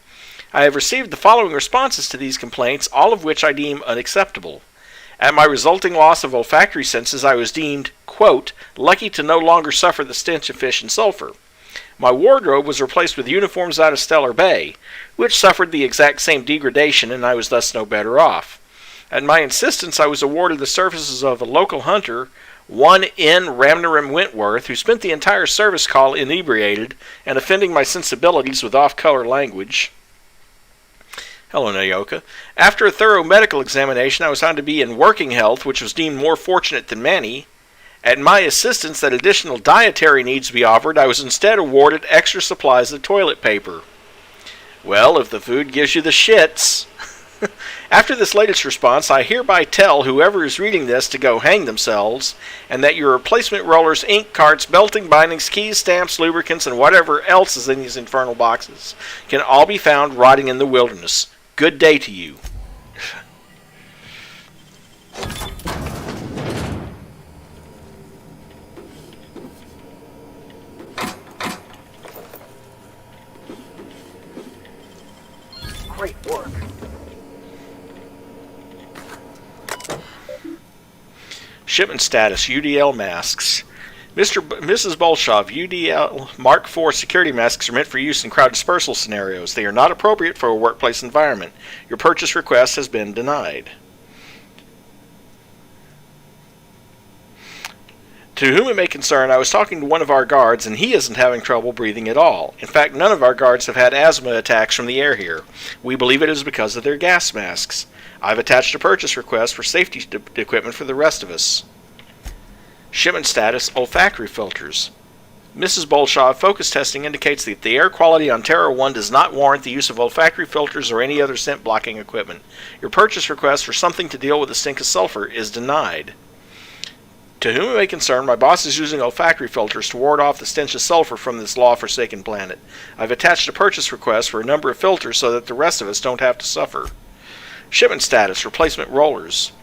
S1: I have received the following responses to these complaints, all of which I deem unacceptable. At my resulting loss of olfactory senses, I was deemed, quote, lucky to no longer suffer the stench of fish and sulfur. My wardrobe was replaced with uniforms out of Stellar Bay, which suffered the exact same degradation, and I was thus no better off. At my insistence, I was awarded the services of a local hunter, one N. Ramnaram Wentworth, who spent the entire service call inebriated and offending my sensibilities with off-color language. Hello, Nayoka. After a thorough medical examination, I was found to be in working health, which was deemed more fortunate than many. At my insistence that additional dietary needs be offered, I was instead awarded extra supplies of toilet paper. Well, if the food gives you the shits. After this latest response, I hereby tell whoever is reading this to go hang themselves, and that your replacement rollers, ink carts, belting bindings, keys, stamps, lubricants, and whatever else is in these infernal boxes can all be found rotting in the wilderness. Good day to you.
S19: Great work.
S1: Shipment status, UDL masks. Mrs. Bolshov, UDL Mark IV security masks are meant for use in crowd dispersal scenarios. They are not appropriate for a workplace environment. Your purchase request has been denied. To whom it may concern, I was talking to one of our guards, and he isn't having trouble breathing at all. In fact, none of our guards have had asthma attacks from the air here. We believe it is because of their gas masks. I've attached a purchase request for safety equipment for the rest of us. Shipment status, olfactory filters. Mrs. Bolshov, focus testing indicates that the air quality on Terra 1 does not warrant the use of olfactory filters or any other scent-blocking equipment. Your purchase request for something to deal with the stink of sulfur is denied. To whom it may concern, my boss is using olfactory filters to ward off the stench of sulfur from this law-forsaken planet. I've attached a purchase request for a number of filters so that the rest of us don't have to suffer. Shipment status, replacement rollers.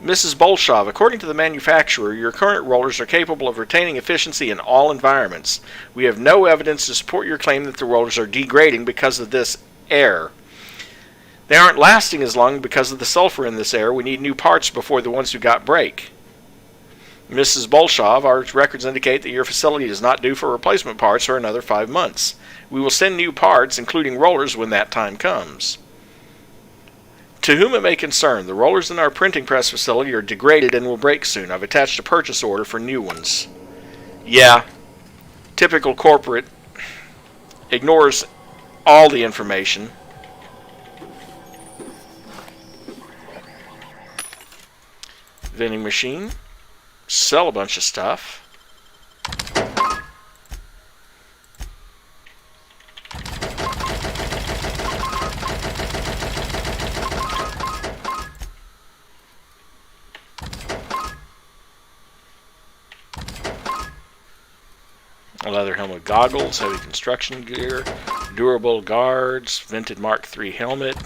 S1: Mrs. Bolshov, according to the manufacturer, your current rollers are capable of retaining efficiency in all environments. We have no evidence to support your claim that the rollers are degrading because of this air. They aren't lasting as long because of the sulfur in this air. We need new parts before the ones who got break. Mrs. Bolshov, our records indicate that your facility is not due for replacement parts for another 5 months. We will send new parts, including rollers, when that time comes. To whom it may concern, the rollers in our printing press facility are degraded and will break soon. I've attached a purchase order for new ones. Yeah, typical corporate. Ignores all the information. Vending machine. Sell a bunch of stuff. Leather helmet, goggles, heavy construction gear, durable guards, vented Mark III helmet,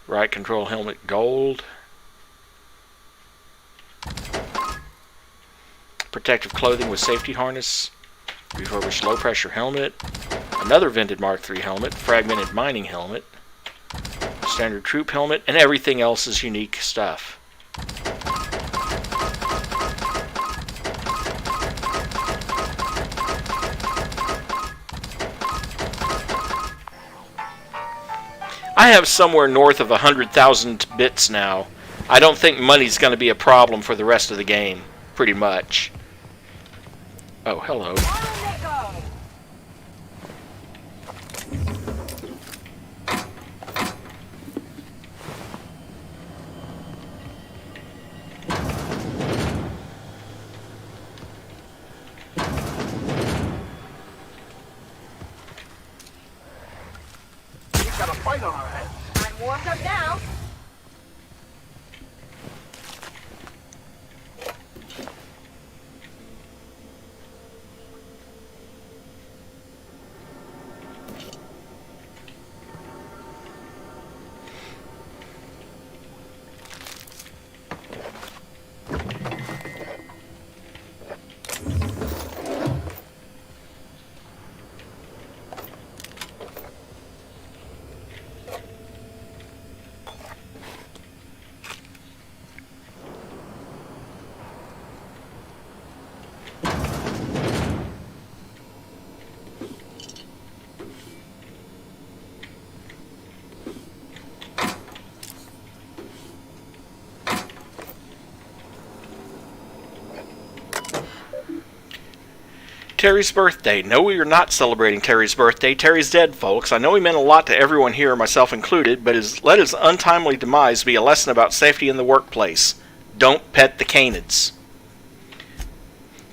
S1: right control helmet gold, protective clothing with safety harness, refurbished low pressure helmet, another vented Mark III helmet, fragmented mining helmet, standard troop helmet, and everything else is unique stuff. I have somewhere north of 100,000 bits now. I don't think money's going to be a problem for the rest of the game, pretty much. Oh, hello.
S19: Got a fight on our hands.
S16: I'm warmed up now.
S1: Terry's birthday. No, we are not celebrating Terry's birthday. Terry's dead, folks. I know he meant a lot to everyone here, myself included, but let his untimely demise be a lesson about safety in the workplace. Don't pet the canids.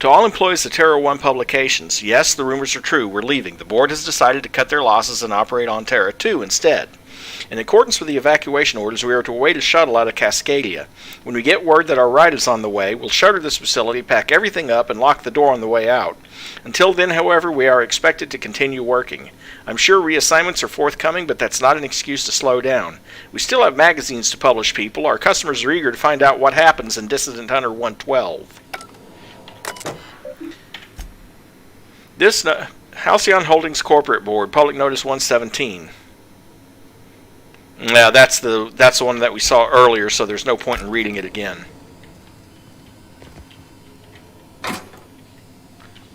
S1: To all employees of Terra 1 Publications, yes, the rumors are true. We're leaving. The board has decided to cut their losses and operate on Terra 2 instead. In accordance with the evacuation orders, we are to await a shuttle out of Cascadia. When we get word that our ride is on the way, we'll shutter this facility, pack everything up, and lock the door on the way out. Until then, however, we are expected to continue working. I'm sure reassignments are forthcoming, but that's not an excuse to slow down. We still have magazines to publish, people. Our customers are eager to find out what happens in Dissident Hunter 112. This Halcyon Holdings Corporate Board, Public Notice 117. Yeah, that's the one that we saw earlier, so there's no point in reading it again.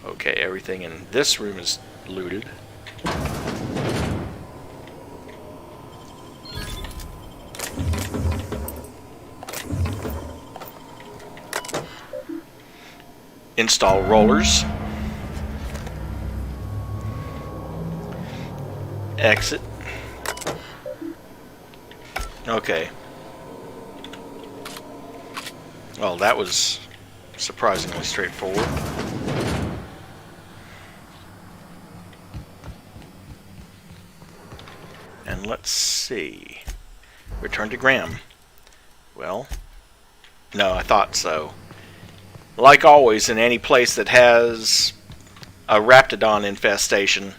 S1: Okay, everything in this room is looted. Install rollers. Exit. Okay. Well, that was surprisingly straightforward. And let's see. Return to Graham. Well, no, I thought so. Like always, in any place that has a Raptidon infestation,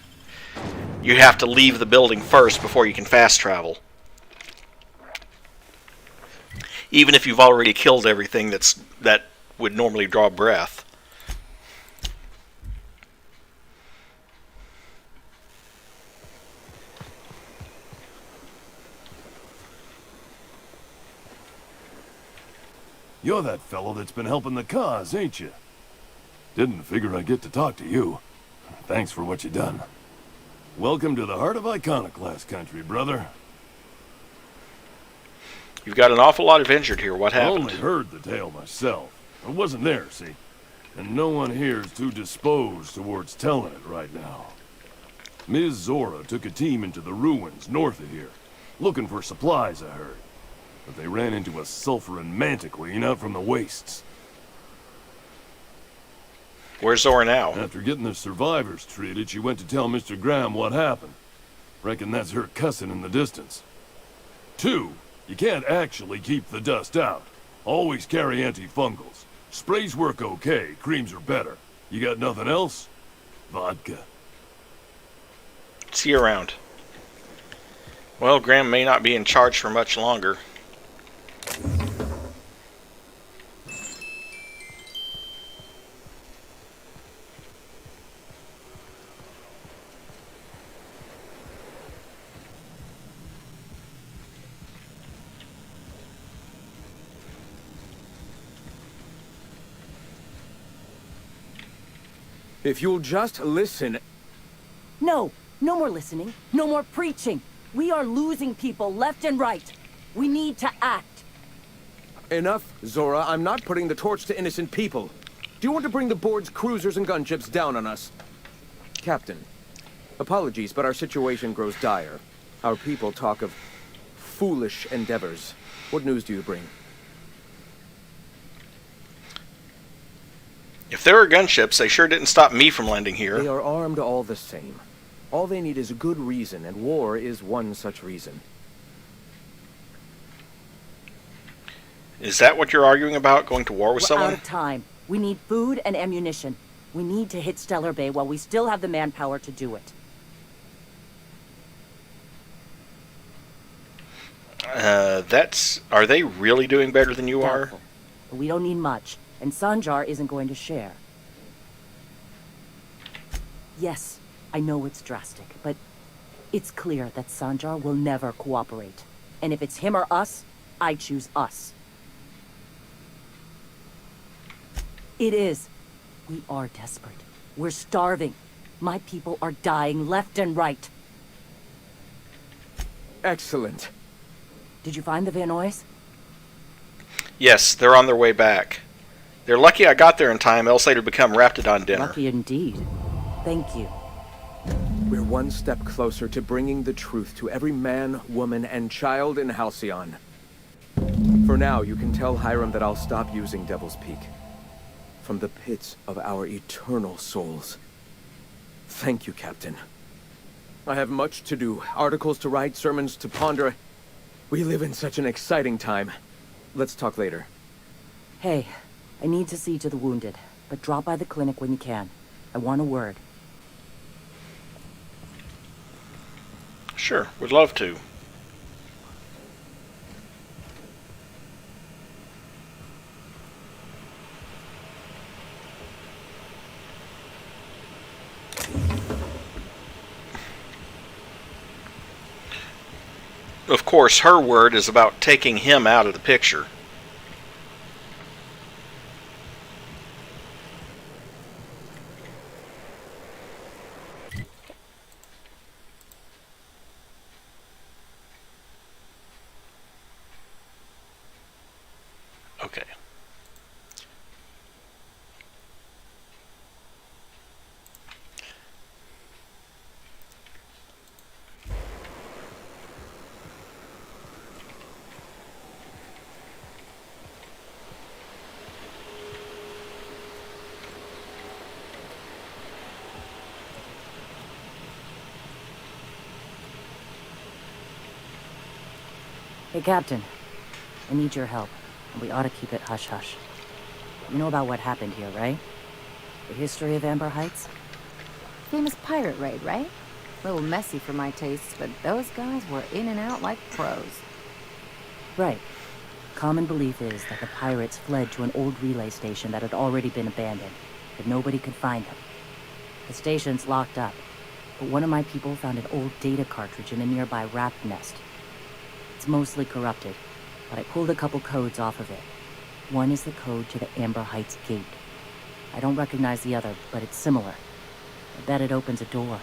S1: you have to leave the building first before you can fast travel. Even if you've already killed everything that would normally draw breath.
S4: You're that fellow that's been helping the cause, ain't you? Didn't figure I'd get to talk to you. Thanks for what you done. Welcome to the heart of Iconoclast country, brother.
S1: You've got an awful lot of injured here. What happened?
S4: I only heard the tale myself. I wasn't there, see? And no one here is too disposed towards telling it right now. Ms. Zora took a team into the ruins north of here, looking for supplies, I heard. But they ran into a sulfurin mantiquine out from the wastes.
S1: Where's Zora now?
S4: After getting the survivors treated, she went to tell Mr. Graham what happened. Reckon that's her cussing in the distance. 2, you can't actually keep the dust out. Always carry antifungals. Sprays work okay, creams are better. You got nothing else? Vodka.
S1: See you around. Well, Graham may not be in charge for much longer.
S5: If you'll just listen...
S21: No, no more listening. No more preaching. We are losing people left and right. We need to act.
S5: Enough, Zora. I'm not putting the torch to innocent people. Do you want to bring the board's cruisers and gunships down on us? Captain, apologies, but our situation grows dire. Our people talk of foolish endeavors. What news do you bring?
S1: If there are gunships, they sure didn't stop me from landing here.
S5: They are armed all the same. All they need is a good reason, and war is one such reason.
S1: Is that what you're arguing about, going to war with someone?
S21: We're out of time. We need food and ammunition. We need to hit Stellar Bay while we still have the manpower to do it.
S1: Are they really doing better than you
S21: Doubtful.
S1: are?
S21: But we don't need much, and Sanjar isn't going to share. Yes, I know it's drastic, but it's clear that Sanjar will never cooperate. And if it's him or us, I choose us. It is. We are desperate. We're starving. My people are dying left and right.
S5: Excellent.
S21: Did you find the Vanoys?
S1: Yes, they're on their way back. They're lucky I got there in time, else they'd have become Raptidon dinner.
S21: Lucky indeed. Thank you.
S5: We're one step closer to bringing the truth to every man, woman, and child in Halcyon. For now, you can tell Hiram that I'll stop using Devil's Peak. From the pits of our eternal souls. Thank you, Captain. I have much to do. Articles to write, sermons to ponder. We live in such an exciting time. Let's talk later.
S21: Hey, I need to see to the wounded, but drop by the clinic when you can. I want a word.
S1: Sure, would love to. Of course, her word is about taking him out of the picture. Okay.
S21: Hey, Captain. I need your help, and we ought to keep it hush-hush. You know about what happened here, right? The history of Amber Heights?
S3: Famous pirate raid, right? A little messy for my tastes, but those guys were in and out like pros.
S21: Right. Common belief is that the pirates fled to an old relay station that had already been abandoned, but nobody could find them. The station's locked up, but one of my people found an old data cartridge in a nearby rat nest. It's mostly corrupted, but I pulled a couple codes off of it. One is the code to the Amber Heights gate. I don't recognize the other, but it's similar. I bet it opens a door.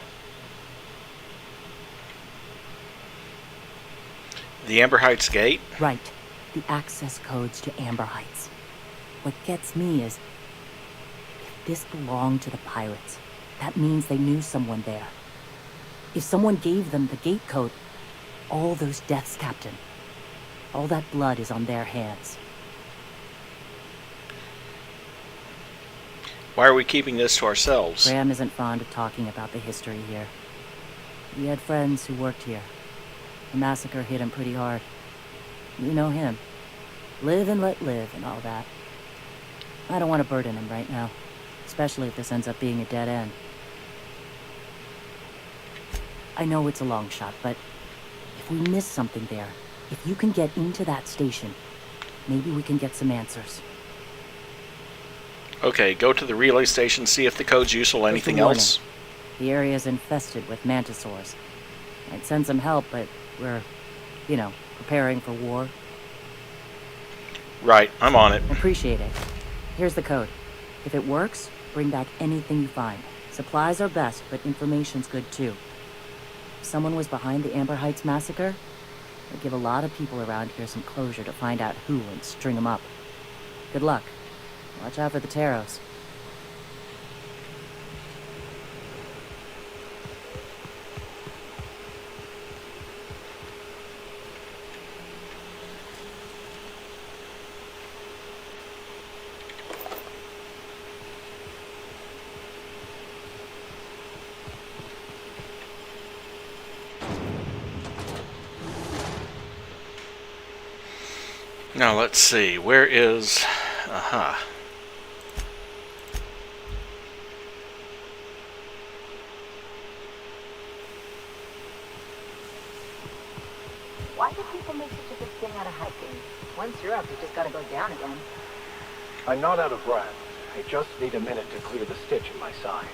S1: The Amber Heights gate?
S21: Right. The access codes to Amber Heights. What gets me is, if this belonged to the pirates, that means they knew someone there. If someone gave them the gate code, all those deaths, Captain, all that blood is on their hands.
S1: Why are we keeping this to ourselves?
S21: Graham isn't fond of talking about the history here. He had friends who worked here. The massacre hit him pretty hard. You know him. Live and let live and all that. I don't want to burden him right now, especially if this ends up being a dead end. I know it's a long shot, but if we miss something there, if you can get into that station, maybe we can get some answers.
S1: Okay, go to the relay station, see if the code's useful. Anything else?
S21: The area's infested with mantisaurs. I'd send some help, but we're, preparing for war.
S1: Right, I'm on it.
S21: Appreciate it. Here's the code. If it works, bring back anything you find. Supplies are best, but information's good too. If someone was behind the Amber Heights massacre, it'd give a lot of people around here some closure to find out who and string them up. Good luck. Watch out for the Taros.
S1: Now let's see, where is... Aha.
S11: Why do people make such a big thing out of hiking? Once you're up, you just gotta go down again.
S10: I'm not out of breath. I just need a minute to clear the stitch in my side.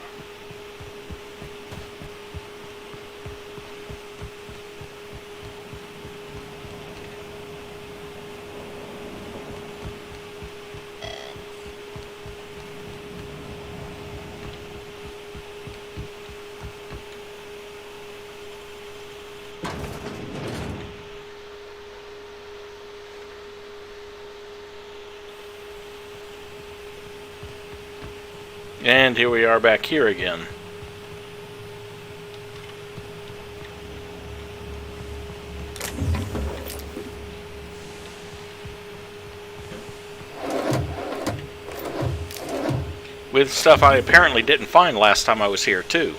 S1: And here we are back here again. with stuff I apparently didn't find last time I was here, too.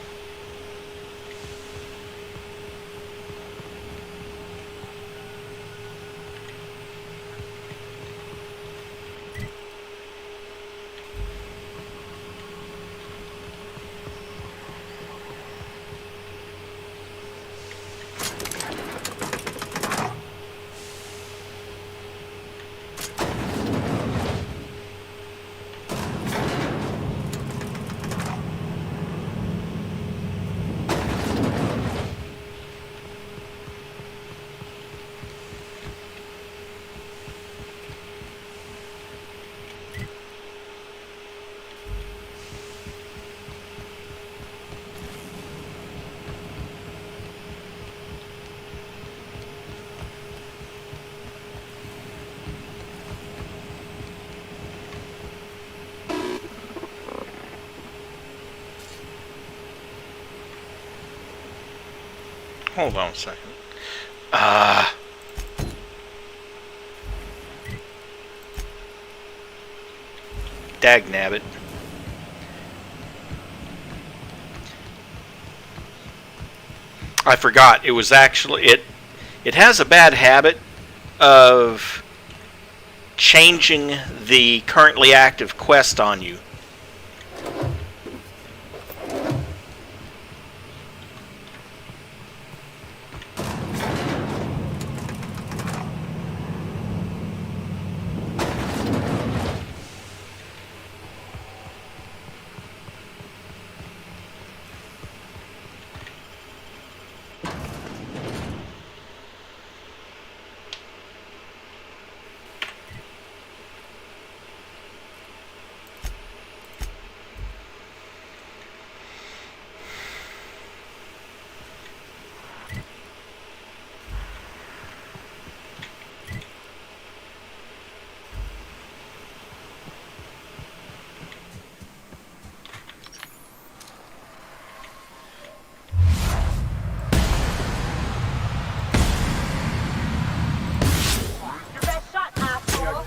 S1: Hold on a second. Dagnabbit. I forgot. It was actually it has a bad habit of changing the currently active quest on you.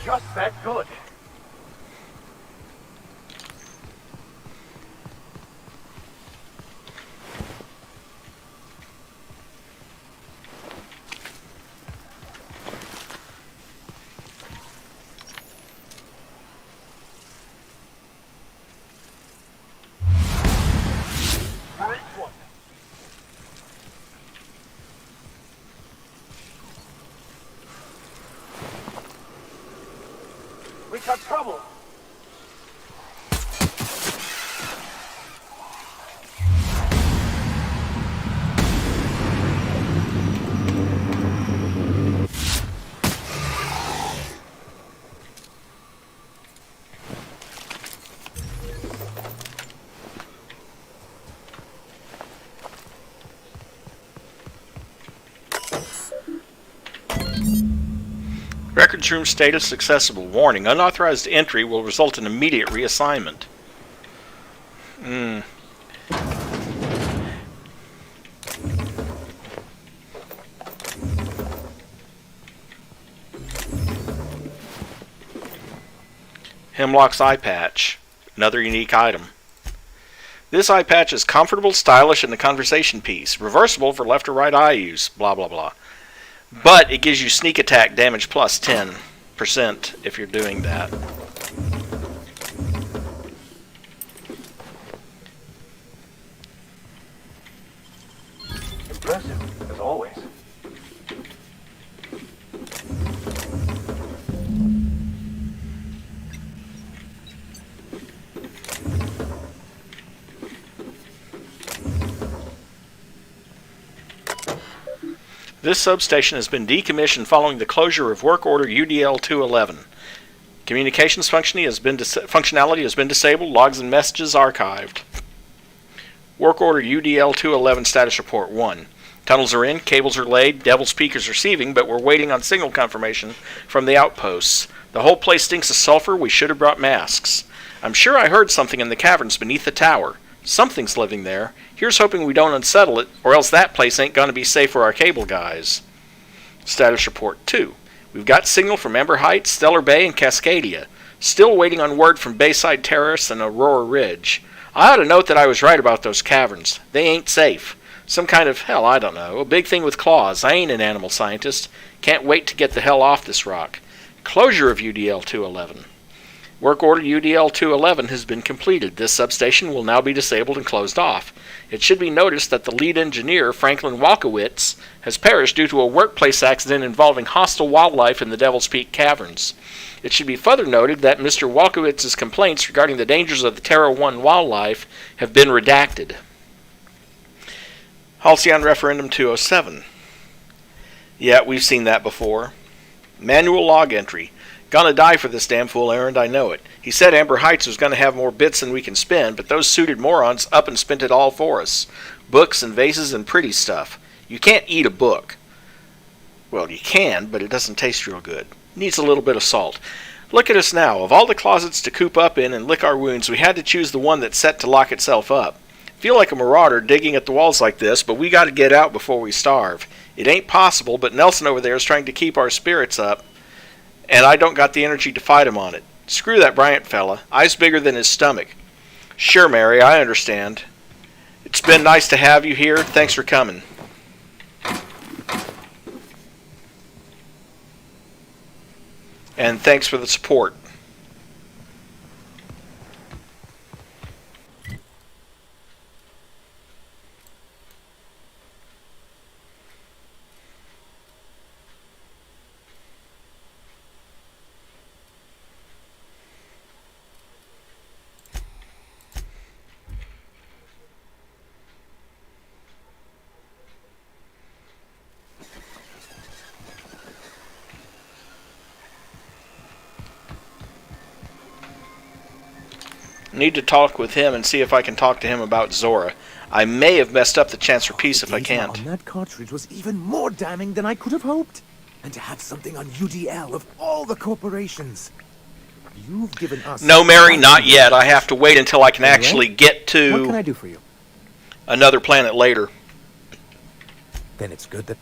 S22: Just that good. We got trouble.
S1: Records room status accessible. Warning, unauthorized entry will result in immediate reassignment. Hemlock's eye patch. Another unique item. This eye patch is comfortable, stylish, and a conversation piece. Reversible for left or right eye use. Blah, blah, blah. But it gives you sneak attack damage plus 10% if you're doing that.
S22: Impressive, as always.
S1: This substation has been decommissioned following the closure of Work Order UDL-211. Communications functionality has been disabled, logs and messages archived. Work Order UDL-211 Status Report 1. Tunnels are in, cables are laid, Devil Speaker's receiving, but we're waiting on signal confirmation from the outposts. The whole place stinks of sulfur, we should have brought masks. I'm sure I heard something in the caverns beneath the tower. Something's living there. Here's hoping we don't unsettle it, or else that place ain't gonna be safe for our cable guys. Status Report 2. We've got signal from Ember Heights, Stellar Bay, and Cascadia. Still waiting on word from Bayside Terrace and Aurora Ridge. I ought to note that I was right about those caverns. They ain't safe. Some kind of, hell, I don't know, a big thing with claws. I ain't an animal scientist. Can't wait to get the hell off this rock. Closure of UDL-211. Work order UDL-211 has been completed. This substation will now be disabled and closed off. It should be noticed that the lead engineer, Franklin Walkowitz, has perished due to a workplace accident involving hostile wildlife in the Devil's Peak Caverns. It should be further noted that Mr. Walkowitz's complaints regarding the dangers of the Terra 1 wildlife have been redacted. Halcyon Referendum 207. Yeah, we've seen that before. Manual log entry. Gonna die for this damn fool errand, I know it. He said Amber Heights was gonna have more bits than we can spend, but those suited morons up and spent it all for us. Books and vases and pretty stuff. You can't eat a book. Well, you can, but it doesn't taste real good. Needs a little bit of salt. Look at us now. Of all the closets to coop up in and lick our wounds, we had to choose the one that's set to lock itself up. Feel like a marauder digging at the walls like this, but we gotta get out before we starve. It ain't possible, but Nelson over there is trying to keep our spirits up, and I don't got the energy to fight him on it. Screw that Bryant fella. Eyes bigger than his stomach. Sure, Mary, I understand. It's been nice to have you here. Thanks for coming. And thanks for the support. Need to talk with him and see if I can talk to him about Zora. I may have messed up the chance for peace if I can't.
S8: On that cartridge was even more damning than I could have hoped. And to have something on UDL of all the corporations. You've given us...
S1: No, Mary, not yet. I have to wait until I can actually get to...
S8: What can I do for you?
S1: Another planet later.
S8: Then it's good that...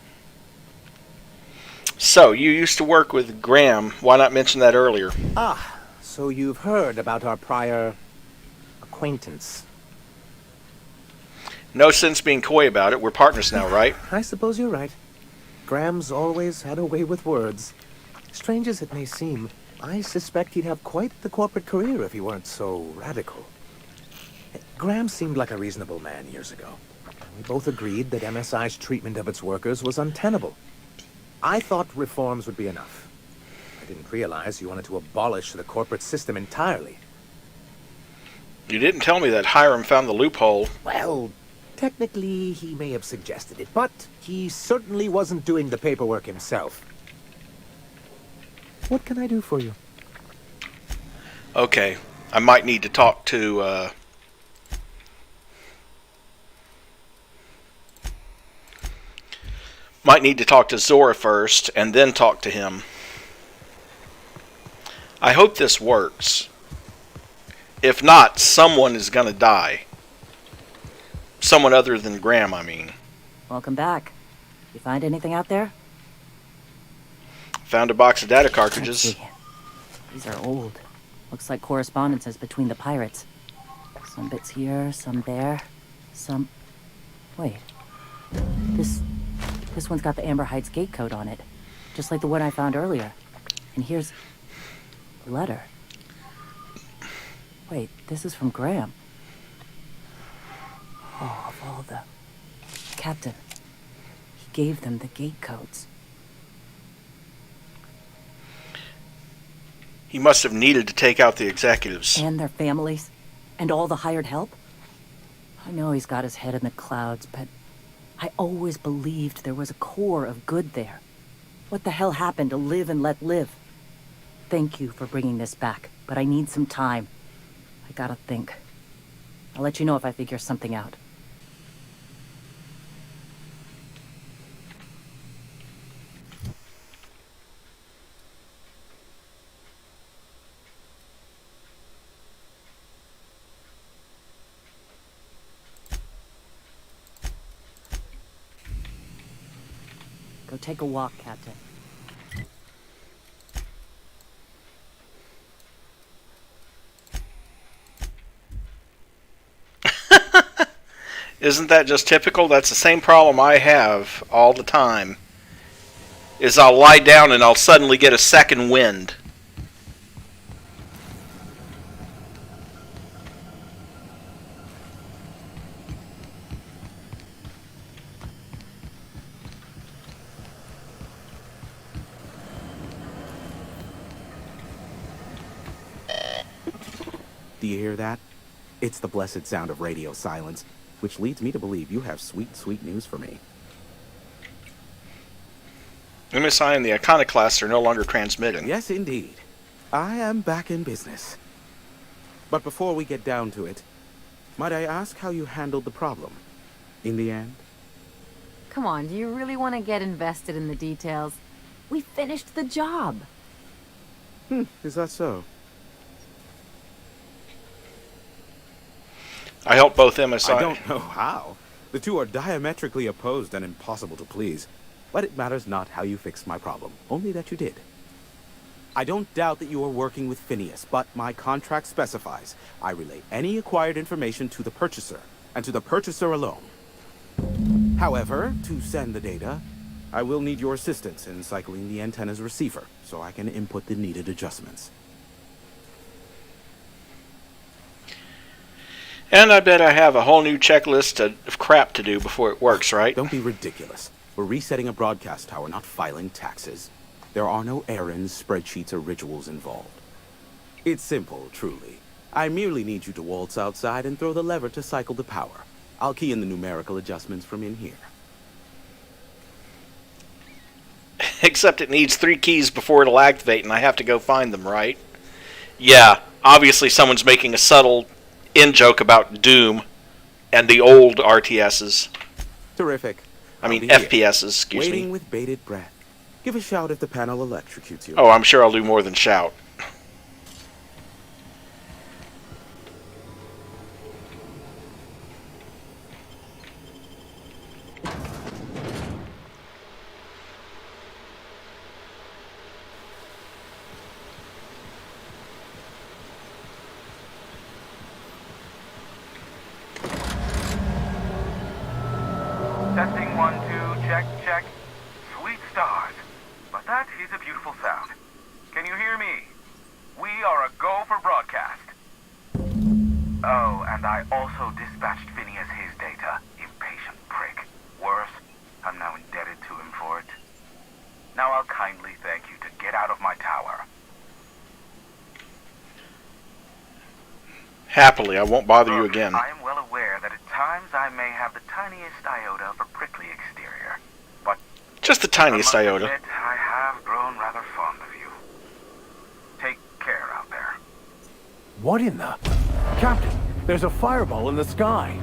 S1: So, you used to work with Graham. Why not mention that earlier?
S8: Ah, so you've heard about our prior... acquaintance.
S1: No sense being coy about it. We're partners now, right?
S8: I suppose you're right. Graham's always had a way with words. Strange as it may seem, I suspect he'd have quite the corporate career if he weren't so radical. Graham seemed like a reasonable man years ago. We both agreed that MSI's treatment of its workers was untenable. I thought reforms would be enough. I didn't realize you wanted to abolish the corporate system entirely.
S1: You didn't tell me that Hiram found the loophole.
S8: Well, technically he may have suggested it, but he certainly wasn't doing the paperwork himself. What can I do for you?
S1: Okay, I might need to talk to, Might need to talk to Zora first, and then talk to him. I hope this works. If not, someone is gonna die. Someone other than Graham, I mean.
S21: Welcome back. You find anything out there?
S1: Found a box of data cartridges.
S21: Let's see. These are old. Looks like correspondences between the pirates. Some bits here, some there, some... Wait. This one's got the Amber Heights gate code on it. Just like the one I found earlier. And here's... a letter. Wait, this is from Graham. Oh, of all the... Captain. He gave them the gate codes.
S1: He must have needed to take out the executives.
S21: And their families. And all the hired help. I know he's got his head in the clouds, but I always believed there was a core of good there. What the hell happened to live and let live? Thank you for bringing this back, but I need some time. I gotta think. I'll let you know if I figure something out. Go take a walk, Captain.
S1: Isn't that just typical? That's the same problem I have all the time. Is I'll lie down and I'll suddenly get a second wind.
S13: Do you hear that? It's the blessed sound of radio silence, which leads me to believe you have sweet, sweet news for me.
S1: MSI and the Iconoclasts are no longer transmitting.
S13: Yes, indeed. I am back in business. But before we get down to it, might I ask how you handled the problem? In the end?
S3: Come on, do you really want to get invested in the details? We finished the job.
S13: Is that so?
S1: I helped both MSI.
S13: I don't know how. The two are diametrically opposed and impossible to please. But it matters not how you fixed my problem, only that you did. I don't doubt that you are working with Phineas, but my contract specifies I relay any acquired information to the purchaser, and to the purchaser alone. However, to send the data, I will need your assistance in cycling the antenna's receiver, so I can input the needed adjustments.
S1: And I bet I have a whole new checklist of crap to do before it works, right?
S13: Don't be ridiculous. We're resetting a broadcast tower, not filing taxes. There are no errands, spreadsheets, or rituals involved. It's simple, truly. I merely need you to waltz outside and throw the lever to cycle the power. I'll key in the numerical adjustments from in here.
S1: Except it needs 3 keys before it'll activate, and I have to go find them, right? Yeah, obviously someone's making a subtle in-joke about Doom and the old RTSs.
S13: Terrific.
S1: I mean, FPSs, excuse me.
S13: Waiting with bated breath. Give a shout if the panel electrocutes you.
S1: Oh, I'm sure I'll do more than shout.
S15: Testing 1, 2, check, check. Sweet stars. But that is a beautiful sound. Can you hear me? We are a go for broadcast. Oh, and I also dispatched Phineas his data. Impatient prick. Worse, I'm now indebted to him for it. Now I'll kindly thank you to get out of my tower.
S1: Happily, I won't bother you again.
S15: I am well aware that at times I may have the tiniest iota of a prickly exterior, but
S1: just the tiniest
S15: I must
S1: iota.
S15: admit, I have grown rather fond of you. Take care out there.
S10: What in the... Captain, there's a fireball in the sky.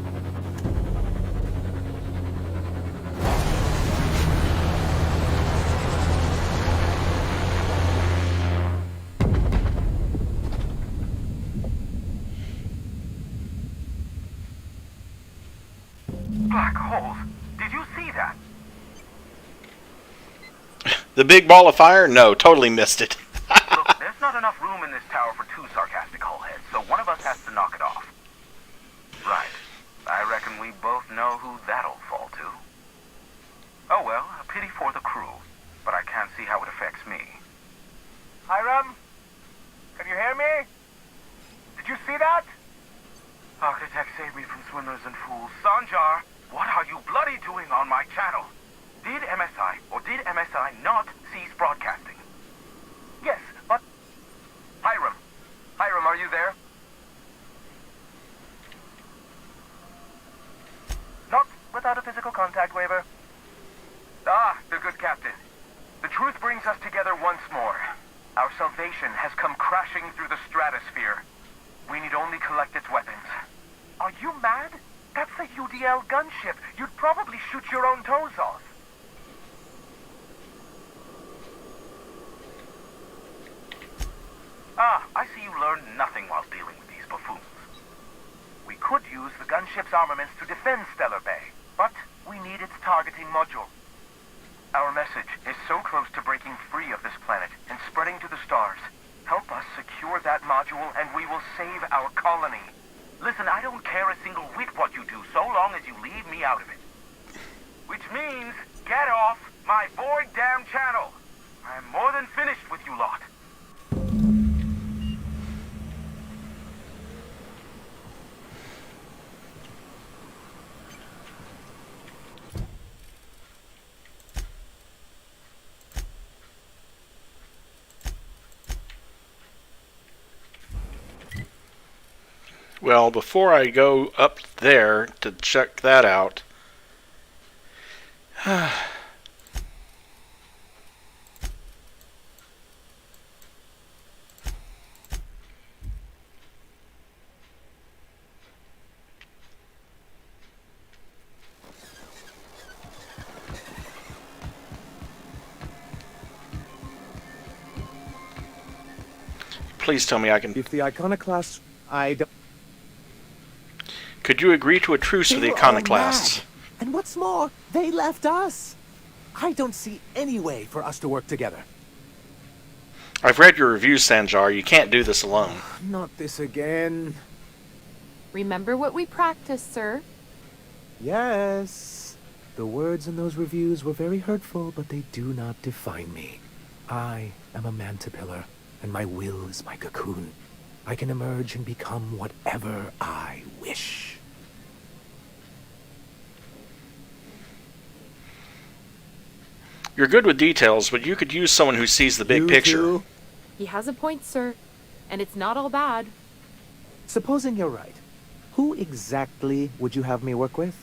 S15: Black holes. Did you see that?
S1: The big ball of fire? No, totally missed it.
S15: Look, there's not enough room in this tower for 2 sarcastic hullheads, so one of us has to knock it off. Right. I reckon we both know who that'll fall to. Oh well, a pity for the crew, but I can't see how it affects me. Hiram? Can you hear me? Did you see that? Architect, save me from swindlers and fools. Sanjar, what are you bloody doing on my channel? Did MSI or did MSI not cease broadcasting? Yes, but... Hiram. Hiram, are you there? Not without a physical contact waiver. Ah, the good captain. The truth brings us together once more. Our salvation has come crashing through the stratosphere. We need only collect its weapons. Are you mad? That's the UDL gunship. You'd probably shoot your own toes off. Ah, I see you learned nothing while dealing with these buffoons. We could use the gunship's armaments to defend Stellar Bay, but we need its targeting module. Our message is so close to breaking free of this planet and spreading to the stars. Help us secure that module and we will save our colony. Listen, I don't care a single whit what you do, so long as you leave me out of it. Which means, get off my void damn channel. I'm more than finished with you lot.
S1: Well, before I go up there to check that out, please tell me I can...
S8: If the iconoclasts... I don't...
S1: Could you agree to a truce with the iconoclasts?
S8: And what's more, they left us. I don't see any way for us to work together.
S1: I've read your reviews, Sanjar. You can't do this alone.
S8: Not this again.
S9: Remember what we practiced, sir.
S8: Yes. The words in those reviews were very hurtful, but they do not define me. I am a mantipillar, and my will is my cocoon. I can emerge and become whatever I wish.
S1: You're good with details, but you could use someone who sees the big picture.
S8: Too?
S9: He has a point, sir. And it's not all bad.
S8: Supposing you're right, who exactly would you have me work with?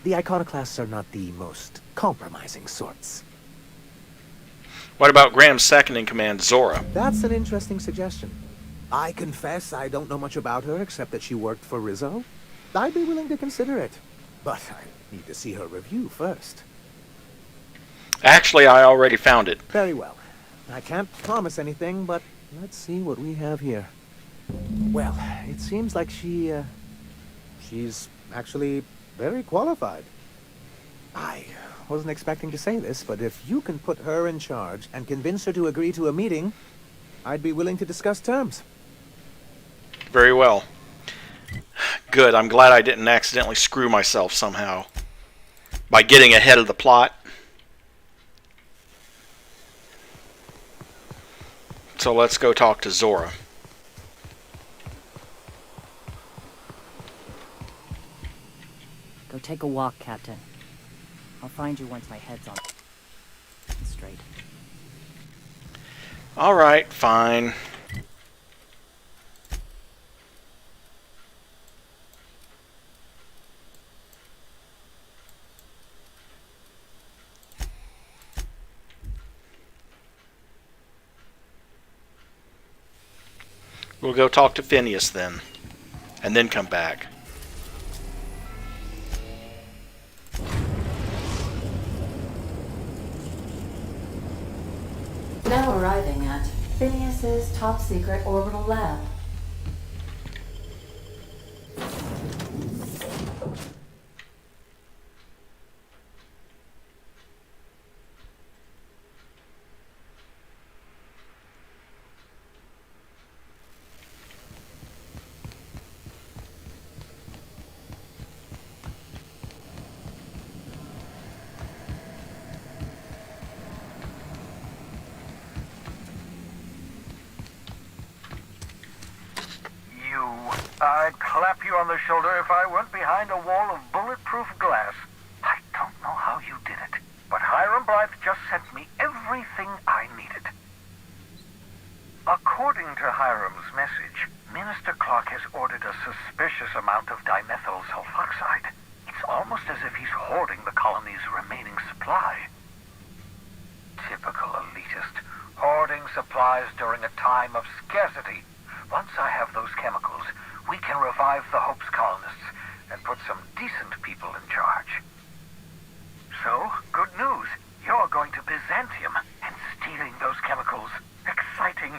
S8: The iconoclasts are not the most compromising sorts.
S1: What about Graham's second-in-command, Zora?
S8: That's an interesting suggestion. I confess I don't know much about her except that she worked for Rizzo. I'd be willing to consider it, but I need to see her review first.
S1: Actually, I already found it.
S8: Very well. I can't promise anything, but let's see what we have here. Well, it seems like she's actually very qualified. I wasn't expecting to say this, but if you can put her in charge and convince her to agree to a meeting, I'd be willing to discuss terms.
S1: Very well. Good, I'm glad I didn't accidentally screw myself somehow by getting ahead of the plot. So let's go talk to Zora.
S21: Go take a walk, Captain. I'll find you once my head's on straight.
S1: All right, fine. We'll go talk to Phineas then, and then come back.
S3: Now arriving at Phineas's top secret orbital lab.
S15: I'd clap you on the shoulder if I weren't behind a wall of bulletproof glass. I don't know how you did it, but Hiram Blythe just sent me everything I needed. According to Hiram's message, Minister Clark has ordered a suspicious amount of dimethyl sulfoxide. It's almost as if he's hoarding the colony's remaining supply. Typical elitist, hoarding supplies during a time of scarcity. Once I have those chemicals, we can revive the Hope's colonists and put some decent people in charge. So, good news. You're going to Byzantium and stealing those chemicals. Exciting.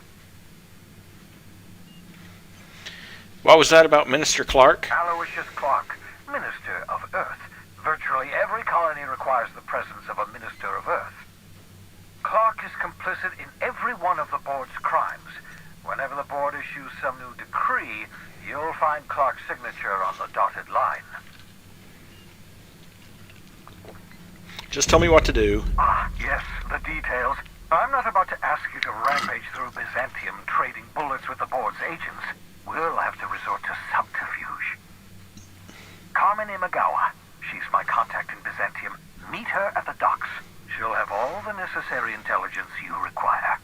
S1: What was that about Minister Clark?
S15: Aloysius Clark, Minister of Earth. Virtually every colony requires the presence of a Minister of Earth. Clark is complicit in every one of the board's crimes. Whenever the board issues some new decree, tree, you'll find Clark's signature on the dotted line.
S1: Just tell me what to do.
S15: Ah, yes, the details. I'm not about to ask you to rampage through Byzantium trading bullets with the board's agents. We'll have to resort to subterfuge. Carmen Imagawa. She's my contact in Byzantium. Meet her at the docks. She'll have all the necessary intelligence you require.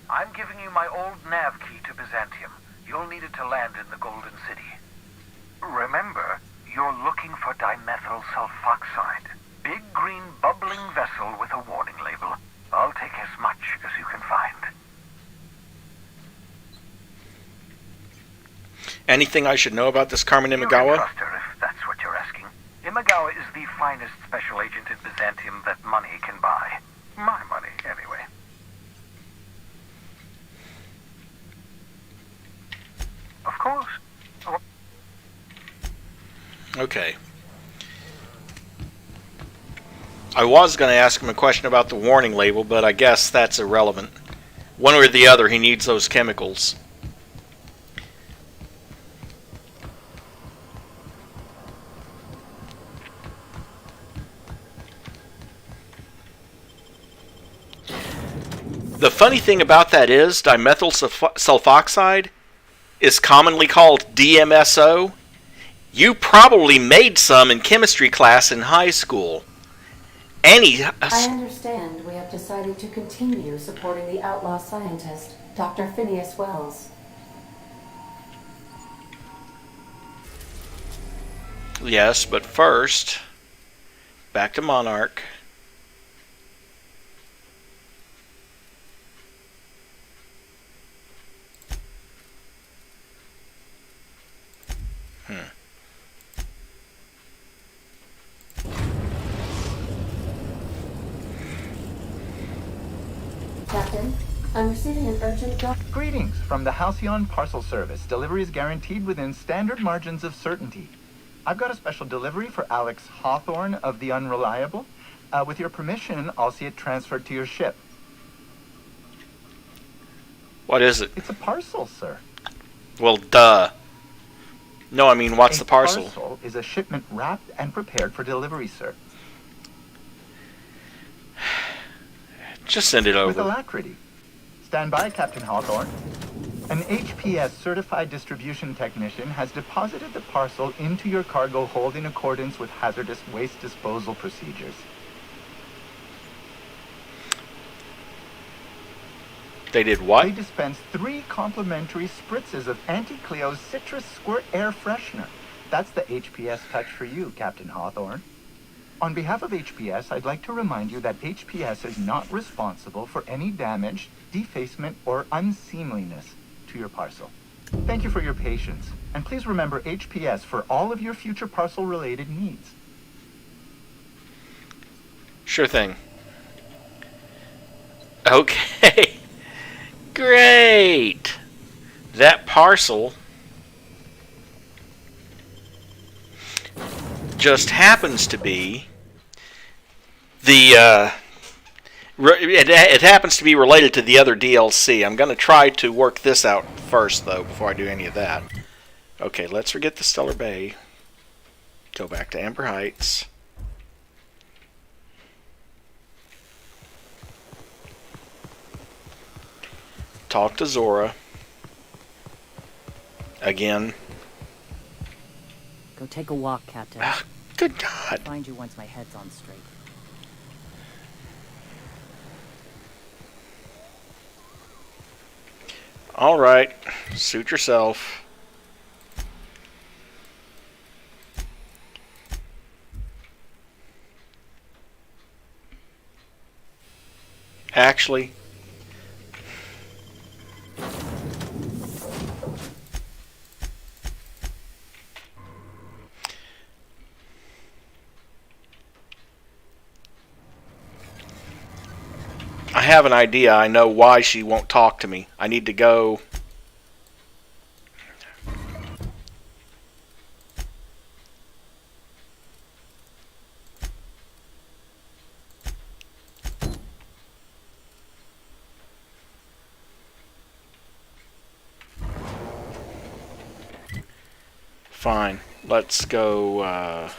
S15: I'm giving you my old nav key to Byzantium. You'll need it to land in the Golden City. Remember, you're looking for dimethyl sulfoxide. Big green bubbling vessel with a warning label. I'll take as much as you can find.
S1: Anything I should know about this Carmen
S15: You can
S1: Imagawa?
S15: trust her if that's what you're asking. Imagawa is the finest special agent in Byzantium that money can buy. My money, anyway. Of course.
S1: Okay. I was going to ask him a question about the warning label, but I guess that's irrelevant. One way or the other, he needs those chemicals. The funny thing about that is, dimethyl sulfoxide is commonly called DMSO. You probably made some in chemistry class in high school.
S6: I understand we have decided to continue supporting the outlaw scientist, Dr. Phineas Wells.
S1: Yes, but first, back to Monarch.
S6: Captain, I'm receiving an urgent drop.
S18: Greetings from the Halcyon Parcel Service. Delivery is guaranteed within standard margins of certainty. I've got a special delivery for Alex Hawthorne of the Unreliable. With your permission, I'll see it transferred to your ship.
S1: What is it?
S18: It's a parcel, sir.
S1: Well, duh. No, I mean, what's the parcel?
S18: A parcel is a shipment wrapped and prepared for delivery, sir.
S1: Just send it over.
S18: With alacrity. Stand by, Captain Hawthorne. An HPS certified distribution technician has deposited the parcel into your cargo hold in accordance with hazardous waste disposal procedures.
S1: They did what?
S18: They dispensed 3 complimentary spritzes of Anti-Cleo's Citrus Squirt Air Freshener. That's the HPS touch for you, Captain Hawthorne. On behalf of HPS, I'd like to remind you that HPS is not responsible for any damage, defacement, or unseemliness to your parcel. Thank you for your patience, and please remember HPS for all of your future parcel-related needs.
S1: Sure thing. Okay. Great. That parcel just happens to be the it happens to be related to the other DLC. I'm going to try to work this out first, though, before I do any of that. Okay, let's forget the Stellar Bay. Go back to Amber Heights. Talk to Zora. Again.
S21: Go take a walk, Captain.
S1: Good God.
S21: I'll find you once my head's on straight.
S1: All right. Suit yourself. Actually, I have an idea. I know why she won't talk to me. I need to go. Fine. Let's go,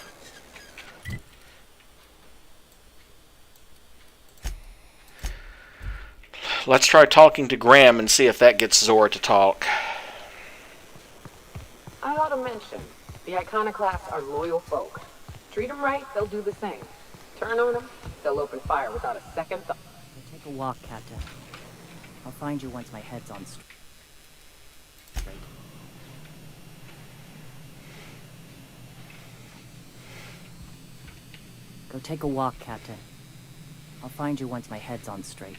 S1: let's try talking to Graham and see if that gets Zora to talk.
S14: I ought to mention, the iconoclasts are loyal folk. Treat them right, they'll do the same. Turn on them, they'll open fire without a second thought.
S21: Take a walk, Captain. I'll find you once my head's on straight. Go take a walk, Captain. I'll find you once my head's on straight.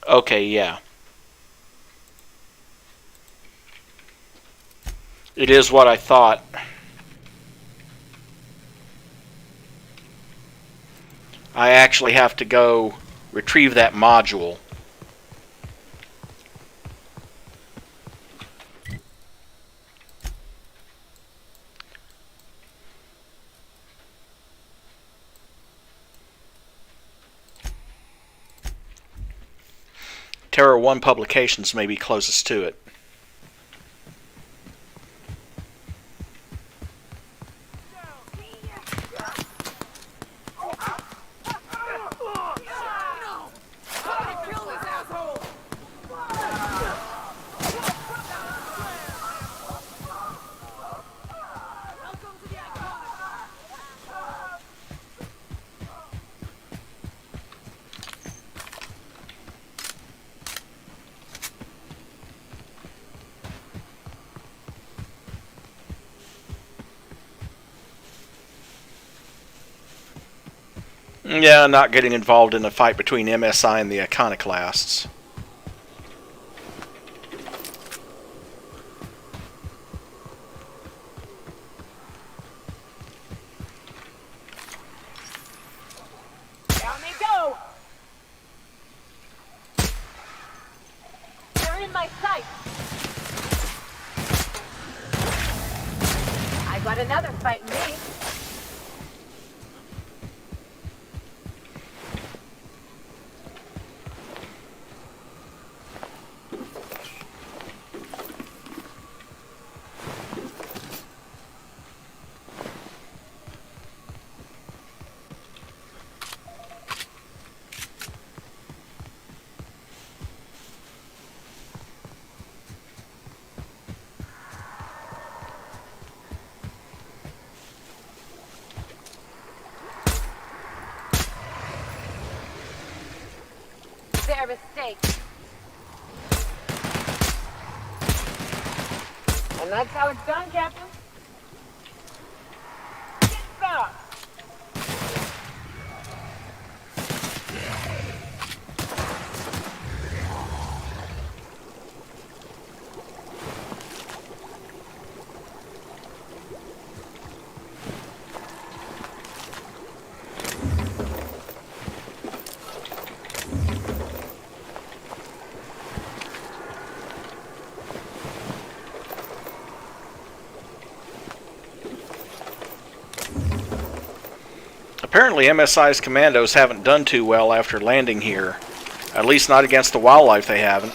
S1: Okay, yeah. It is what I thought. I actually have to go retrieve that module. Terra 1 Publications may be closest to it. Yeah, not getting involved in a fight between MSI and the Iconoclasts.
S14: Down they go! They're in my sight! I got another fighting me. Their mistake. And that's how it's done, Captain. Get back!
S1: Apparently MSI's commandos haven't done too well after landing here. At least not against the wildlife they haven't.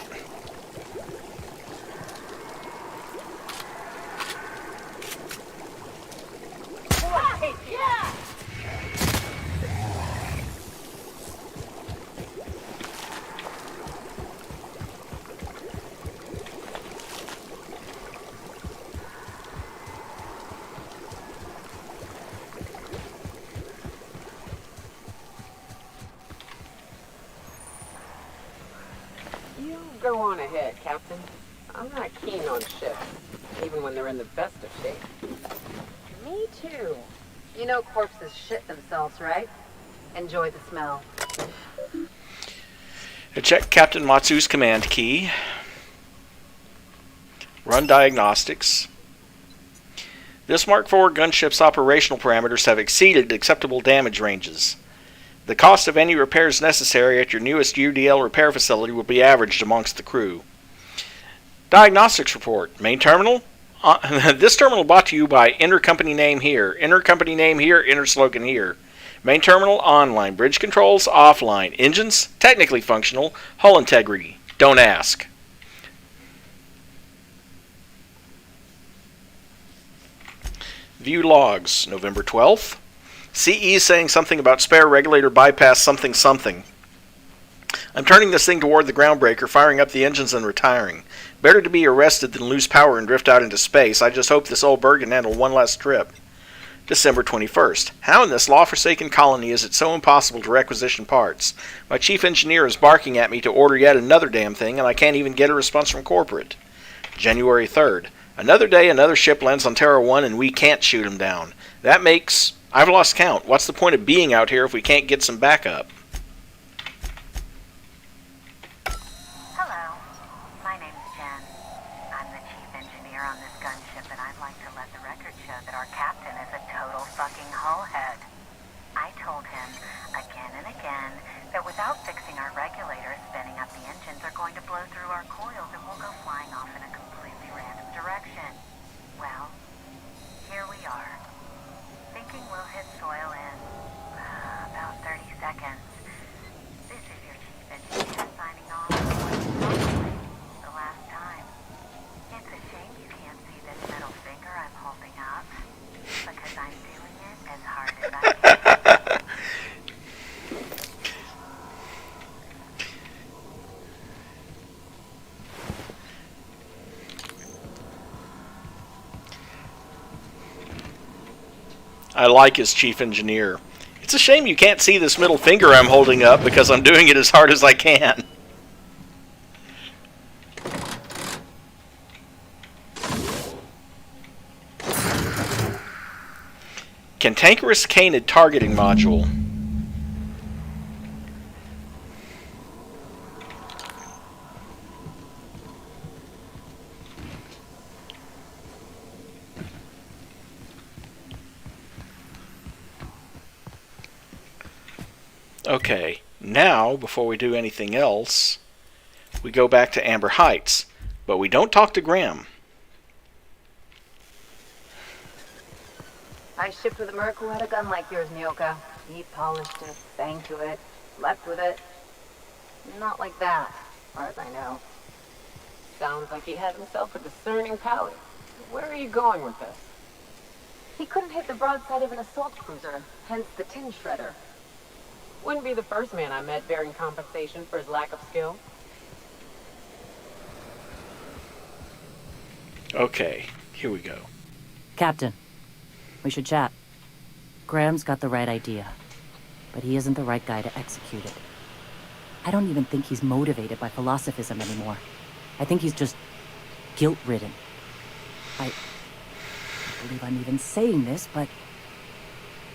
S14: You go on ahead, Captain. I'm not keen on ships, even when they're in the best of shape.
S11: Me too. You know corpses shit themselves, right? Enjoy the smell.
S1: Check Captain Matsu's command key. Run diagnostics. This Mark IV gunship's operational parameters have exceeded acceptable damage ranges. The cost of any repairs necessary at your newest UDL repair facility will be averaged amongst the crew. Diagnostics report. Main terminal. This terminal brought to you by enter company name here, enter company name here, enter slogan here. Main terminal online, bridge controls offline, engines technically functional, hull integrity. Don't ask. View logs, November 12th. CE saying something about spare regulator bypass something something. I'm turning this thing toward the groundbreaker, firing up the engines and retiring. Better to be arrested than lose power and drift out into space. I just hope this old bird can handle one last trip. December 21st. How in this law-forsaken colony is it so impossible to requisition parts? My chief engineer is barking at me to order yet another damn thing, and I can't even get a response from corporate. January 3rd. Another day, another ship lands on Terra 1, and we can't shoot him down. That makes... I've lost count. What's the point of being out here if we can't get some backup?
S16: Hello. My name's Jen. I'm the chief engineer on this gunship, and I'd like to let the record show that our captain is a total fucking hullhead. I told him again and again that without fixing our regulators, spinning up the engines are going to blow through our coils and we'll go flying off in a completely random direction. Well, here we are. Thinking we'll hit soil in about 30 seconds. This is your chief engineer signing off probably the last time. It's a shame you can't see this middle finger I'm holding up, because I'm doing it as hard as I can.
S1: I like his chief engineer. It's a shame you can't see this middle finger I'm holding up because I'm doing it as hard as I can. Cantankerous Canid targeting module. Okay, now, before we do anything else, we go back to Amber Heights, but we don't talk to Graham.
S11: I shipped with a merc who had a gun like yours, Mioka. He polished it, sang to it, slept with it. Not like that, as far as I know. Sounds like he had himself a discerning palate. Where are you going with this? He couldn't hit the broadside of an assault cruiser, hence the tin shredder. Wouldn't be the first man I met bearing compensation for his lack of skill.
S1: Okay, here we go.
S21: Captain, we should chat. Graham's got the right idea, but he isn't the right guy to execute it. I don't even think he's motivated by philosophism anymore. I think he's just guilt-ridden. I believe I'm even saying this, but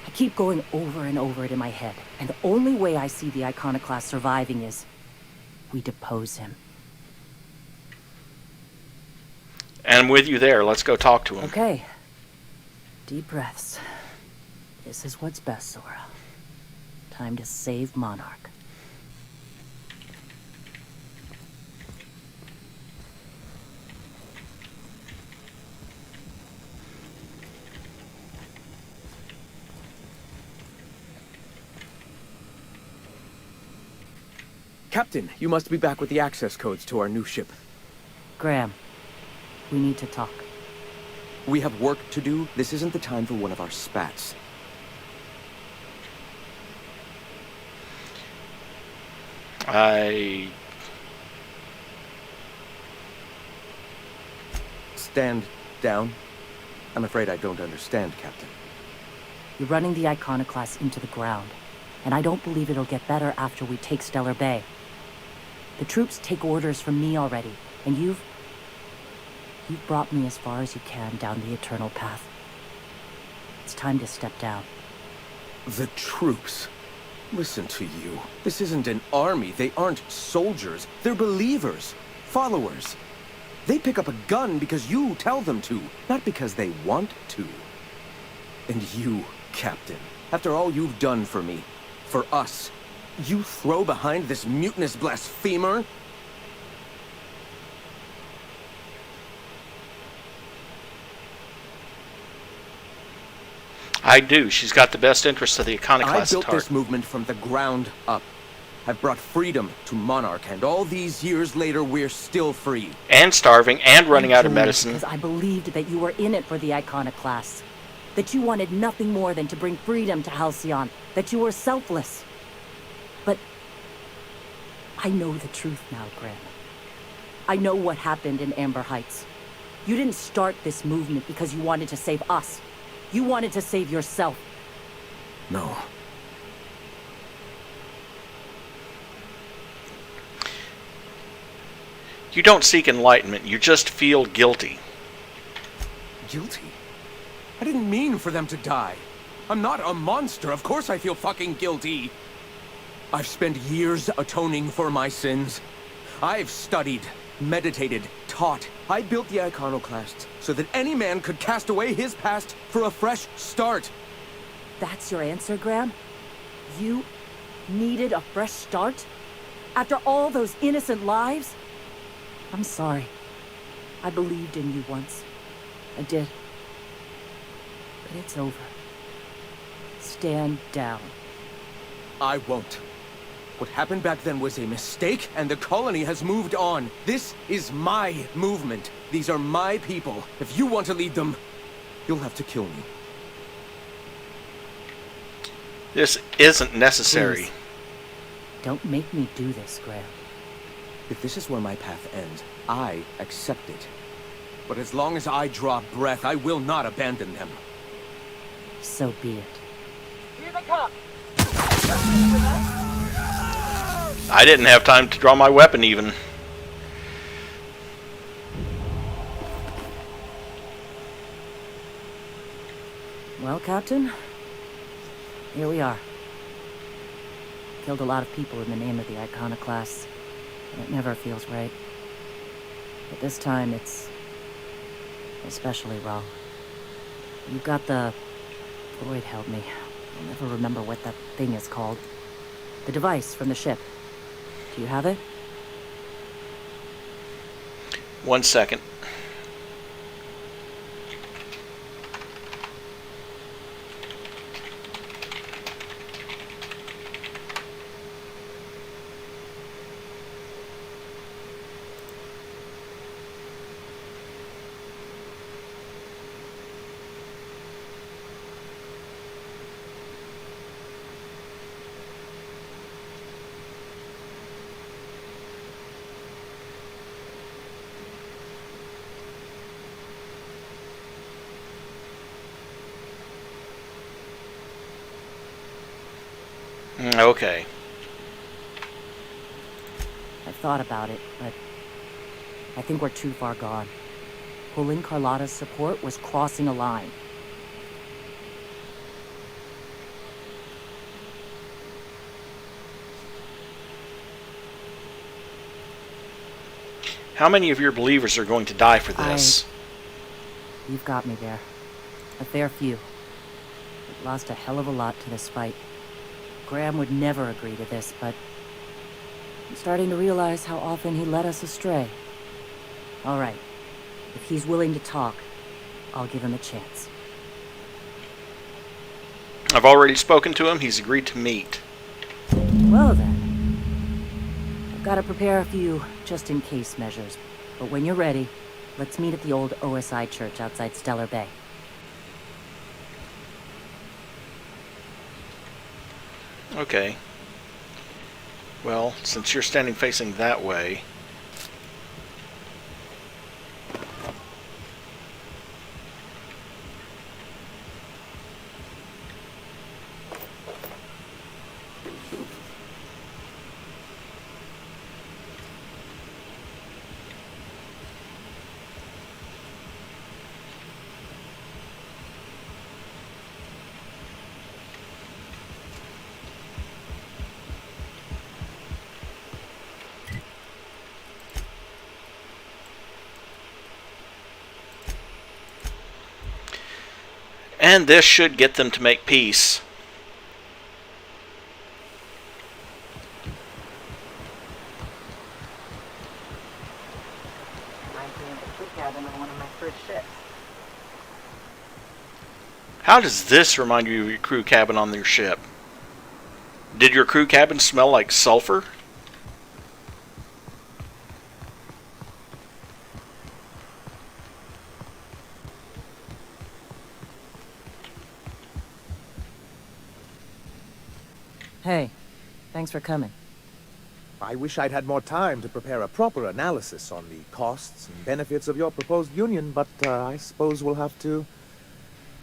S21: I keep going over and over it in my head, and the only way I see the Iconoclast surviving is we depose him.
S1: And I'm with you there. Let's go talk to him.
S21: Okay. Deep breaths. This is what's best, Sora. Time to save Monarch.
S5: Captain, you must be back with the access codes to our new ship.
S21: Graham, we need to talk.
S5: We have work to do. This isn't the time for one of our spats. Stand down. I'm afraid I don't understand, Captain.
S21: You're running the Iconoclast into the ground, and I don't believe it'll get better after we take Stellar Bay. The troops take orders from me already, and you've brought me as far as you can down the eternal path. It's time to step down.
S5: The troops. Listen to you. This isn't an army. They aren't soldiers. They're believers. Followers. They pick up a gun because you tell them to, not because they want to. And you, Captain, after all you've done for me, for us, you throw behind this mutinous blasphemer?
S1: I do. She's got the best interests of the
S5: I
S1: iconoclast
S5: built
S1: at heart.
S5: this movement from the ground up. I've brought freedom to Monarch, and all these years later, we're still free.
S1: And starving, and running out of medicine.
S21: Because I believed that you were in it for the iconoclasts. That you wanted nothing more than to bring freedom to Halcyon. That you were selfless. But I know the truth now, Graham. I know what happened in Amber Heights. You didn't start this movement because you wanted to save us. You wanted to save yourself.
S5: No.
S1: You don't seek enlightenment, you just feel guilty.
S5: Guilty? I didn't mean for them to die. I'm not a monster. Of course I feel fucking guilty. I've spent years atoning for my sins. I've studied, meditated, taught. I built the iconoclasts so that any man could cast away his past for a fresh start.
S21: That's your answer, Graham? You needed a fresh start? After all those innocent lives? I'm sorry. I believed in you once. I did. But it's over. Stand down.
S5: I won't. What happened back then was a mistake, and the colony has moved on. This is my movement. These are my people. If you want to lead them, you'll have to kill me.
S1: This isn't necessary.
S21: Please. Don't make me do this, Graham.
S5: If this is where my path ends, I accept it. But as long as I draw breath, I will not abandon them.
S21: So be it.
S14: Here they come!
S1: I didn't have time to draw my weapon even.
S21: Well, Captain, here we are. Killed a lot of people in the name of the iconoclasts, and it never feels right. But this time it's especially wrong. You got the... Floyd helped me. I'll never remember what that thing is called. The device from the ship. Do you have it?
S1: 1 second. Okay.
S21: I've thought about it, but I think we're too far gone. Pulling Carlotta's support was crossing a line.
S1: How many of your believers are going to die for this?
S21: You've got me there. A fair few. We've lost a hell of a lot to this fight. Graham would never agree to this, but I'm starting to realize how often he led us astray. All right. If he's willing to talk, I'll give him a chance.
S1: I've already spoken to him. He's agreed to meet.
S21: Well then. I've got to prepare a few just-in-case measures. But when you're ready, let's meet at the old OSI church outside Stellar Bay.
S1: Okay. Well, since you're standing facing that way... And this should get them to make peace.
S11: Reminds me of the crew cabin on one of my first ships.
S1: How does this remind you of your crew cabin on your ship? Did your crew cabin smell like sulfur?
S21: Hey, thanks for coming.
S8: I wish I'd had more time to prepare a proper analysis on the costs and benefits of your proposed union, but I suppose we'll have to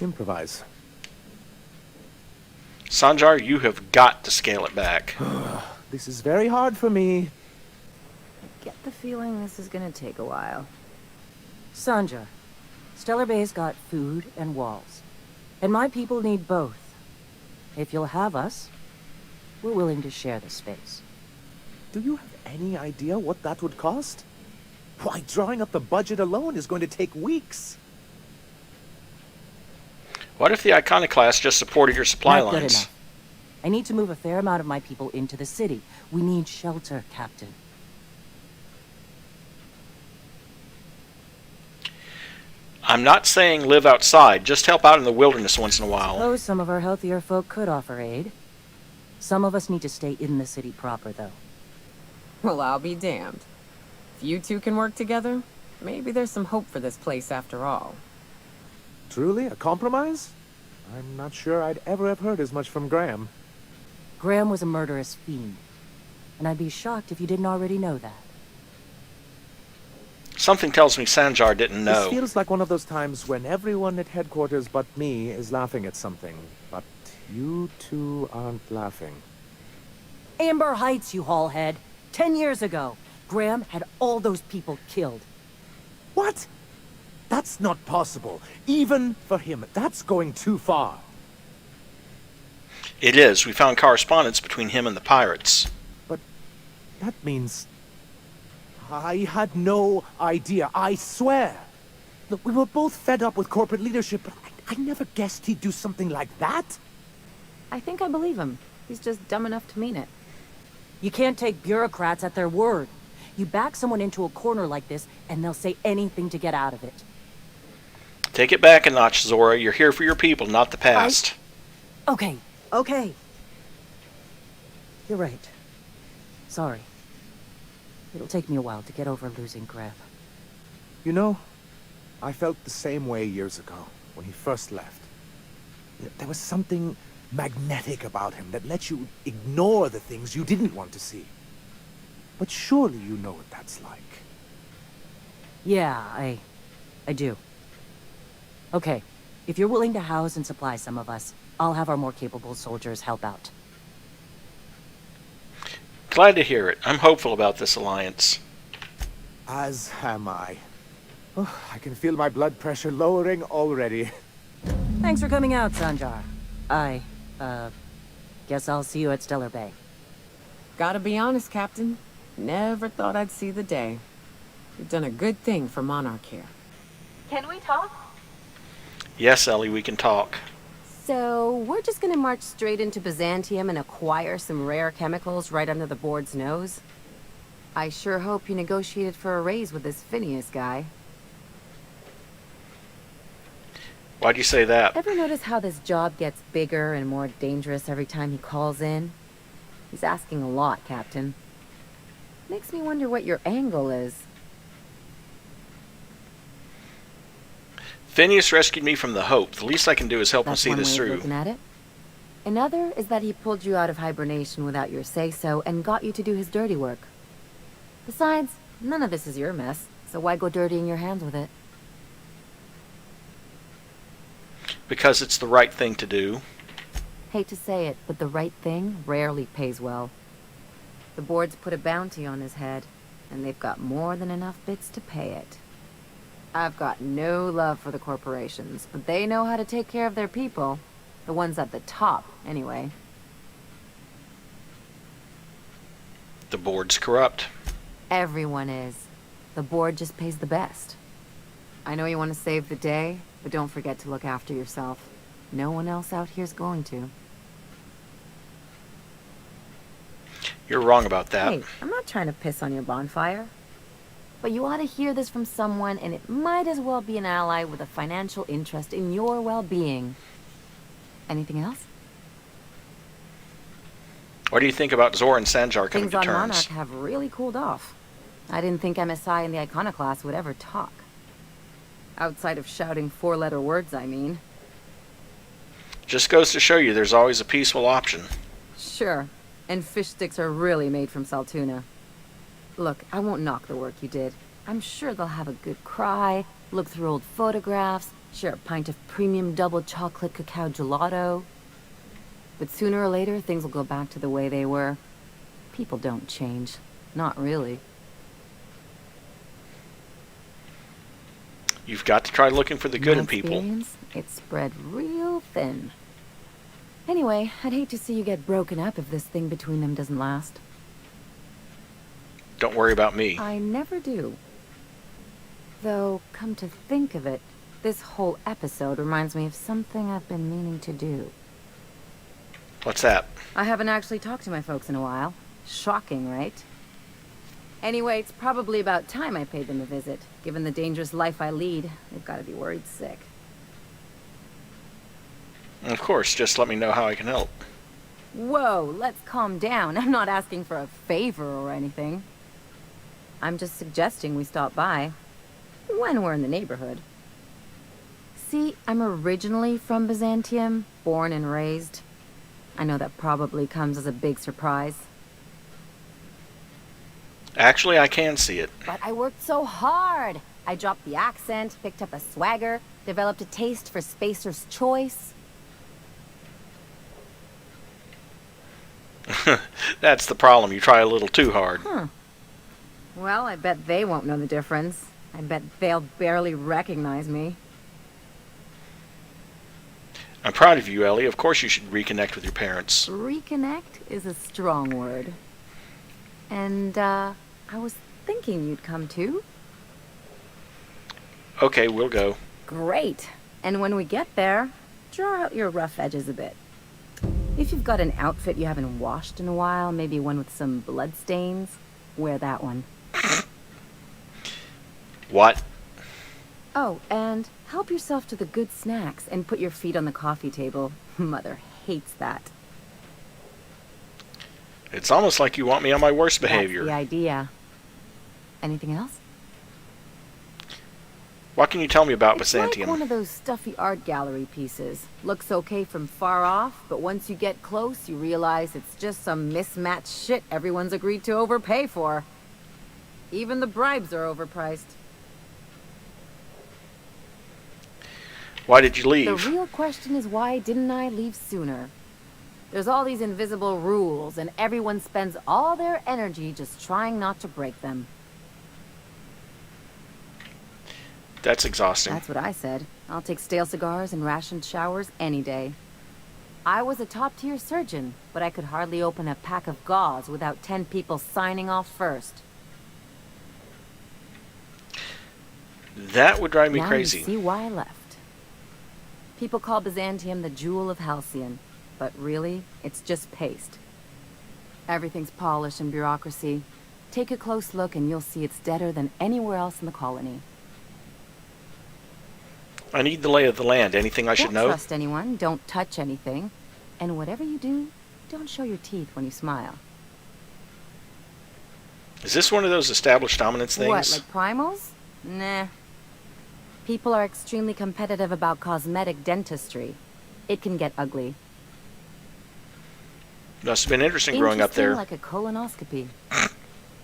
S8: improvise.
S1: Sanjar, you have got to scale it back.
S8: This is very hard for me.
S3: I get the feeling this is gonna take a while.
S21: Sanjar, Stellar Bay's got food and walls. And my people need both. If you'll have us, we're willing to share the space.
S8: Do you have any idea what that would cost? Why, drawing up the budget alone is going to take weeks.
S1: What if the Iconoclast just supported your supply
S21: Not good
S1: lines?
S21: enough. I need to move a fair amount of my people into the city. We need shelter, Captain.
S1: I'm not saying live outside, just help out in the wilderness once in a while.
S21: Oh, some of our healthier folk could offer aid. Some of us need to stay in the city proper, though.
S11: Well, I'll be damned. If you two can work together, maybe there's some hope for this place after all.
S8: Truly, a compromise? I'm not sure I'd ever have heard as much from Graham.
S21: Graham was a murderous fiend, and I'd be shocked if you didn't already know that.
S1: Something tells me Sanjar didn't know.
S8: This feels like one of those times when everyone at headquarters but me is laughing at something, but you two aren't laughing.
S21: Amber Heights, you haulhead. 10 years ago, Graham had all those people killed.
S8: What? That's not possible. Even for him, that's going too far.
S1: It is. We found correspondence between him and the pirates.
S8: But that means... I had no idea, I swear. Look, we were both fed up with corporate leadership, but I never guessed he'd do something like that.
S3: I think I believe him. He's just dumb enough to mean it.
S21: You can't take bureaucrats at their word. You back someone into a corner like this, and they'll say anything to get out of it.
S1: Take it back a notch, Zora. You're here for your people, not the past.
S21: Okay. You're right. Sorry. It'll take me a while to get over losing Graham.
S8: You know, I felt the same way years ago, when he first left. There was something magnetic about him that let you ignore the things you didn't want to see. But surely you know what that's like.
S21: Yeah, I do. Okay, if you're willing to house and supply some of us, I'll have our more capable soldiers help out.
S1: Glad to hear it. I'm hopeful about this alliance.
S8: As am I. Oh, I can feel my blood pressure lowering already.
S21: Thanks for coming out, Sanjar. Guess I'll see you at Stellar Bay.
S11: Gotta be honest, Captain. Never thought I'd see the day. You've done a good thing for Monarch here.
S16: Can we talk?
S1: Yes, Ellie, we can talk.
S3: So, we're just gonna march straight into Byzantium and acquire some rare chemicals right under the board's nose? I sure hope you negotiated for a raise with this Phineas guy.
S1: Why'd you say that?
S3: Ever notice how this job gets bigger and more dangerous every time he calls in? He's asking a lot, Captain. Makes me wonder what your angle is.
S1: Phineas rescued me from the Hope. The least I can do is help him
S3: That's
S1: see
S3: one
S1: this
S3: way of
S1: through.
S3: looking at it. Another is that he pulled you out of hibernation without your say-so and got you to do his dirty work. Besides, none of this is your mess, so why go dirtying your hands with it?
S1: Because it's the right thing to do.
S3: Hate to say it, but the right thing rarely pays well. The board's put a bounty on his head, and they've got more than enough bits to pay it. I've got no love for the corporations, but they know how to take care of their people. The ones at the top, anyway.
S1: The board's corrupt.
S3: Everyone is. The board just pays the best. I know you want to save the day, but don't forget to look after yourself. No one else out here's going to.
S1: You're wrong about that.
S3: Hey, I'm not trying to piss on your bonfire. But you ought to hear this from someone, and it might as well be an ally with a financial interest in your well-being. Anything else?
S1: What do you think about Zor and Sanjar coming
S3: Things
S1: to
S3: on
S1: terms?
S3: Monarch have really cooled off. I didn't think MSI and the Iconoclast would ever talk. Outside of shouting four-letter words, I mean.
S1: Just goes to show you there's always a peaceful option.
S3: Sure. And fish sticks are really made from saltuna. Look, I won't knock the work you did. I'm sure they'll have a good cry, look through old photographs, share a pint of premium double chocolate cacao gelato. But sooner or later, things will go back to the way they were. People don't change. Not really.
S1: You've got to try looking for the good
S3: My
S1: in people.
S3: experience, it's spread real thin. Anyway, I'd hate to see you get broken up if this thing between them doesn't last.
S1: Don't worry about me.
S3: I never do. Though, come to think of it, this whole episode reminds me of something I've been meaning to do.
S1: What's that?
S3: I haven't actually talked to my folks in a while. Shocking, right? Anyway, it's probably about time I paid them a visit. Given the dangerous life I lead, they've got to be worried sick.
S1: Of course, just let me know how I can help.
S3: Whoa, let's calm down. I'm not asking for a favor or anything. I'm just suggesting we stop by. When we're in the neighborhood. See, I'm originally from Byzantium, born and raised. I know that probably comes as a big surprise.
S1: Actually, I can see it.
S3: But I worked so hard. I dropped the accent, picked up a swagger, developed a taste for Spacer's Choice.
S1: That's the problem. You try a little too hard.
S3: Well, I bet they won't know the difference. I bet they'll barely recognize me.
S1: I'm proud of you, Ellie. Of course you should reconnect with your parents.
S3: Reconnect is a strong word. And, I was thinking you'd come too.
S1: Okay, we'll go.
S3: Great. And when we get there, draw out your rough edges a bit. If you've got an outfit you haven't washed in a while, maybe one with some blood stains, wear that one.
S1: What?
S3: Oh, and help yourself to the good snacks and put your feet on the coffee table. Mother hates that.
S1: It's almost like you want me on my worst behavior.
S3: That's the idea. Anything else?
S1: What can you tell me about
S3: It's
S1: Byzantium?
S3: like one of those stuffy art gallery pieces. Looks okay from far off, but once you get close, you realize it's just some mismatched shit everyone's agreed to overpay for. Even the bribes are overpriced.
S1: Why did you leave?
S3: The real question is, why didn't I leave sooner? There's all these invisible rules, and everyone spends all their energy just trying not to break them.
S1: That's exhausting.
S3: That's what I said. I'll take stale cigars and rationed showers any day. I was a top-tier surgeon, but I could hardly open a pack of gauze without 10 people signing off first.
S1: That would drive me
S3: Now
S1: crazy.
S3: You see why I left. People call Byzantium the jewel of Halcyon, but really, it's just paste. Everything's polish and bureaucracy. Take a close look and you'll see it's deader than anywhere else in the colony.
S1: I need the lay of the land. Anything I should know?
S3: Don't trust anyone, don't touch anything. And whatever you do, don't show your teeth when you smile.
S1: Is this one of those established dominance things?
S3: What, like primals? Nah. People are extremely competitive about cosmetic dentistry. It can get ugly.
S1: Must have been interesting growing up there.
S3: Like a colonoscopy.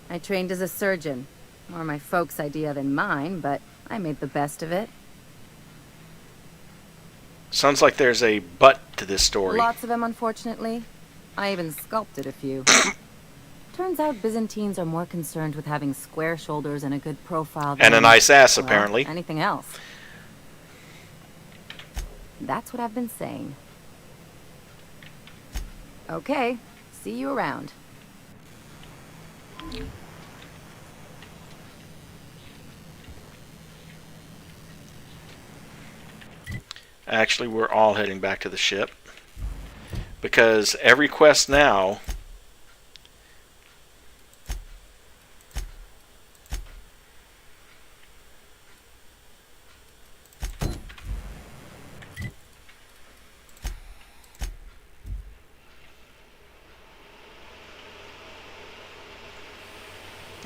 S3: I trained as a surgeon. More my folks' idea than mine, but I made the best of it.
S1: Sounds like there's a but to this story.
S3: Lots of them, unfortunately. I even sculpted a few. Turns out Byzantines are more concerned with having square shoulders and a good profile than...
S1: And a nice ass,
S3: well,
S1: apparently.
S3: Anything else. That's what I've been saying. Okay, see you around.
S1: Actually, we're all heading back to the ship. Because every quest now...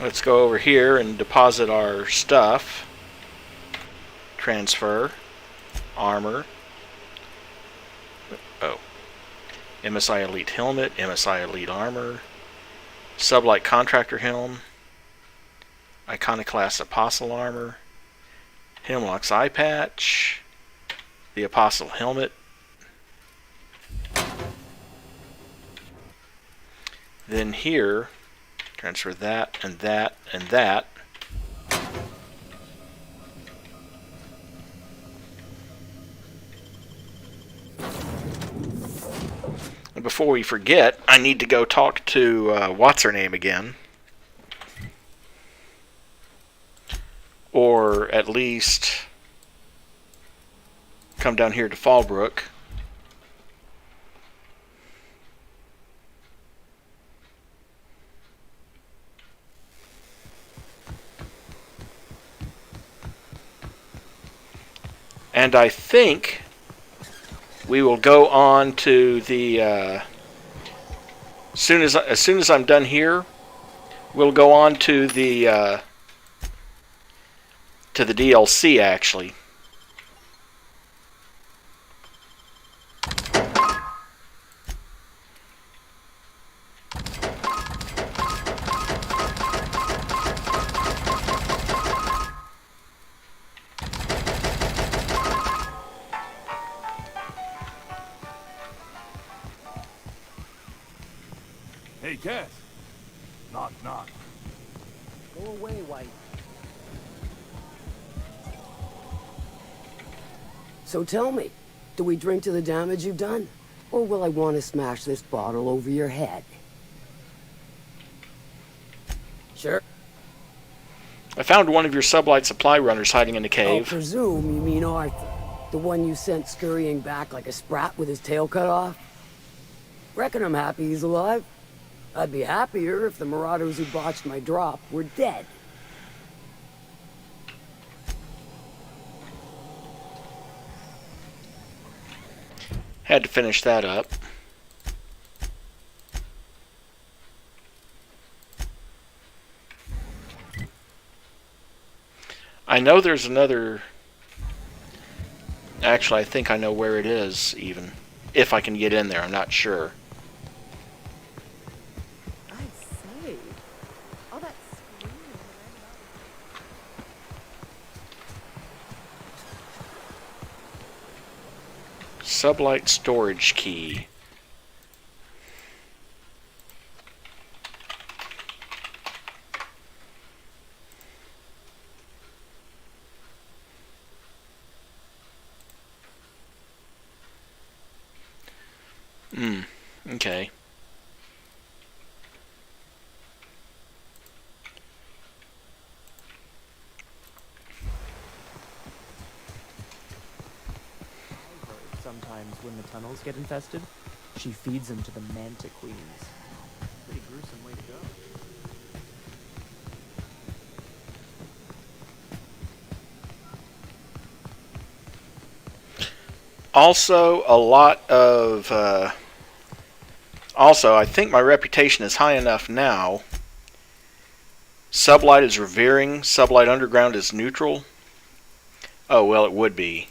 S1: let's go over here and deposit our stuff. Transfer. Armor. Oh. MSI Elite Helmet. MSI Elite Armor. Sublight Contractor Helm. Iconoclast Apostle Armor. Hemlock's Eye Patch. The Apostle Helmet. Then here, transfer that and that and that. And before we forget, I need to go talk to what's her name again. Or at least come down here to Fallbrook. And I think we will go on to the as soon as I'm done here, we'll go on to the DLC actually.
S4: Hey, Cass. Knock, knock.
S21: Go away, White.
S2: So tell me, do we drink to the damage you've done? Or will I want to smash this bottle over your head? Sure.
S1: I found one of your sublight supply runners hiding in the
S2: I
S1: cave.
S2: presume you mean Arthur. The one you sent scurrying back like a sprat with his tail cut off? Reckon I'm happy he's alive. I'd be happier if the marauders who botched my drop were dead.
S1: Had to finish that up. I know there's another... Actually, I think I know where it is, even. If I can get in there, I'm not sure.
S9: I say, all that screaming.
S1: Sublight storage key. Okay.
S8: Sometimes when the tunnels get infested, she feeds them to the manta queens. Pretty gruesome way to go.
S1: Also, a lot of... also, I think my reputation is high enough now. Sublight is revering. Sublight Underground is neutral. Oh, well, it would be.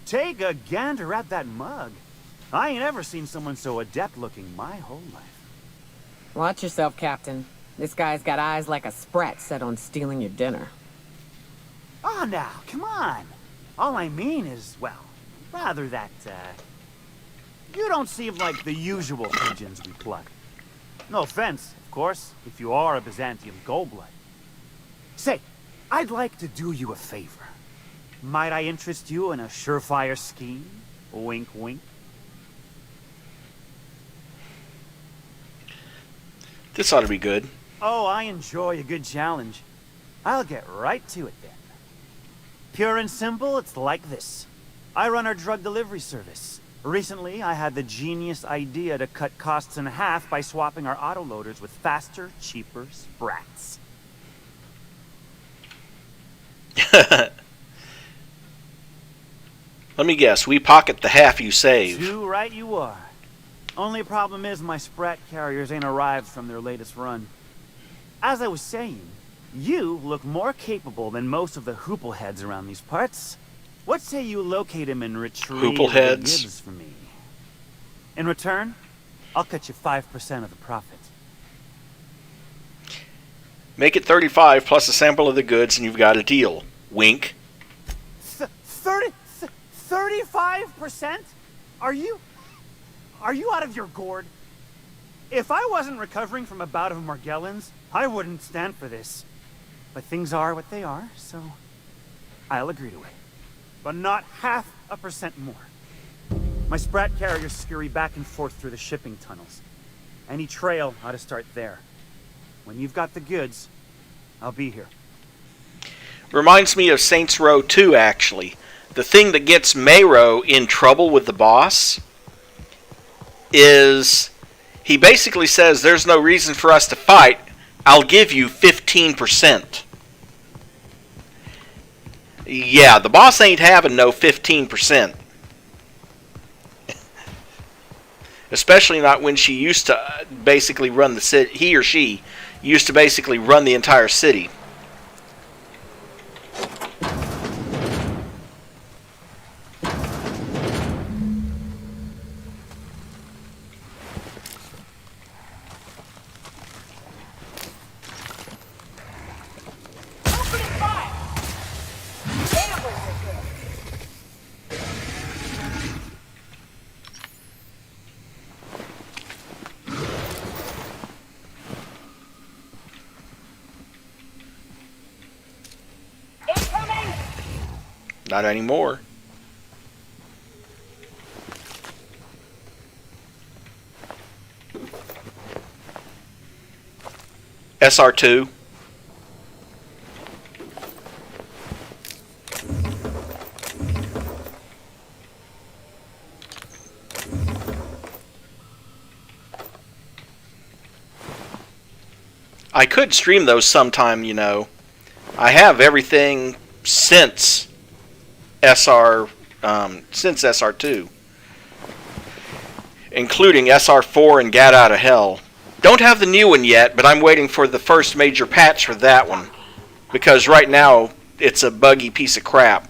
S12: Take a gander at that mug. I ain't ever seen someone so adept looking my whole life.
S23: Watch yourself, Captain. This guy's got eyes like a sprat set on stealing your dinner.
S12: Oh, now, come on. All I mean is, well, rather that, you don't seem like the usual pigeons we pluck. No offense, of course, if you are a Byzantium goldblood. Say, I'd like to do you a favor. Might I interest you in a surefire scheme? Wink, wink.
S1: This ought to be good.
S12: Oh, I enjoy a good challenge. I'll get right to it then. Pure and simple, it's like this. I run our drug delivery service. Recently, I had the genius idea to cut costs in half by swapping our autoloaders with faster, cheaper sprats.
S1: Let me guess, we pocket the half you save.
S12: Too right you are. Only problem is my Sprat carriers ain't arrived from their latest run. As I was saying, you look more capable than most of the hoople heads around these parts. What say you locate him and retrieve
S1: Hoople heads?
S12: the goods for me? In return, I'll cut you 5% of the profit.
S1: Make it 35 plus a sample of the goods and you've got a deal. Wink.
S12: 35%? Are you out of your gourd? If I wasn't recovering from a bout of Margellans, I wouldn't stand for this. But things are what they are, so I'll agree to it. But not 0.5% more. My Sprat carriers scurry back and forth through the shipping tunnels. Any trail ought to start there. When you've got the goods, I'll be here.
S1: Reminds me of Saints Row 2, actually. The thing that gets Mayro in trouble with the boss is he basically says, there's no reason for us to fight. I'll give you 15%. Yeah, the boss ain't having no 15%. Especially not when she used to basically run the city. He or she used to basically run the entire city. Not anymore. SR2. I could stream those sometime, you know. I have everything since since SR2, including SR4 and Gat Out of Hell. Don't have the new one yet, but I'm waiting for the first major patch for that one, because right now it's a buggy piece of crap.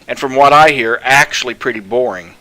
S1: And from what I hear, actually pretty boring.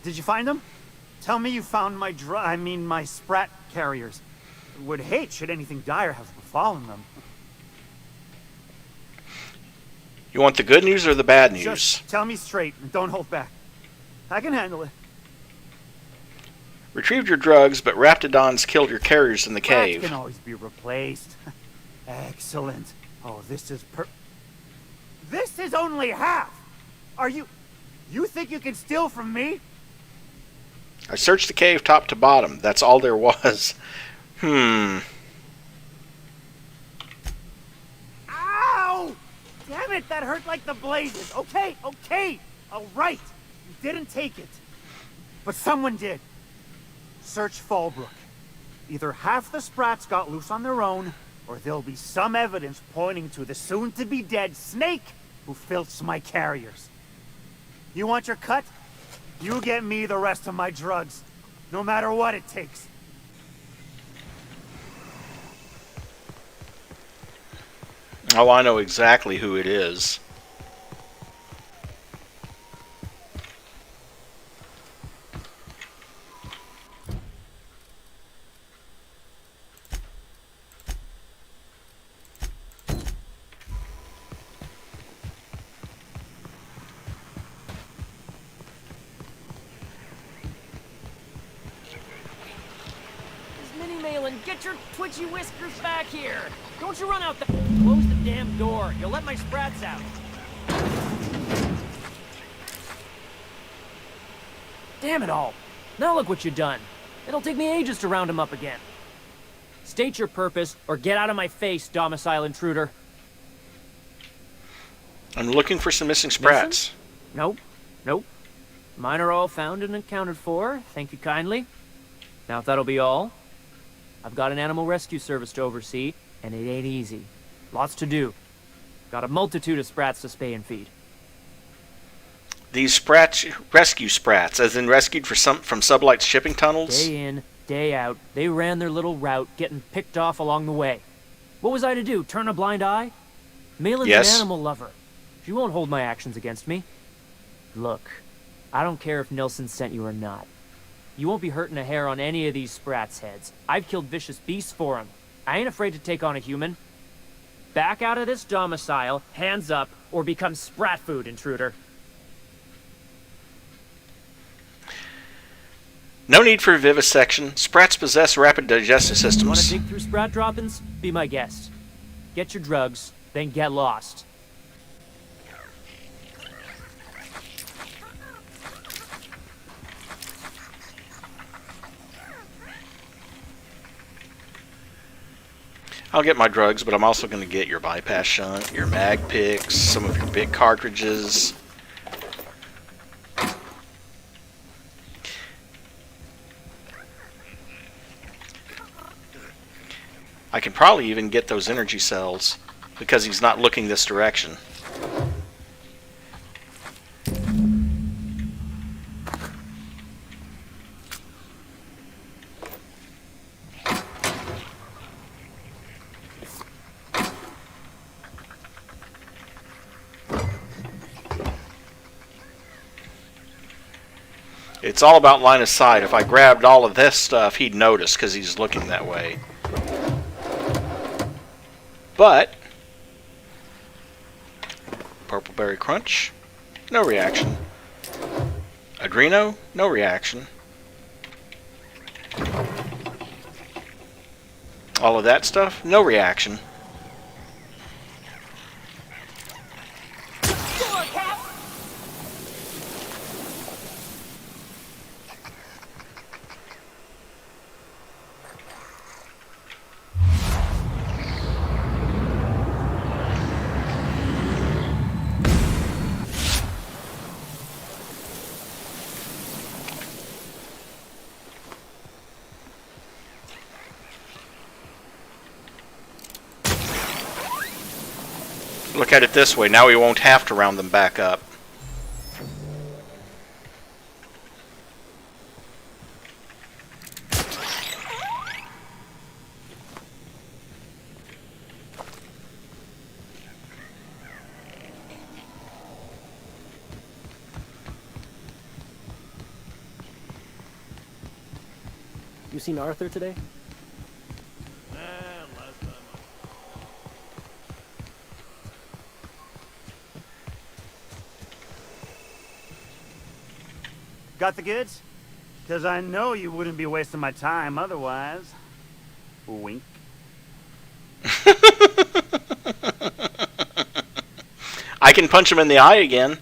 S12: Did you find them? Tell me you found my my Sprat carriers. Would hate should anything dire have befallen them.
S1: You want the good news or the bad news?
S12: Just tell me straight and don't hold back. I can handle it.
S1: Retrieved your drugs, but Raptidons killed your carriers in the
S12: Sprat
S1: cave.
S12: can always be replaced. Excellent. Oh, this is only half. Are you think you can steal from me?
S1: I searched the cave top to bottom. That's all there was.
S12: Ow! Damn it, that hurt like the blazes. Okay, all right. You didn't take it. But someone did. Search Fallbrook. Either half the Sprats got loose on their own, or there'll be some evidence pointing to the soon-to-be-dead snake who filched my carriers. You want your cut? You get me the rest of my drugs, no matter what it takes.
S1: Oh, I know exactly who it is.
S7: Get your twitchy whiskers back here! Don't you run out the— Close the damn door. You'll let my sprats out. Damn it all. Now look what you've done. It'll take me ages to round him up again. State your purpose, or get out of my face, domicile intruder.
S1: I'm looking for some missing sprats.
S7: Nope. Nope. Mine are all found and accounted for. Thank you kindly. Now if that'll be all, I've got an animal rescue service to oversee, and it ain't easy. Lots to do. Got a multitude of sprats to spay and feed.
S1: These sprats, rescue sprats, as in rescued from Sublight's shipping tunnels?
S7: Day in, day out, they ran their little route, getting picked off along the way. What was I to do, turn a blind eye? Malin's an animal lover. She won't hold my actions against me. Look, I don't care if Nilsson sent you or not. You won't be hurting a hair on any of these sprats' heads. I've killed vicious beasts for them. I ain't afraid to take on a human. Back out of this domicile, hands up, or become sprat food, intruder.
S1: No need for vivisection. Sprats possess rapid digestive systems.
S7: Want to dig through sprat droppings? Be my guest. Get your drugs, then get lost.
S1: I'll get my drugs, but I'm also going to get your bypass shunt, your mag picks, some of your big cartridges. I can probably even get those energy cells because he's not looking this direction. It's all about line of sight. If I grabbed all of this stuff, he'd notice because he's looking that way. But Purple Berry Crunch, no reaction. Adreno, no reaction. All of that stuff, no reaction. Look at it this way, now we won't have to round them back up.
S17: You seen Arthur today?
S12: Got the goods? Because I know you wouldn't be wasting my time otherwise. Wink.
S1: I can punch him in the eye again.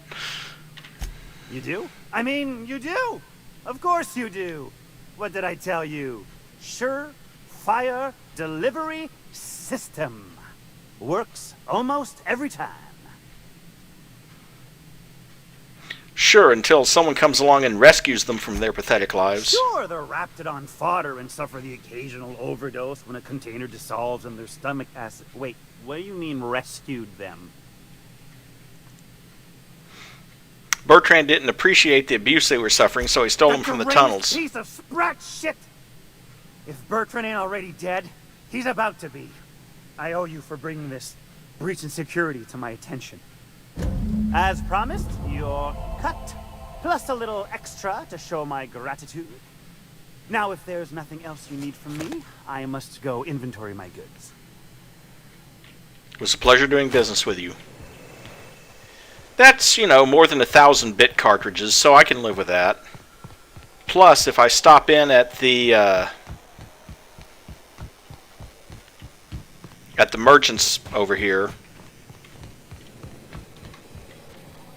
S12: You do? I mean, you do. Of course you do. What did I tell you? Sure-fire delivery system. Works almost every time.
S1: Sure, until someone comes along and rescues them from their pathetic lives.
S12: Sure, they're Raptidon fodder and suffer the occasional overdose when a container dissolves in their stomach acid. Wait, what do you mean rescued them?
S1: Bertrand didn't appreciate the abuse they were suffering, so he stole them from the tunnels.
S12: Piece of sprat shit! If Bertrand ain't already dead, he's about to be. I owe you for bringing this breach in security to my attention. As promised, your cut, plus a little extra to show my gratitude. Now, if there's nothing else you need from me, I must go inventory my goods.
S1: It was a pleasure doing business with you. That's, you know, more than 1,000 bit cartridges, so I can live with that. Plus, if I stop in at the at the merchants over here.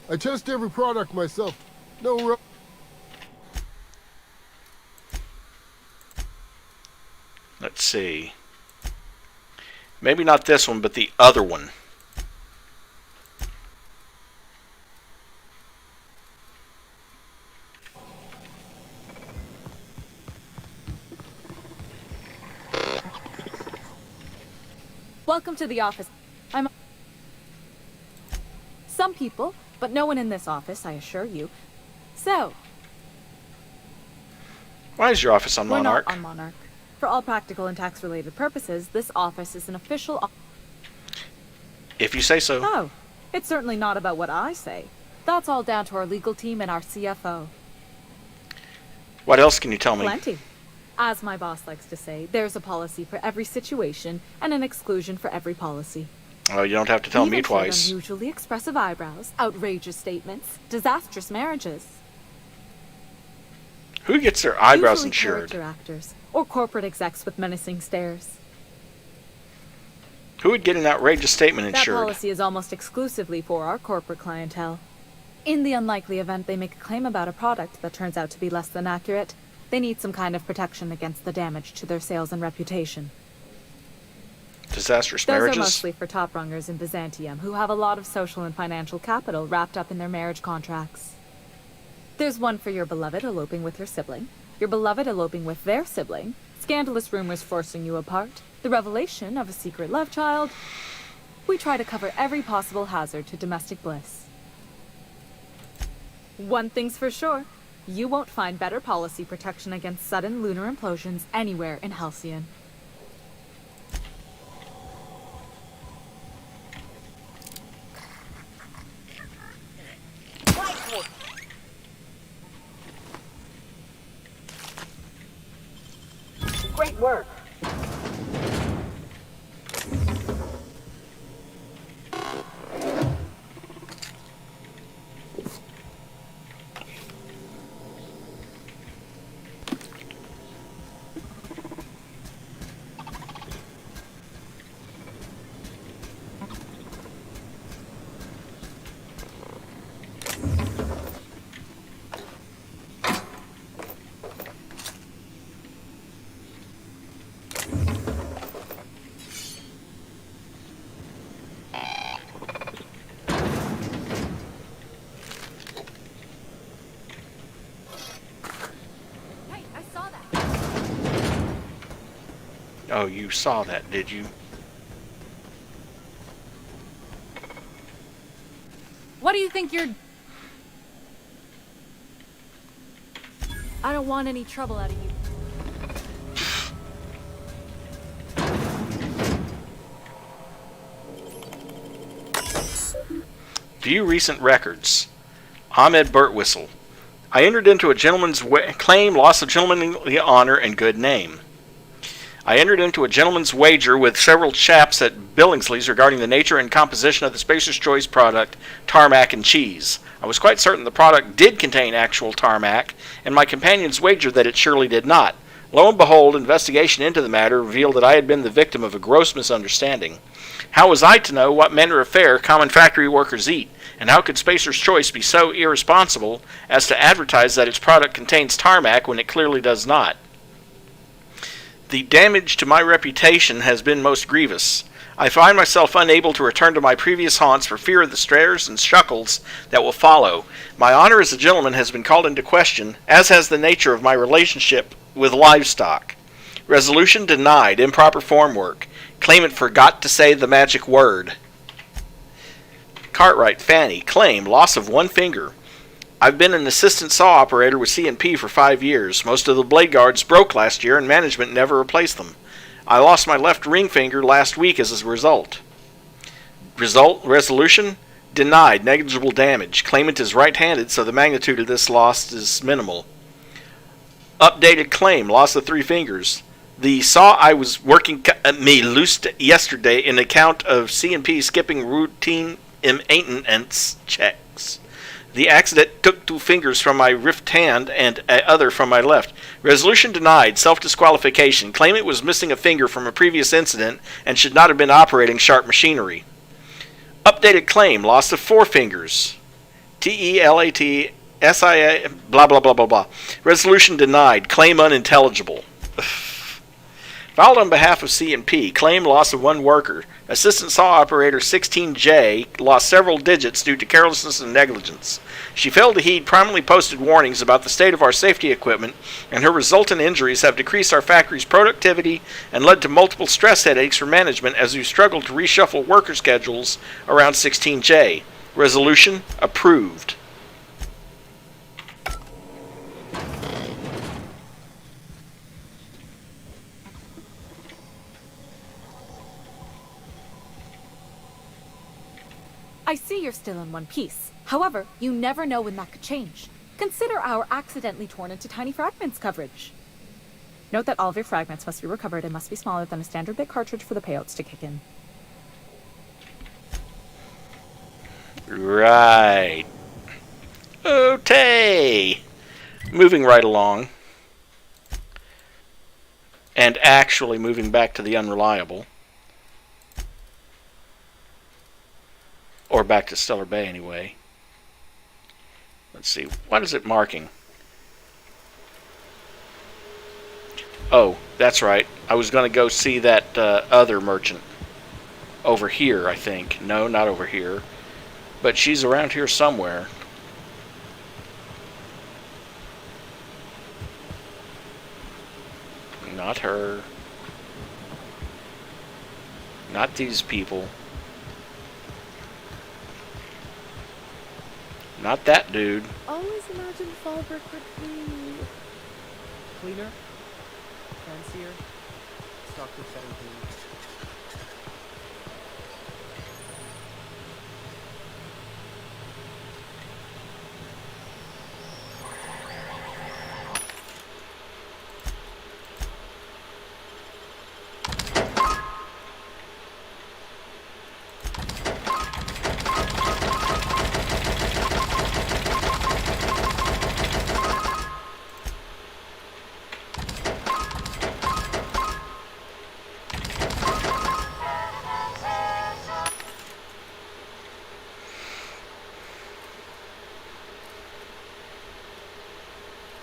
S19: I test every product myself. No.
S1: Let's see. Maybe not this one, but the other one.
S9: Welcome to the office. I'm... Some people, but no one in this office, I assure you. So...
S1: Why is your office on Monarch?
S9: We're not on Monarch. For all practical and tax-related purposes, this office is an official...
S1: If you say so.
S9: Oh, it's certainly not about what I say. That's all down to our legal team and our CFO.
S1: What else can you tell me?
S9: Plenty. As my boss likes to say, there's a policy for every situation and an exclusion for every policy.
S1: Oh, you don't have to tell me twice.
S9: Unusually expressive eyebrows, outrageous statements, disastrous marriages.
S1: Who gets their eyebrows
S9: Usually
S1: insured?
S9: Character actors or corporate execs with menacing stares.
S1: Who would get an outrageous statement
S9: That
S1: insured?
S9: policy is almost exclusively for our corporate clientele. In the unlikely event they make a claim about a product that turns out to be less than accurate, they need some kind of protection against the damage to their sales and reputation.
S1: Disastrous
S9: Those
S1: marriages?
S9: are mostly for top-rungers in Byzantium who have a lot of social and financial capital wrapped up in their marriage contracts. There's one for your beloved eloping with your sibling, your beloved eloping with their sibling, scandalous rumors forcing you apart, the revelation of a secret love child. We try to cover every possible hazard to domestic bliss. One thing's for sure, you won't find better policy protection against sudden lunar implosions anywhere in Halcyon.
S11: Great work.
S1: Oh, you saw that, did you?
S9: What do you think you're... I don't want any trouble out of you.
S1: View recent records. Ahmed Burtwhistle. I entered into a gentleman's claim, loss of gentlemanly honor, and good name. I entered into a gentleman's wager with several chaps at Billingsley's regarding the nature and composition of the Spacer's Choice product, tarmac and cheese. I was quite certain the product did contain actual tarmac, and my companions wagered that it surely did not. Lo and behold, investigation into the matter revealed that I had been the victim of a gross misunderstanding. How was I to know what manner of fare common factory workers eat, and how could Spacer's Choice be so irresponsible as to advertise that its product contains tarmac when it clearly does not? The damage to my reputation has been most grievous. I find myself unable to return to my previous haunts for fear of the stares and shuckles that will follow. My honor as a gentleman has been called into question, as has the nature of my relationship with livestock. Resolution denied, improper form work. Claimant forgot to say the magic word. Cartwright Fanny, claim, loss of one finger. I've been an assistant saw operator with C&P for 5 years. Most of the blade guards broke last year and management never replaced them. I lost my left ring finger last week as a result. Resolution? Denied, negligible damage. Claimant is right-handed, so the magnitude of this loss is minimal. Updated claim, loss of 3 fingers. The saw I was working me loosed yesterday in account of C&P skipping routine maintenance checks. The accident took 2 fingers from my rift hand and a other from my left. Resolution denied. Self-disqualification. Claim it was missing a finger from a previous incident and should not have been operating sharp machinery. Updated claim. Loss of 4 fingers. TELAT blah blah blah blah blah. Resolution denied. Claim unintelligible. Filed on behalf of C&P. Claim loss of 1 worker. Assistant saw operator 16J lost several digits due to carelessness and negligence. She failed to heed prominently posted warnings about the state of our safety equipment, and her resultant injuries have decreased our factory's productivity and led to multiple stress headaches for management as we struggle to reshuffle worker schedules around 16J. Resolution approved.
S9: I see you're still in one piece. However, you never know when that could change. Consider our accidentally torn into tiny fragments coverage. Note that all of your fragments must be recovered and must be smaller than a standard bit cartridge for the payouts to kick in.
S1: Right. Okay. Moving right along. And actually moving back to the unreliable. Or back to Stellar Bay, anyway. Let's see. What is it marking? Oh, that's right. I was going to go see that other merchant. Over here, I think. No, not over here. But she's around here somewhere. Not her. Not these people. Not that dude.
S9: Always imagined Fallbrook would be
S7: Cleaner? Fancier? Dr. 17.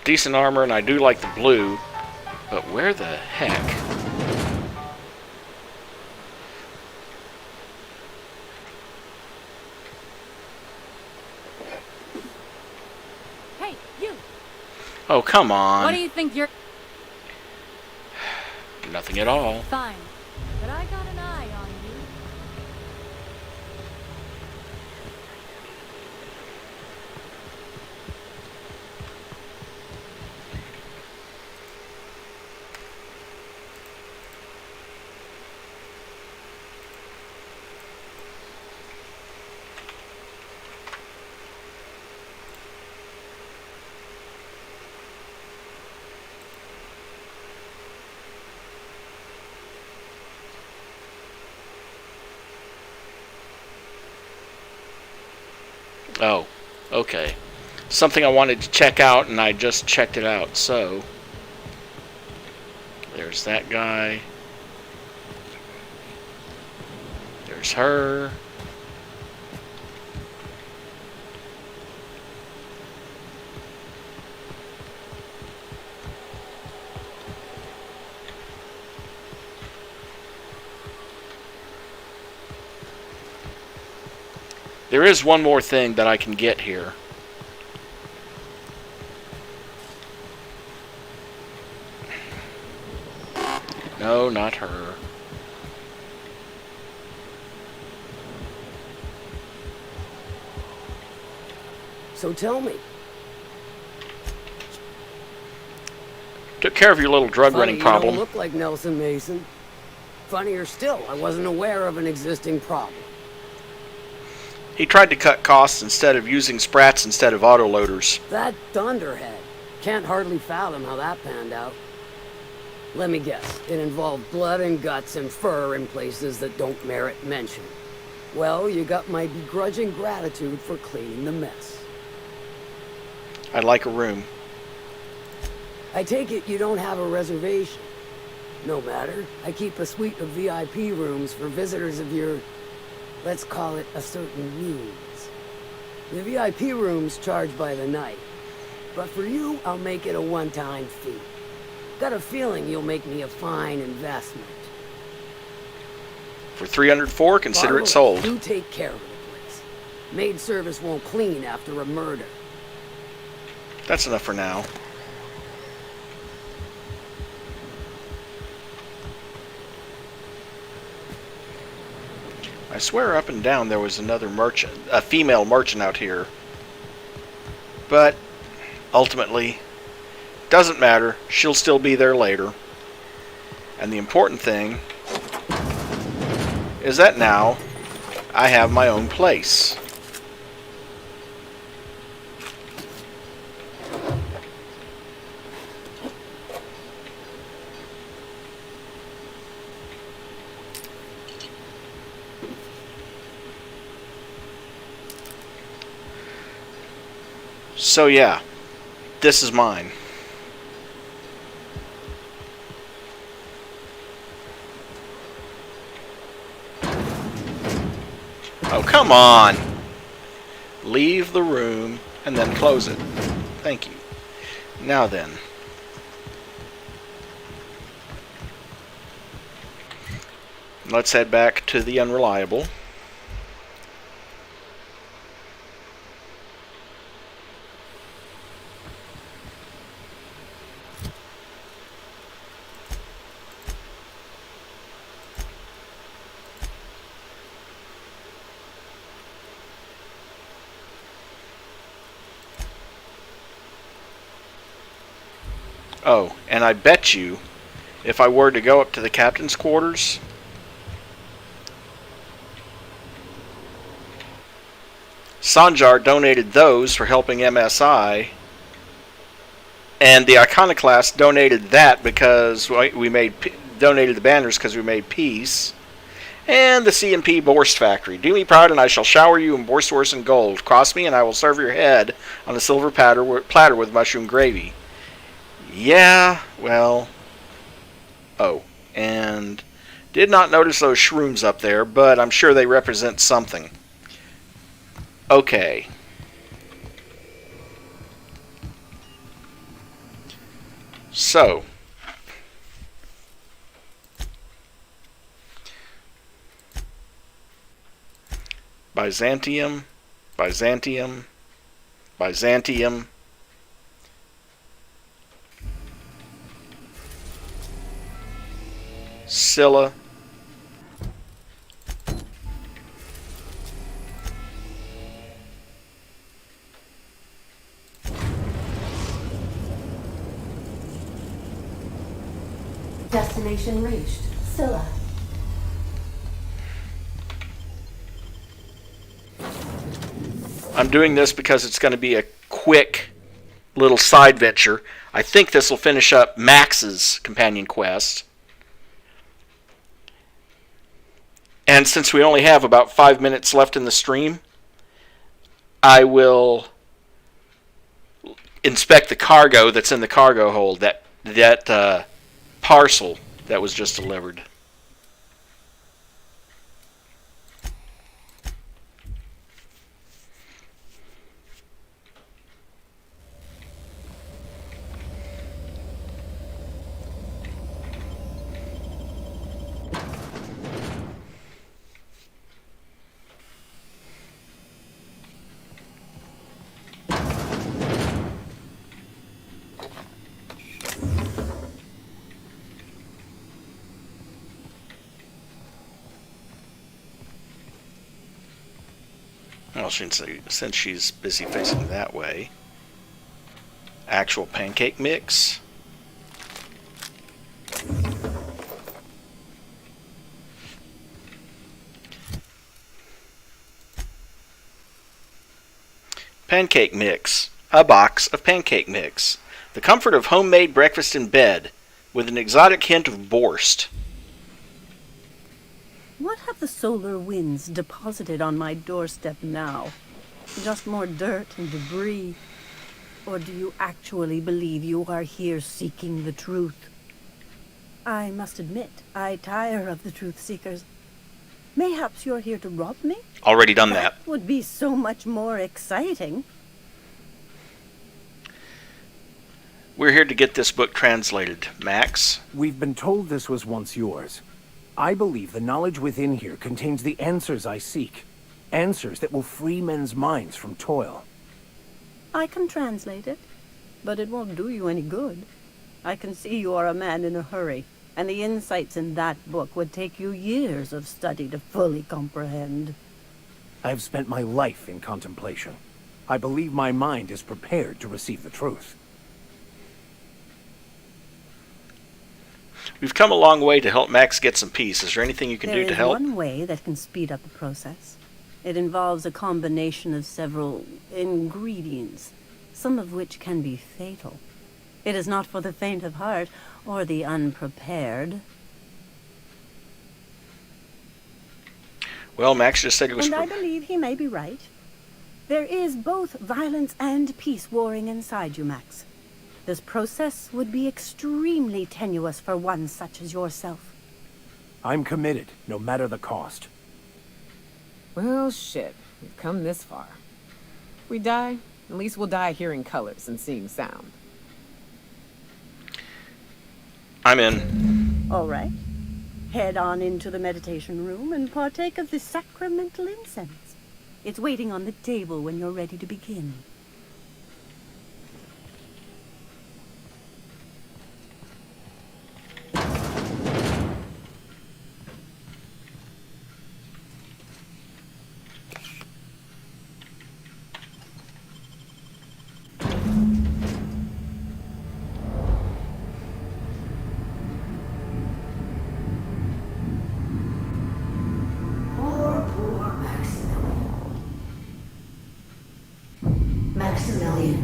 S1: Decent armor, and I do like the blue, but where the heck?
S9: Hey, you!
S1: Oh, come on.
S9: What do you think you're...
S1: Nothing at all.
S9: Fine, but I got an eye on you.
S1: Oh, okay. Something I wanted to check out, and I just checked it out, so... There's that guy. There's her. There is one more thing that I can get here. No, not her.
S2: So tell me.
S1: Took care of your little drug running problem.
S2: You don't look like Nelson Mason. Funnier still, I wasn't aware of an existing problem.
S1: He tried to cut costs instead of using sprats instead of autoloaders.
S2: That Thunderhead. Can't hardly fathom how that panned out. Let me guess. It involved blood and guts and fur in places that don't merit mention. Well, you got my begrudging gratitude for cleaning the mess.
S1: I'd like a room.
S2: I take it you don't have a reservation. No matter. I keep a suite of VIP rooms for visitors of your, let's call it, a certain means. The VIP rooms charge by the night. But for you, I'll make it a one-time fee. Got a feeling you'll make me a fine investment.
S1: For 304, consider it sold.
S2: You take care of the place. Maid service won't clean after a murder.
S1: That's enough for now. I swear up and down there was another merchant, a female merchant out here. But ultimately, doesn't matter. She'll still be there later. And the important thing is that now I have my own place. So yeah, this is mine. Oh, come on! Leave the room and then close it. Thank you. Now then. Let's head back to the Unreliable. Oh, and I bet you, if I were to go up to the captain's quarters, Sanjar donated those for helping MSI, and the Iconoclast donated that because we donated the banners because we made peace, and the C&P Boarst factory. Do me proud, and I shall shower you in Boarst and gold. Cross me, and I will serve your head on a silver platter with mushroom gravy. Yeah, well, oh, and did not notice those shrooms up there, but I'm sure they represent something. Okay. So, Byzantium, Byzantium, Byzantium. Scylla.
S6: Destination reached. Scylla.
S1: I'm doing this because it's going to be a quick little side venture. I think this will finish up Max's companion quest. And since we only have about 5 minutes left in the stream, I will inspect the cargo that's in the cargo hold, that parcel that was just delivered. Well, since she's busy facing that way. Actual pancake mix. Pancake mix. A box of pancake mix. The comfort of homemade breakfast in bed, with an exotic hint of Boarst.
S13: What have the solar winds deposited on my doorstep now? Just more dirt and debris? Or do you actually believe you are here seeking the truth? I must admit, I tire of the truth seekers. Mayhaps you're here to rob me?
S1: Already done that.
S13: Would be so much more exciting.
S1: We're here to get this book translated, Max.
S8: We've been told this was once yours. I believe the knowledge within here contains the answers I seek. Answers that will free men's minds from toil.
S13: I can translate it, but it won't do you any good. I can see you are a man in a hurry, and the insights in that book would take you years of study to fully comprehend.
S8: I've spent my life in contemplation. I believe my mind is prepared to receive the truth.
S1: We've come a long way to help Max get some peace. Is there anything you can do to help?
S13: There is one way that can speed up the process. It involves a combination of several ingredients, some of which can be fatal. It is not for the faint of heart or the unprepared.
S1: Well, Max just said it was...
S13: And I believe he may be right. There is both violence and peace warring inside you, Max. This process would be extremely tenuous for one such as yourself.
S8: I'm committed, no matter the cost.
S23: Well, shit. We've come this far. If we die, at least we'll die hearing colors and seeing sound.
S1: I'm in.
S13: All right. Head on into the meditation room and partake of the sacramental incense. It's waiting on the table when you're ready to begin.
S10: Maximilian,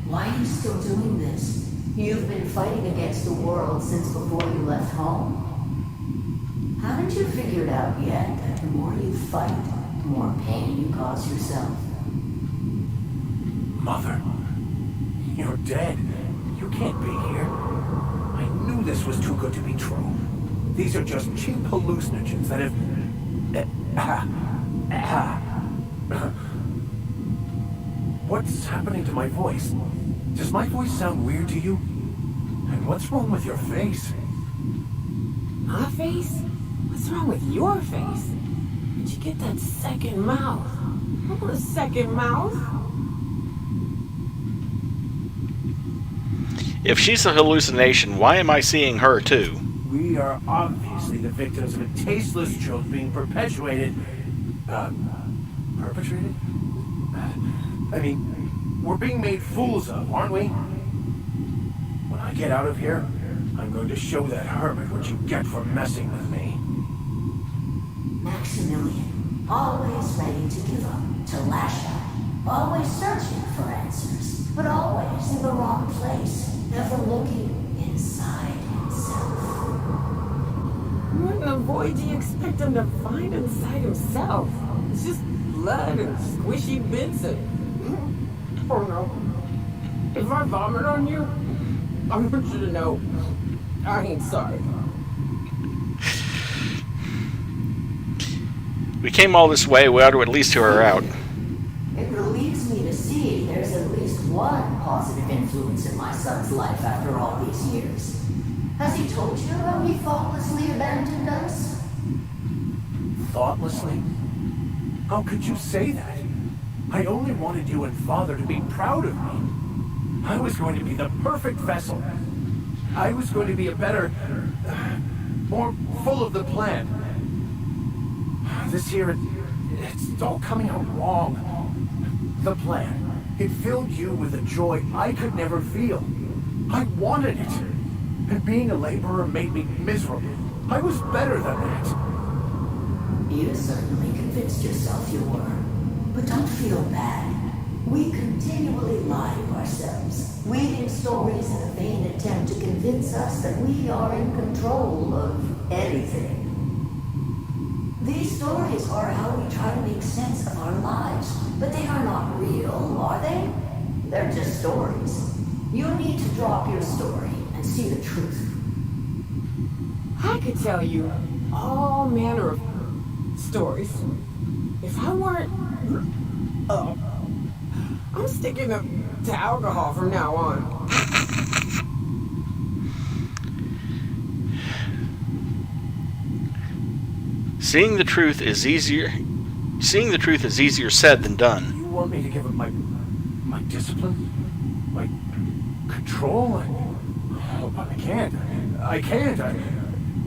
S10: why are you still doing this? You've been fighting against the world since before you left home. Haven't you figured out yet that the more you fight, the more pain you cause yourself?
S8: Mother, you're dead. You can't be here. I knew this was too good to be true. These are just cheap hallucinogens that have... What's happening to my voice? Does my voice sound weird to you? And what's wrong with your face?
S23: My face? What's wrong with your face? Did you get that second mouth? I want a second mouth.
S1: If she's a hallucination, why am I seeing her too?
S8: We are obviously the victims of a tasteless joke being perpetuated. Perpetrated? I mean, we're being made fools of, aren't we? When I get out of here, I'm going to show that hermit what you get for messing with me.
S10: Maximilian, always ready to give up, to lash out, always searching for answers, but always in the wrong place, never looking inside himself.
S23: What in the void do you expect him to find inside himself? It's just blood and squishy bits of... Oh no. If I vomit on you, I want you to know I ain't sorry.
S1: We came all this way, we ought to at least hear her out.
S10: It relieves me to see there's at least one positive influence in my son's life after all these years. Has he told you how he thoughtlessly abandoned us?
S8: Thoughtlessly? How could you say that? I only wanted you and Father to be proud of me. I was going to be the perfect vessel. I was going to be a better, more full of the plan. This year, it's all coming out wrong. The plan, it filled you with a joy I could never feel. I wanted it. And being a laborer made me miserable. I was better than that.
S10: You certainly convinced yourself you were. But don't feel bad. We continually lie to ourselves, weaving stories in a vain attempt to convince us that we are in control of anything. These stories are how we try to make sense of our lives, but they are not real, are they? They're just stories. You need to drop your story and see the truth.
S23: I could tell you all manner of stories. If I weren't... I'm sticking to alcohol from now on.
S1: Seeing the truth is easier said than done.
S8: You want me to give up my discipline? My control? I can't. I can't.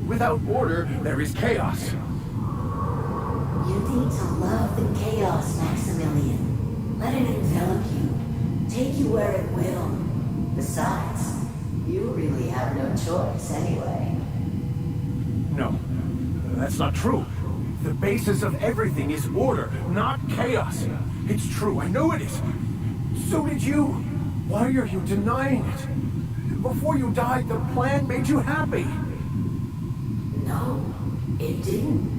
S8: Without order, there is chaos.
S10: You need to love the chaos, Maximilian. Let it envelop you. Take you where it will. Besides, you really have no choice anyway.
S8: No, that's not true. The basis of everything is order, not chaos. It's true, I know it is. So did you. Why are you denying it? Before you died, the plan made you happy.
S10: No, it didn't.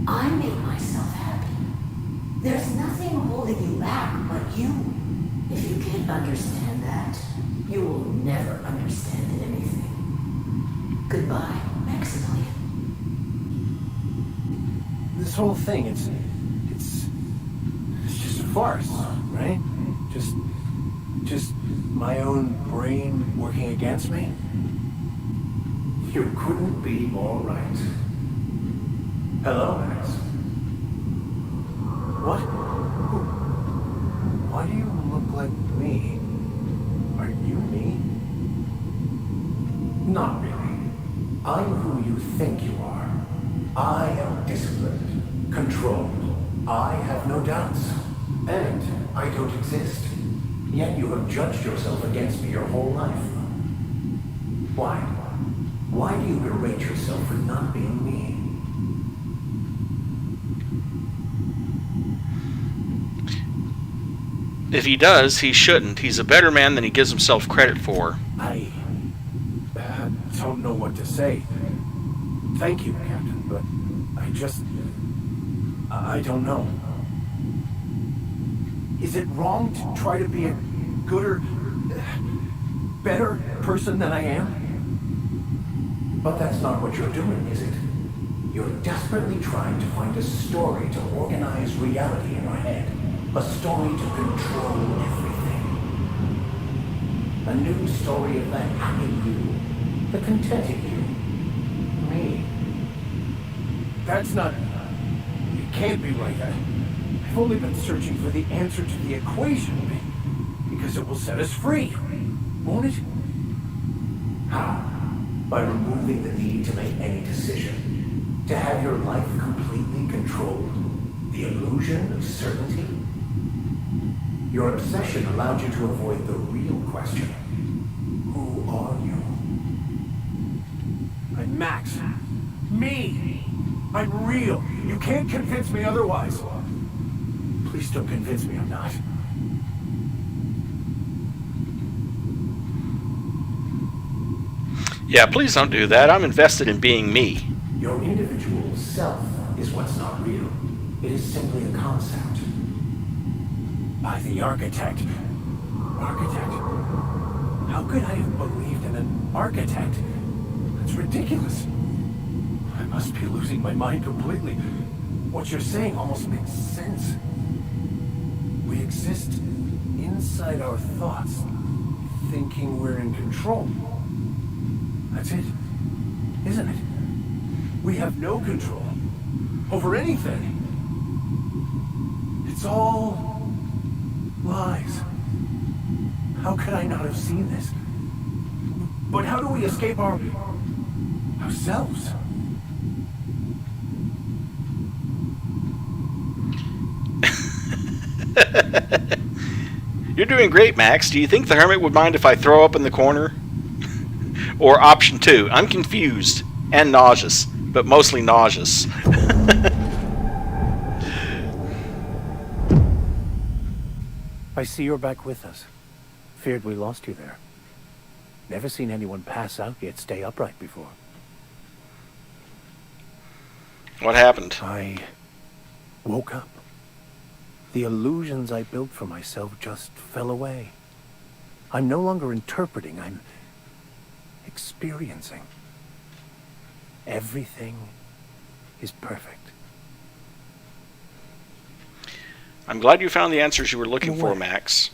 S10: I made myself happy. There's nothing holding you back but you. If you can't understand that, you will never understand anything. Goodbye, Maximilian.
S8: This whole thing, it's just a farce, right? Just my own brain working against me? You couldn't be more right. Hello, Max. What? Who? Why do you look like me? Are you me? Not really. I'm who you think you are. I am disciplined, controlled. I have no doubts. And I don't exist. Yet you have judged yourself against me your whole life. Why? Why do you berate yourself for not being me?
S1: If he does, he shouldn't. He's a better man than he gives himself credit for.
S8: I don't know what to say. Thank you, Captain, but I don't know. Is it wrong to try to be a gooder, better person than I am? But that's not what you're doing, is it? You're desperately trying to find a story to organize reality in your head. A story to control everything. A new story of the happy you, the contented you. Me. That's not... It can't be right. I've only been searching for the answer to the equation, because it will set us free, won't it? How? By removing the need to make any decision. To have your life completely controlled. The illusion of certainty. Your obsession allowed you to avoid the real question. Who are you? I'm Max. Me! I'm real. You can't convince me otherwise. Please don't convince me I'm not.
S1: Yeah, please don't do that. I'm invested in being me.
S8: Your individual self is what's not real. It is simply a concept. By the architect. Architect? How could I have believed in an architect? That's ridiculous. I must be losing my mind completely. What you're saying almost makes sense. We exist inside our thoughts, thinking we're in control. That's it, isn't it? We have no control over anything. It's all lies. How could I not have seen this? But how do we escape ourselves?
S1: You're doing great, Max. Do you think the Hermit would mind if I throw up in the corner? Or option 2, I'm confused and nauseous, but mostly nauseous.
S8: I see you're back with us. Feared we lost you there. Never seen anyone pass out yet stay upright before.
S1: What happened?
S8: I woke up. The illusions I built for myself just fell away. I'm no longer interpreting, I'm experiencing. Everything is perfect.
S1: I'm glad you found the answers you were looking for,
S8: way.
S1: Max.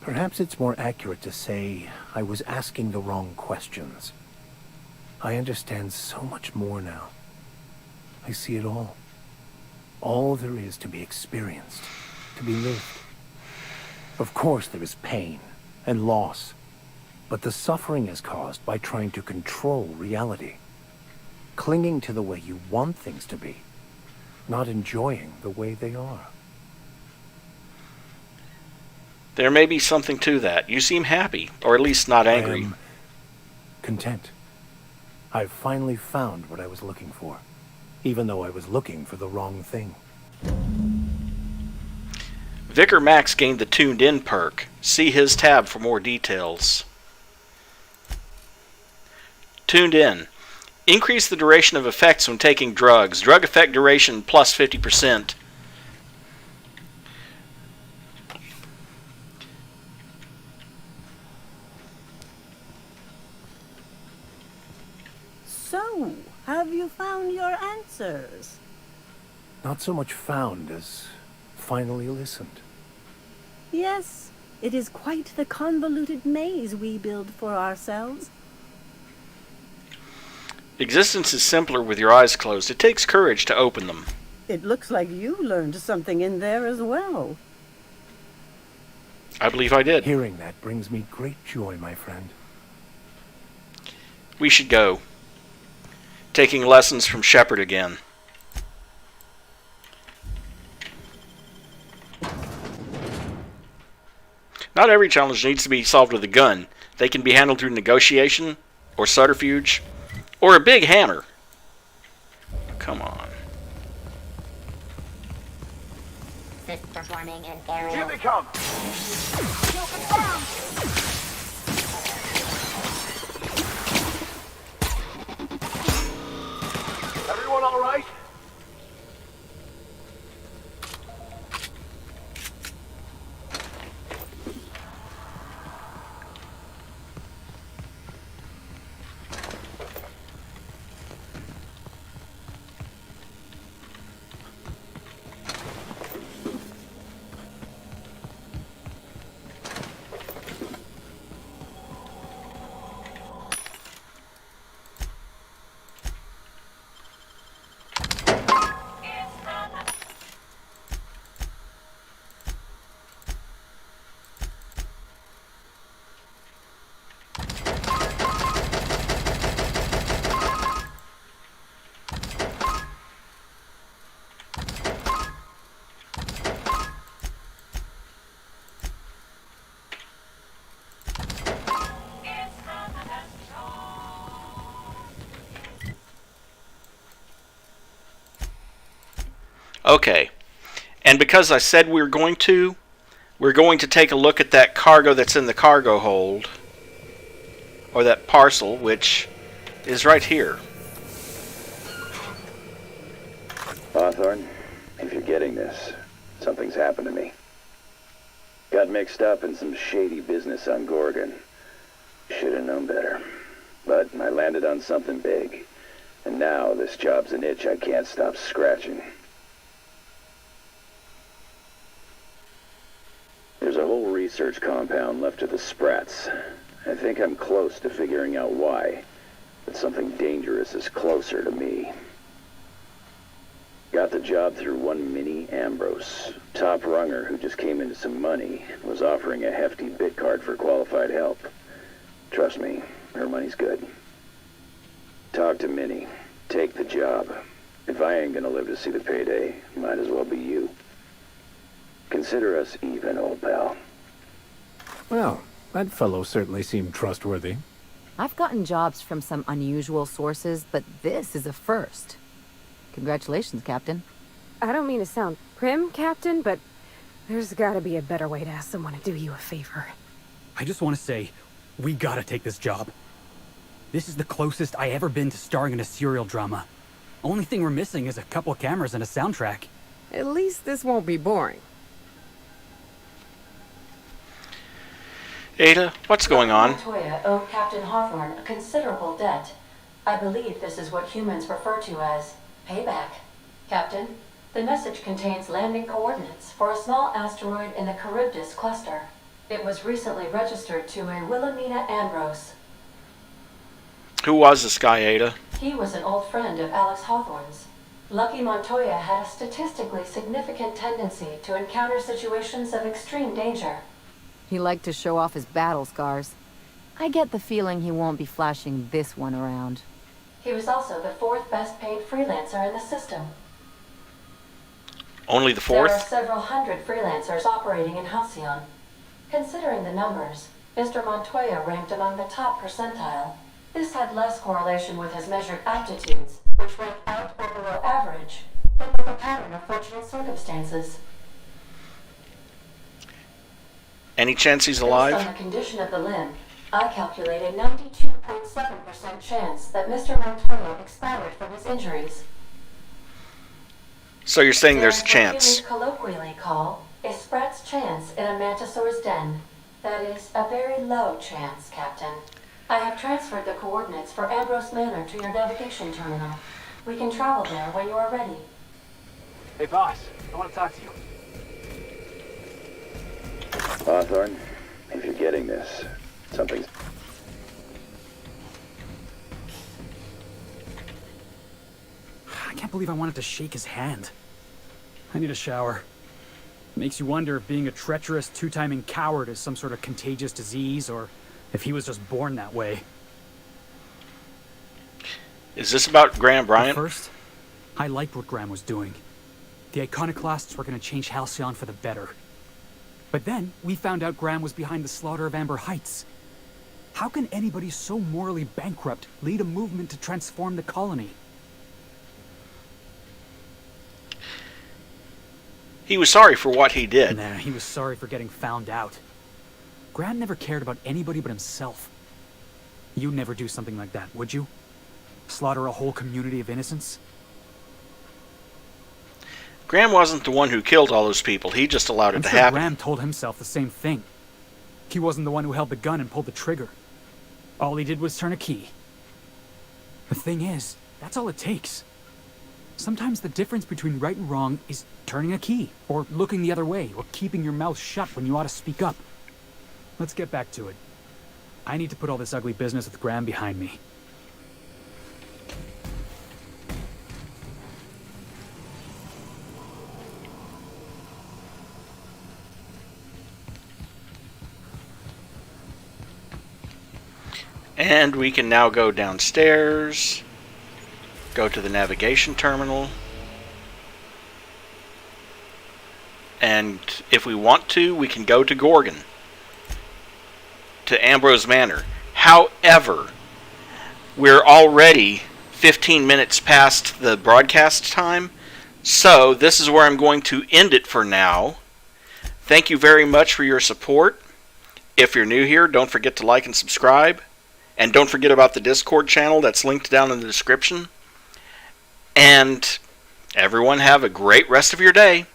S8: Perhaps it's more accurate to say I was asking the wrong questions. I understand so much more now. I see it all. All there is to be experienced, to be lived. Of course there is pain and loss, but the suffering is caused by trying to control reality. Clinging to the way you want things to be, not enjoying the way they are.
S1: There may be something to that. You seem happy, or at least not angry.
S8: I am content. I've finally found what I was looking for, even though I was looking for the wrong thing.
S1: Vicar Max gained the Tuned In perk. See his tab for more details. Tuned In. Increase the duration of effects when taking drugs. Drug effect duration plus 50%.
S13: So, have you found your answers?
S8: Not so much found as finally listened.
S13: Yes, it is quite the convoluted maze we build for ourselves.
S1: Existence is simpler with your eyes closed. It takes courage to open them.
S13: It looks like you learned something in there as well.
S1: I believe I did.
S8: Hearing that brings me great joy, my friend.
S1: We should go. Taking lessons from Shepard again. Not every challenge needs to be solved with a gun. They can be handled through negotiation, or subterfuge, or a big hammer. Come on.
S15: Performing an aerial.
S12: Here they come! Everyone all right?
S1: Okay. And because I said we're going to take a look at that cargo that's in the cargo hold. Or that parcel, which is right here.
S20: Hawthorne, if you're getting this, something's happened to me. Got mixed up in some shady business on Gorgon. Should have known better. But I landed on something big. And now this job's an itch I can't stop scratching. There's a whole research compound left to the Sprats. I think I'm close to figuring out why. But something dangerous is closer to me. Got the job through one Minnie Ambrose. Top runger who just came into some money, was offering a hefty bit card for qualified help. Trust me, her money's good. Talk to Minnie. Take the job. If I ain't gonna live to see the payday, might as well be you. Consider us even, old pal.
S8: Well, that fellow certainly seemed trustworthy.
S3: I've gotten jobs from some unusual sources, but this is a first. Congratulations, Captain.
S22: I don't mean to sound prim, Captain, but there's gotta be a better way to ask someone to do you a favor.
S24: I just want to say, we gotta take this job. This is the closest I ever been to starring in a serial drama. Only thing we're missing is a couple cameras and a soundtrack.
S22: At least this won't be boring.
S1: Ada, what's going on?
S6: Montoya owed Captain Hawthorne a considerable debt. I believe this is what humans refer to as payback. Captain, the message contains landing coordinates for a small asteroid in the Charybdis cluster. It was recently registered to a Wilhelmina Ambrose.
S1: Who was this guy, Ada?
S6: He was an old friend of Alex Hawthorne's. Lucky Montoya had a statistically significant tendency to encounter situations of extreme danger.
S3: He liked to show off his battle scars. I get the feeling he won't be flashing this one around.
S6: He was also the 4th best paid freelancer in the system.
S1: Only the
S6: There are
S1: 4th?
S6: several hundred freelancers operating in Halcyon. Considering the numbers, Mr. Montoya ranked among the top percentile. This had less correlation with his measured aptitudes, which ranked out or below average, than with a pattern of fortunate circumstances.
S1: Any chance he's
S6: Based
S1: alive?
S6: on the condition of the limb, I calculate a 92.7% chance that Mr. Montoya expired from his injuries.
S1: So you're saying there's a
S6: What
S1: chance?
S6: humans colloquially call a sprat's chance in a mantisaur's den. That is a very low chance, Captain. I have transferred the coordinates for Ambrose Manor to your navigation terminal. We can travel there when you are ready.
S5: Hey, boss. I want to talk to you.
S20: Hawthorne, if you're getting this, something's...
S24: I can't believe I wanted to shake his hand. I need a shower. Makes you wonder if being a treacherous, two-timing coward is some sort of contagious disease, or if he was just born that way.
S1: Is this about Graham Bryant?
S24: At first, I liked what Graham was doing. The Iconoclasts were going to change Halcyon for the better. But then, we found out Graham was behind the slaughter of Amber Heights. How can anybody so morally bankrupt lead a movement to transform the colony?
S1: He was sorry for what he did.
S24: Nah, he was sorry for getting found out. Graham never cared about anybody but himself. You'd never do something like that, would you? Slaughter a whole community of innocents?
S1: Graham wasn't the one who killed all those people. He just allowed it to
S24: sure
S1: happen.
S24: Graham told himself the same thing. He wasn't the one who held the gun and pulled the trigger. All he did was turn a key. The thing is, that's all it takes. Sometimes the difference between right and wrong is turning a key, or looking the other way, or keeping your mouth shut when you ought to speak up. Let's get back to it. I need to put all this ugly business with Graham behind me.
S1: And we can now go downstairs, go to the navigation terminal, and if we want to, we can go to Gorgon, to Ambrose Manor. However, we're already 15 minutes past the broadcast time, so this is where I'm going to end it for now. Thank you very much for your support. If you're new here, don't forget to like and subscribe. And don't forget about the Discord channel that's linked down in the description. And everyone have a great rest of your day.